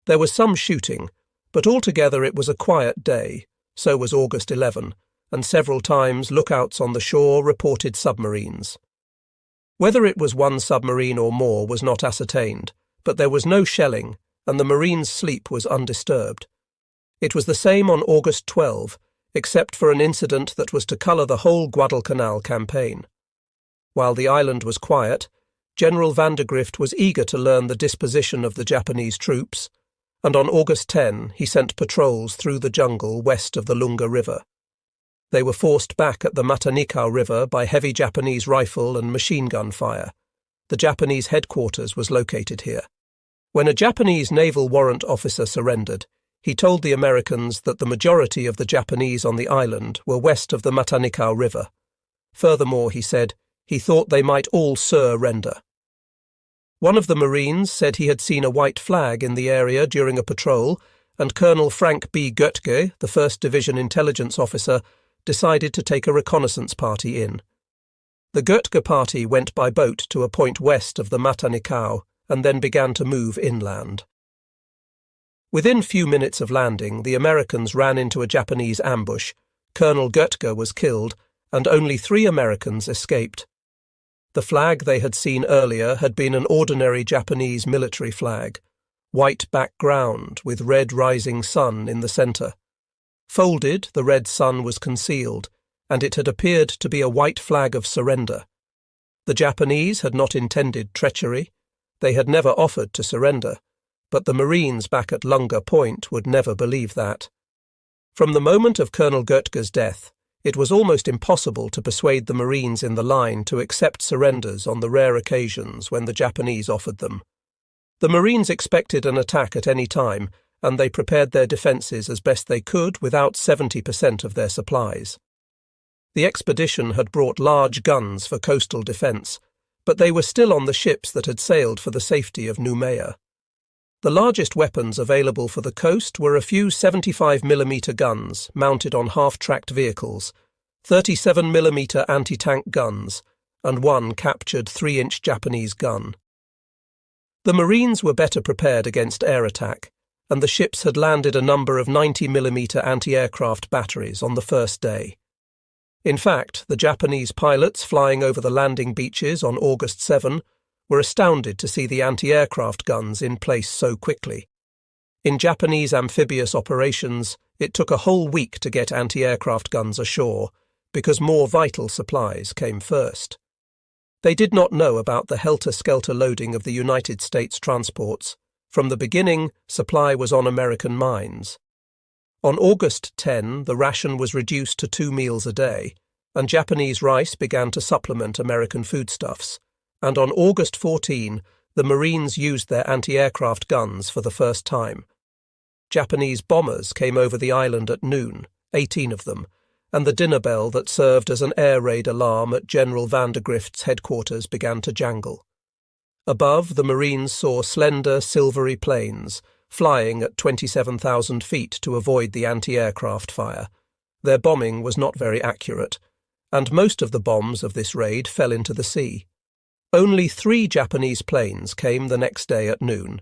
There was some shooting, but altogether it was a quiet day, so was August 11, and several times lookouts on the shore reported submarines. Whether it was one submarine or more was not ascertained, but there was no shelling, and the Marines' sleep was undisturbed. It was the same on August 12, except for an incident that was to colour the whole Guadalcanal campaign. While the island was quiet, General Vandergrift was eager to learn the disposition of the Japanese troops, and on August 10 he sent patrols through the jungle west of the Lunga River. They were forced back at the Matanikau River by heavy Japanese rifle and machine gun fire. The Japanese headquarters was located here. When a Japanese naval warrant officer surrendered, he told the Americans that the majority of the Japanese on the island were west of the Matanikau River. Furthermore, he said, he thought they might all surrender. One of the Marines said he had seen a white flag in the area during a patrol, and Colonel Frank B. Goetke, the 1st Division intelligence officer, decided to take a reconnaissance party in. The Goetke party went by boat to a point west of the Matanikau and then began to move inland. Within few minutes of landing, the Americans ran into a Japanese ambush. Colonel Goetke was killed, and only 3 Americans escaped. The flag they had seen earlier had been an ordinary Japanese military flag, white background with red rising sun in the centre. Folded, the red sun was concealed, and it had appeared to be a white flag of surrender. The Japanese had not intended treachery. They had never offered to surrender, but the Marines back at Lunga Point would never believe that. From the moment of Colonel Goetke's death, it was almost impossible to persuade the Marines in the line to accept surrenders on the rare occasions when the Japanese offered them. The Marines expected an attack at any time, and they prepared their defences as best they could without 70% of their supplies. The expedition had brought large guns for coastal defence, but they were still on the ships that had sailed for the safety of Noumea. The largest weapons available for the coast were a few 75mm guns mounted on half-tracked vehicles, 37mm anti-tank guns, and one captured 3-inch Japanese gun. The Marines were better prepared against air attack, and the ships had landed a number of 90mm anti-aircraft batteries on the first day. In fact, the Japanese pilots flying over the landing beaches on August 7 were astounded to see the anti-aircraft guns in place so quickly. In Japanese amphibious operations, it took a whole week to get anti-aircraft guns ashore, because more vital supplies came first. They did not know about the helter-skelter loading of the United States transports. From the beginning, supply was on American mines. On August 10, the ration was reduced to 2 meals a day, and Japanese rice began to supplement American foodstuffs, and on August 14, the Marines used their anti-aircraft guns for the first time. Japanese bombers came over the island at noon, 18 of them, and the dinner bell that served as an air raid alarm at General Vandergrift's headquarters began to jangle. Above, the Marines saw slender, silvery planes, flying at 27,000 feet to avoid the anti-aircraft fire. Their bombing was not very accurate, and most of the bombs of this raid fell into the sea. Only 3 Japanese planes came the next day at noon,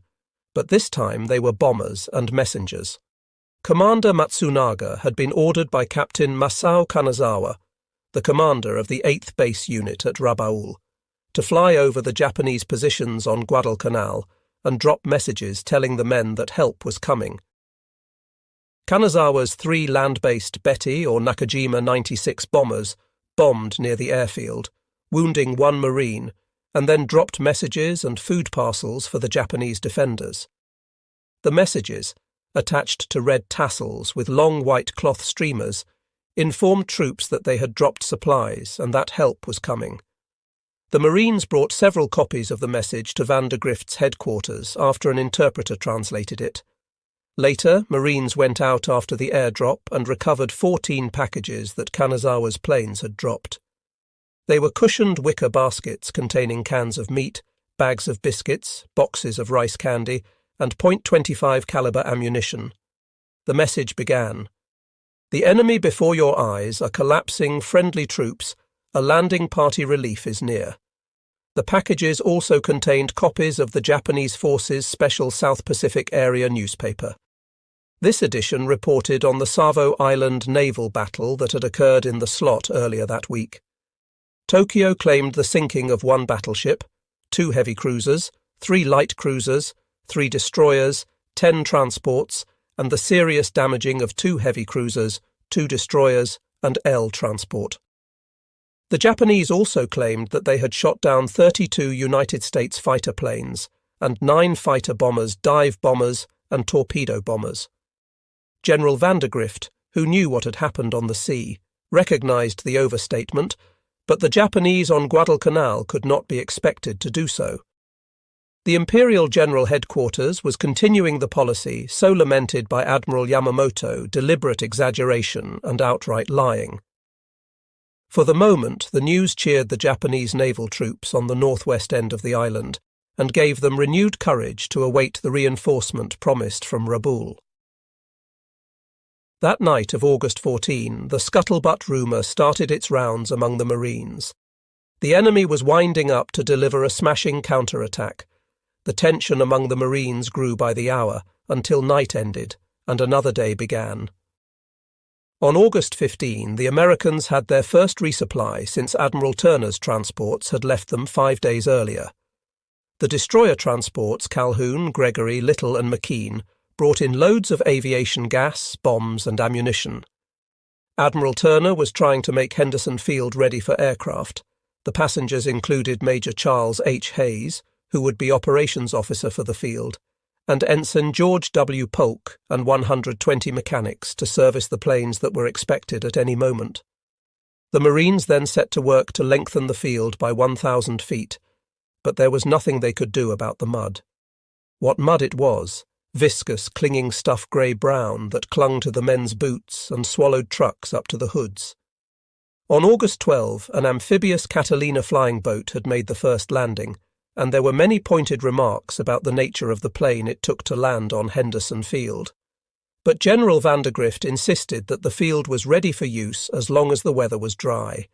but this time they were bombers and messengers. Commander Matsunaga had been ordered by Captain Masao Kanazawa, the commander of the 8th Base Unit at Rabaul, to fly over the Japanese positions on Guadalcanal and drop messages telling the men that help was coming. Kanazawa's 3 land-based Betty or Nakajima 96 bombers bombed near the airfield, wounding 1 Marine, and then dropped messages and food parcels for the Japanese defenders. The messages, attached to red tassels with long white cloth streamers, informed troops that they had dropped supplies and that help was coming. The Marines brought several copies of the message to Van der Grift's headquarters after an interpreter translated it. Later, Marines went out after the airdrop and recovered 14 packages that Kanazawa's planes had dropped. They were cushioned wicker baskets containing cans of meat, bags of biscuits, boxes of rice candy, and .25 caliber ammunition. The message began, "The enemy before your eyes are collapsing friendly troops. A landing party relief is near." The packages also contained copies of the Japanese Forces Special South Pacific Area newspaper. This edition reported on the Savo Island naval battle that had occurred in the slot earlier that week. Tokyo claimed the sinking of 1 battleship, 2 heavy cruisers, 3 light cruisers, 3 destroyers, 10 transports, and the serious damaging of 2 heavy cruisers, 2 destroyers, and L transport. The Japanese also claimed that they had shot down 32 United States fighter planes and 9 fighter bombers, dive bombers, and torpedo bombers. General Van der Grift, who knew what had happened on the sea, recognized the overstatement, but the Japanese on Guadalcanal could not be expected to do so. The Imperial General Headquarters was continuing the policy so lamented by Admiral Yamamoto, deliberate exaggeration and outright lying. For the moment, the news cheered the Japanese naval troops on the northwest end of the island and gave them renewed courage to await the reinforcement promised from Rabaul. That night of August 14, the scuttlebutt rumour started its rounds among the Marines. The enemy was winding up to deliver a smashing counterattack. The tension among the Marines grew by the hour until night ended and another day began. On August 15, the Americans had their first resupply since Admiral Turner's transports had left them 5 days earlier. The destroyer transports Calhoun, Gregory, Little and McKean brought in loads of aviation gas, bombs and ammunition. Admiral Turner was trying to make Henderson Field ready for aircraft. The passengers included Major Charles H. Hayes, who would be operations officer for the field, and Ensign George W. Polk and 120 mechanics to service the planes that were expected at any moment. The Marines then set to work to lengthen the field by 1,000 feet, but there was nothing they could do about the mud. What mud it was, viscous, clinging stuff grey-brown that clung to the men's boots and swallowed trucks up to the hoods. On August 12, an amphibious Catalina flying boat had made the first landing, and there were many pointed remarks about the nature of the plane it took to land on Henderson Field. But General Van der Grift insisted that the field was ready for use as long as the weather was dry.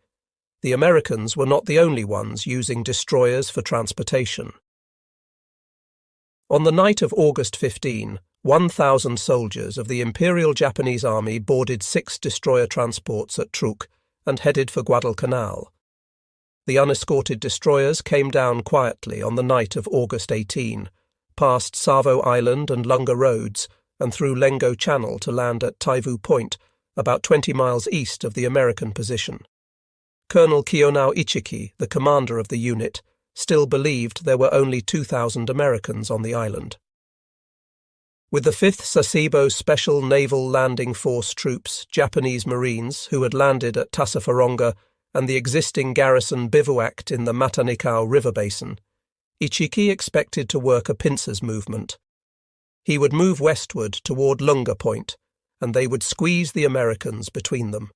The Americans were not the only ones using destroyers for transportation. On the night of August 15, 1,000 soldiers of the Imperial Japanese Army boarded 6 destroyer transports at Truk and headed for Guadalcanal. The unescorted destroyers came down quietly on the night of August 18, past Savo Island and Lunga Roads, and through Lengo Channel to land at Taivu Point, about 20 miles east of the American position. Colonel Kiyonao Ichiki, the commander of the unit, still believed there were only 2,000 Americans on the island. With the 5th Sasebo Special Naval Landing Force troops, Japanese Marines, who had landed at Tassafaronga, and the existing garrison bivouacked in the Matanikau River Basin, Ichiki expected to work a pincers movement. He would move westward toward Lunga Point, and they would squeeze the Americans between them.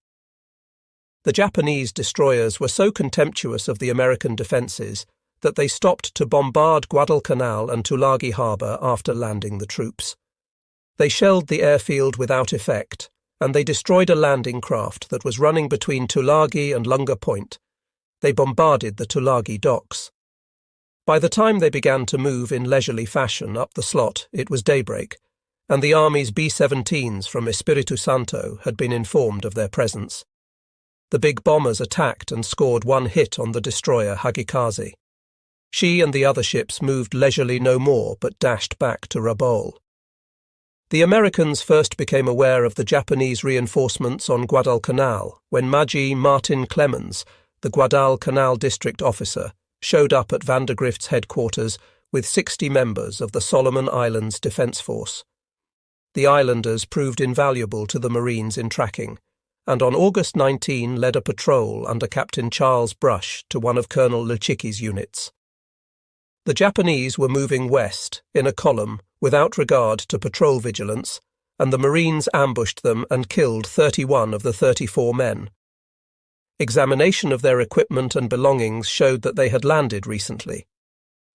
The Japanese destroyers were so contemptuous of the American defences that they stopped to bombard Guadalcanal and Tulagi harbour after landing the troops. They shelled the airfield without effect, and they destroyed a landing craft that was running between Tulagi and Lunga Point. They bombarded the Tulagi docks. By the time they began to move in leisurely fashion up the slot, it was daybreak, and the Army's B-17s from Espiritu Santo had been informed of their presence. The big bombers attacked and scored 1 hit on the destroyer Hagikaze. She and the other ships moved leisurely no more but dashed back to Rabaul. The Americans first became aware of the Japanese reinforcements on Guadalcanal when Maji Martin Clemens, the Guadalcanal district officer, showed up at Vandergrift's headquarters with 60 members of the Solomon Islands Defence Force. The islanders proved invaluable to the Marines in tracking, and on August 19 led a patrol under Captain Charles Brush to one of Colonel Lechiki's units. The Japanese were moving west in a column without regard to patrol vigilance, and the Marines ambushed them and killed 31 of the 34 men. Examination of their equipment and belongings showed that they had landed recently.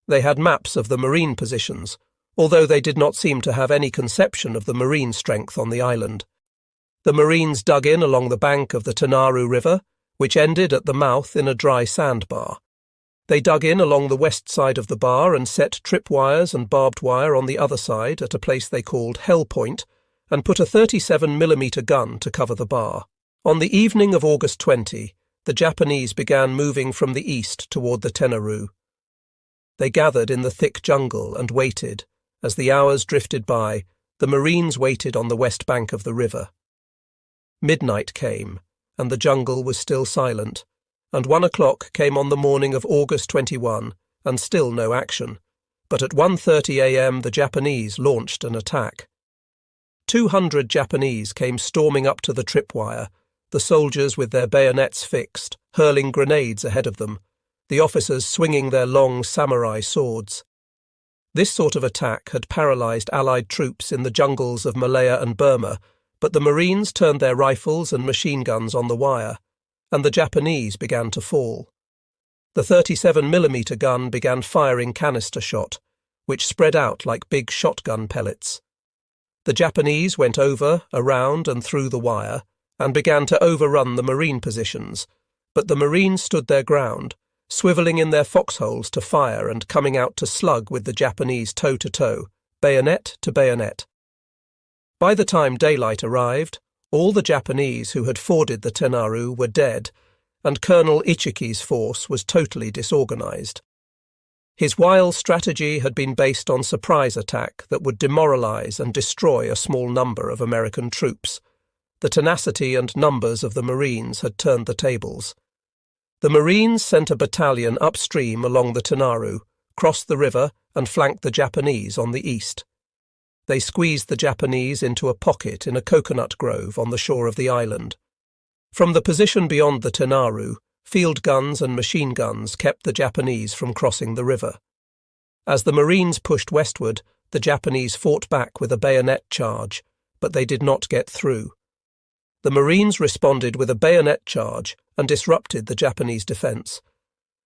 They had maps of the Marine positions, although they did not seem to have any conception of the Marine strength on the island. The Marines dug in along the bank of the Tenaru River, which ended at the mouth in a dry sandbar. They dug in along the west side of the bar and set tripwires and barbed wire on the other side at a place they called Hell Point, and put a 37mm gun to cover the bar. On the evening of August 20, the Japanese began moving from the east toward the Tenaru. They gathered in the thick jungle and waited. As the hours drifted by, the Marines waited on the west bank of the river. Midnight came, and the jungle was still silent, and 1 o'clock came on the morning of August 21, and still no action. But at 1:30 a.m. the Japanese launched an attack. 200 Japanese came storming up to the tripwire, the soldiers with their bayonets fixed, hurling grenades ahead of them, the officers swinging their long samurai swords. This sort of attack had paralysed Allied troops in the jungles of Malaya and Burma, but the Marines turned their rifles and machine guns on the wire, and the Japanese began to fall. The 37mm gun began firing canister shot, which spread out like big shotgun pellets. The Japanese went over, around and through the wire, and began to overrun the Marine positions, but the Marines stood their ground, swivelling in their foxholes to fire and coming out to slug with the Japanese toe-to-toe, bayonet to bayonet. By the time daylight arrived, all the Japanese who had forded the Tenaru were dead, and Colonel Ichiki's force was totally disorganized. His wile strategy had been based on surprise attack that would demoralize and destroy a small number of American troops. The tenacity and numbers of the Marines had turned the tables. The Marines sent a battalion upstream along the Tenaru, crossed the river and flanked the Japanese on the east. They squeezed the Japanese into a pocket in a coconut grove on the shore of the island. From the position beyond the Tenaru, field guns and machine guns kept the Japanese from crossing the river. As the Marines pushed westward, the Japanese fought back with a bayonet charge, but they did not get through. The Marines responded with a bayonet charge and disrupted the Japanese defence.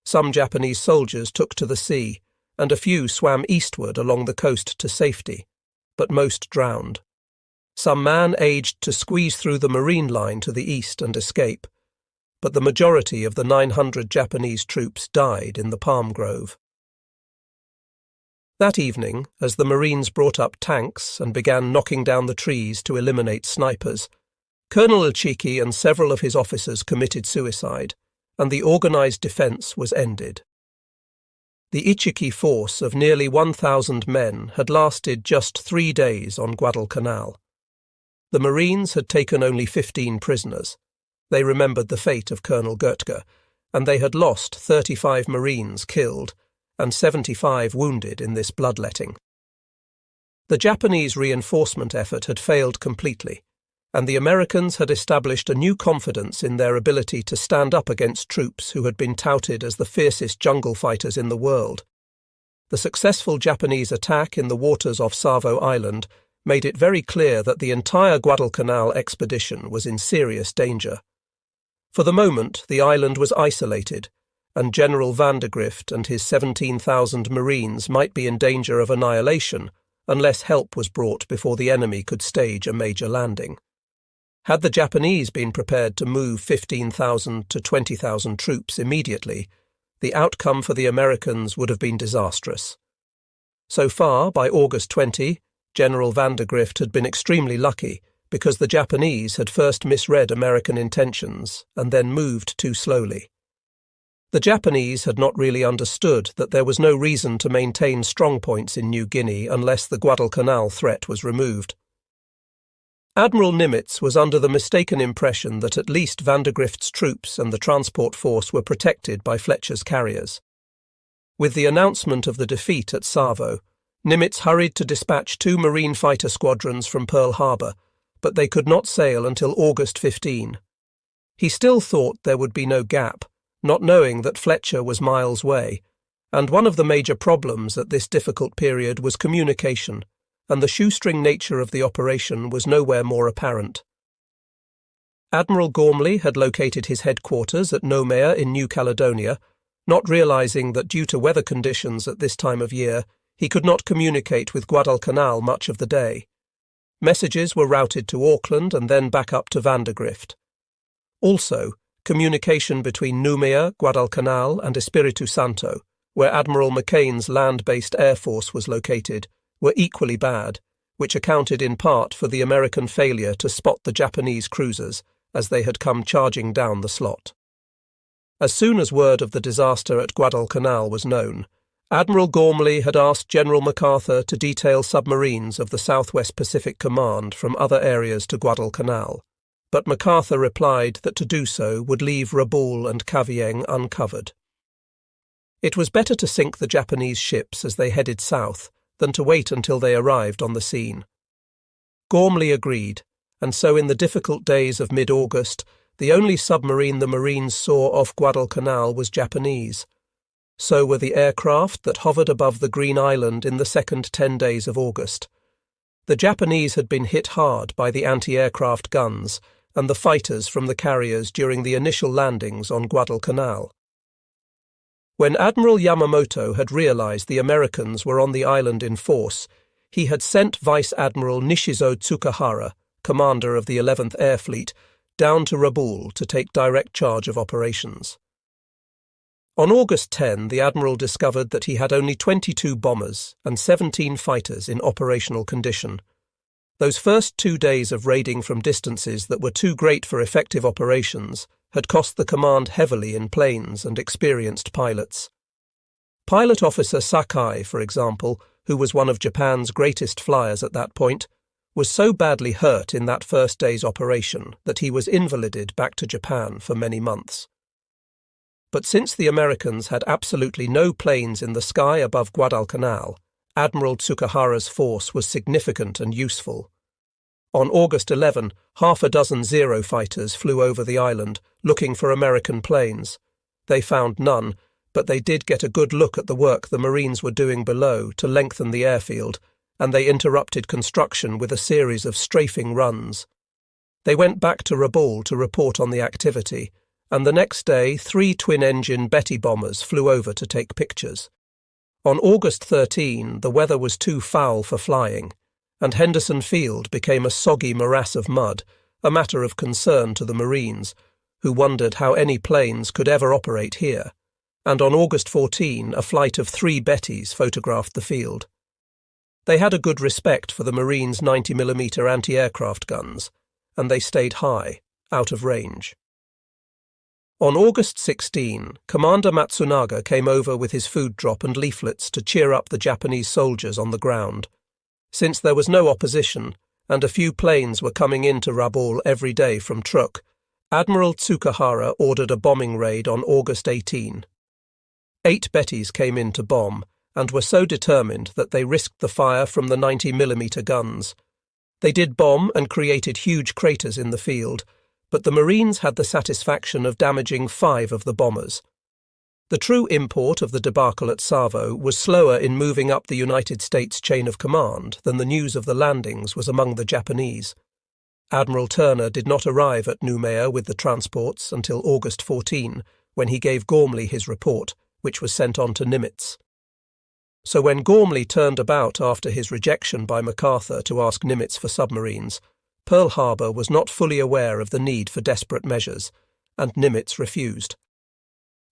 Some Japanese soldiers took to the sea, and a few swam eastward along the coast to safety, but most drowned. Some managed to squeeze through the Marine line to the east and escape, but the majority of the 900 Japanese troops died in the palm grove. That evening, as the Marines brought up tanks and began knocking down the trees to eliminate snipers, Colonel Ichiki and several of his officers committed suicide, and the organised defence was ended. The Ichiki force of nearly 1,000 men had lasted just 3 days on Guadalcanal. The Marines had taken only 15 prisoners. They remembered the fate of Colonel Goetke, and they had lost 35 Marines killed and 75 wounded in this bloodletting. The Japanese reinforcement effort had failed completely, and the Americans had established a new confidence in their ability to stand up against troops who had been touted as the fiercest jungle fighters in the world. The successful Japanese attack in the waters off Savo Island made it very clear that the entire Guadalcanal expedition was in serious danger. For the moment, the island was isolated, and General Vandergrift and his 17,000 Marines might be in danger of annihilation unless help was brought before the enemy could stage a major landing. Had the Japanese been prepared to move 15,000 to 20,000 troops immediately, the outcome for the Americans would have been disastrous. So far, by August 20, General Vandergrift had been extremely lucky because the Japanese had first misread American intentions and then moved too slowly. The Japanese had not really understood that there was no reason to maintain strongpoints in New Guinea unless the Guadalcanal threat was removed. Admiral Nimitz was under the mistaken impression that at least Vandergrift's troops and the transport force were protected by Fletcher's carriers. With the announcement of the defeat at Savo, Nimitz hurried to dispatch 2 Marine fighter squadrons from Pearl Harbor, but they could not sail until August 15. He still thought there would be no gap, not knowing that Fletcher was miles away, and one of the major problems at this difficult period was communication, and the shoestring nature of the operation was nowhere more apparent. Admiral Gormley had located his headquarters at Noumea in New Caledonia, not realizing that due to weather conditions at this time of year, he could not communicate with Guadalcanal much of the day. Messages were routed to Auckland and then back up to Vandergrift. Also, communication between Noumea, Guadalcanal and Espiritu Santo, where Admiral McCain's land-based air force was located, were equally bad, which accounted in part for the American failure to spot the Japanese cruisers as they had come charging down the slot. As soon as word of the disaster at Guadalcanal was known, Admiral Gormley had asked General MacArthur to detail submarines of the Southwest Pacific Command from other areas to Guadalcanal, but MacArthur replied that to do so would leave Rabaul and Cavien uncovered. It was better to sink the Japanese ships as they headed south than to wait until they arrived on the scene. Gormley agreed, and so in the difficult days of mid-August, the only submarine the Marines saw off Guadalcanal was Japanese. So were the aircraft that hovered above the Green Island in the second 10 days of August. The Japanese had been hit hard by the anti-aircraft guns and the fighters from the carriers during the initial landings on Guadalcanal. When Admiral Yamamoto had realized the Americans were on the island in force, he had sent Vice Admiral Nishizo Tsukahara, commander of the 11th Air Fleet, down to Rabaul to take direct charge of operations. On August 10, the Admiral discovered that he had only 22 bombers and 17 fighters in operational condition. Those first 2 days of raiding from distances that were too great for effective operations had cost the command heavily in planes and experienced pilots. Pilot Officer Sakai, for example, who was one of Japan's greatest flyers at that point, was so badly hurt in that first day's operation that he was invalided back to Japan for many months. But since the Americans had absolutely no planes in the sky above Guadalcanal, Admiral Tsukahara's force was significant and useful. On August 11, half a dozen Zero fighters flew over the island, looking for American planes. They found none, but they did get a good look at the work the Marines were doing below to lengthen the airfield, and they interrupted construction with a series of strafing runs. They went back to Rabaul to report on the activity, and the next day 3 twin-engine Betty bombers flew over to take pictures. On August 13, the weather was too foul for flying, and Henderson Field became a soggy morass of mud, a matter of concern to the Marines, who wondered how any planes could ever operate here, and on August 14 a flight of 3 Bettys photographed the field. They had a good respect for the Marines' 90mm anti-aircraft guns, and they stayed high, out of range. On August 16, Commander Matsunaga came over with his food drop and leaflets to cheer up the Japanese soldiers on the ground. Since there was no opposition, and a few planes were coming into Rabaul every day from Truk, Admiral Tsukahara ordered a bombing raid on August 18. 8 Bettys came in to bomb, and were so determined that they risked the fire from the 90mm guns. They did bomb and created huge craters in the field, but the Marines had the satisfaction of damaging 5 of the bombers. The true import of the debacle at Savo was slower in moving up the United States chain of command than the news of the landings was among the Japanese. Admiral Turner did not arrive at Noumea with the transports until August 14, when he gave Gormley his report, which was sent on to Nimitz. So when Gormley turned about after his rejection by MacArthur to ask Nimitz for submarines, Pearl Harbor was not fully aware of the need for desperate measures, and Nimitz refused.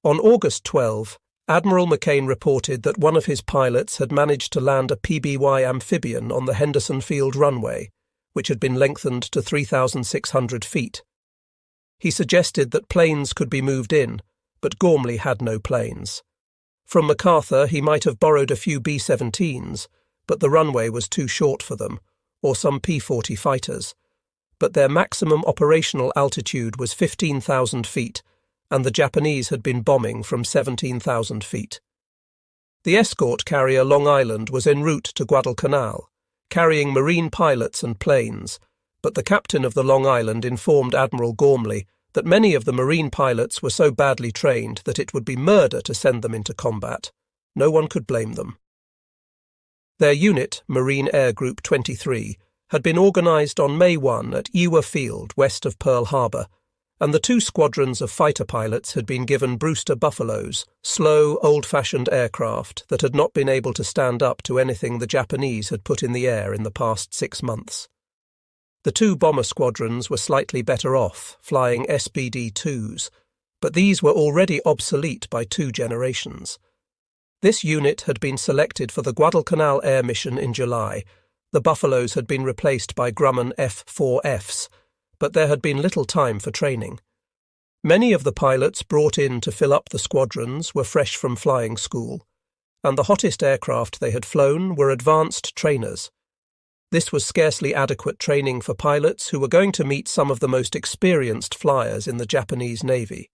On August 12, Admiral McCain reported that one of his pilots had managed to land a PBY amphibian on the Henderson Field runway, which had been lengthened to 3,600 feet. He suggested that planes could be moved in, but Gormley had no planes. From MacArthur he might have borrowed a few B-17s, but the runway was too short for them, or some P-40 fighters. But their maximum operational altitude was 15,000 feet, and the Japanese had been bombing from 17,000 feet. The escort carrier Long Island was en route to Guadalcanal, carrying marine pilots and planes, but the captain of the Long Island informed Admiral Gormley that many of the marine pilots were so badly trained that it would be murder to send them into combat. No one could blame them. Their unit, Marine Air Group 23, had been organised on May 1 at Iwa Field, west of Pearl Harbor, and the 2 squadrons of fighter pilots had been given Brewster Buffaloes, slow, old-fashioned aircraft that had not been able to stand up to anything the Japanese had put in the air in the past 6 months. The 2 bomber squadrons were slightly better off, flying SBD-2s, but these were already obsolete by 2 generations. This unit had been selected for the Guadalcanal air mission in July. The Buffaloes had been replaced by Grumman F-4Fs, but there had been little time for training. Many of the pilots brought in to fill up the squadrons were fresh from flying school, and the hottest aircraft they had flown were advanced trainers. This was scarcely adequate training for pilots who were going to meet some of the most experienced flyers in the Japanese Navy.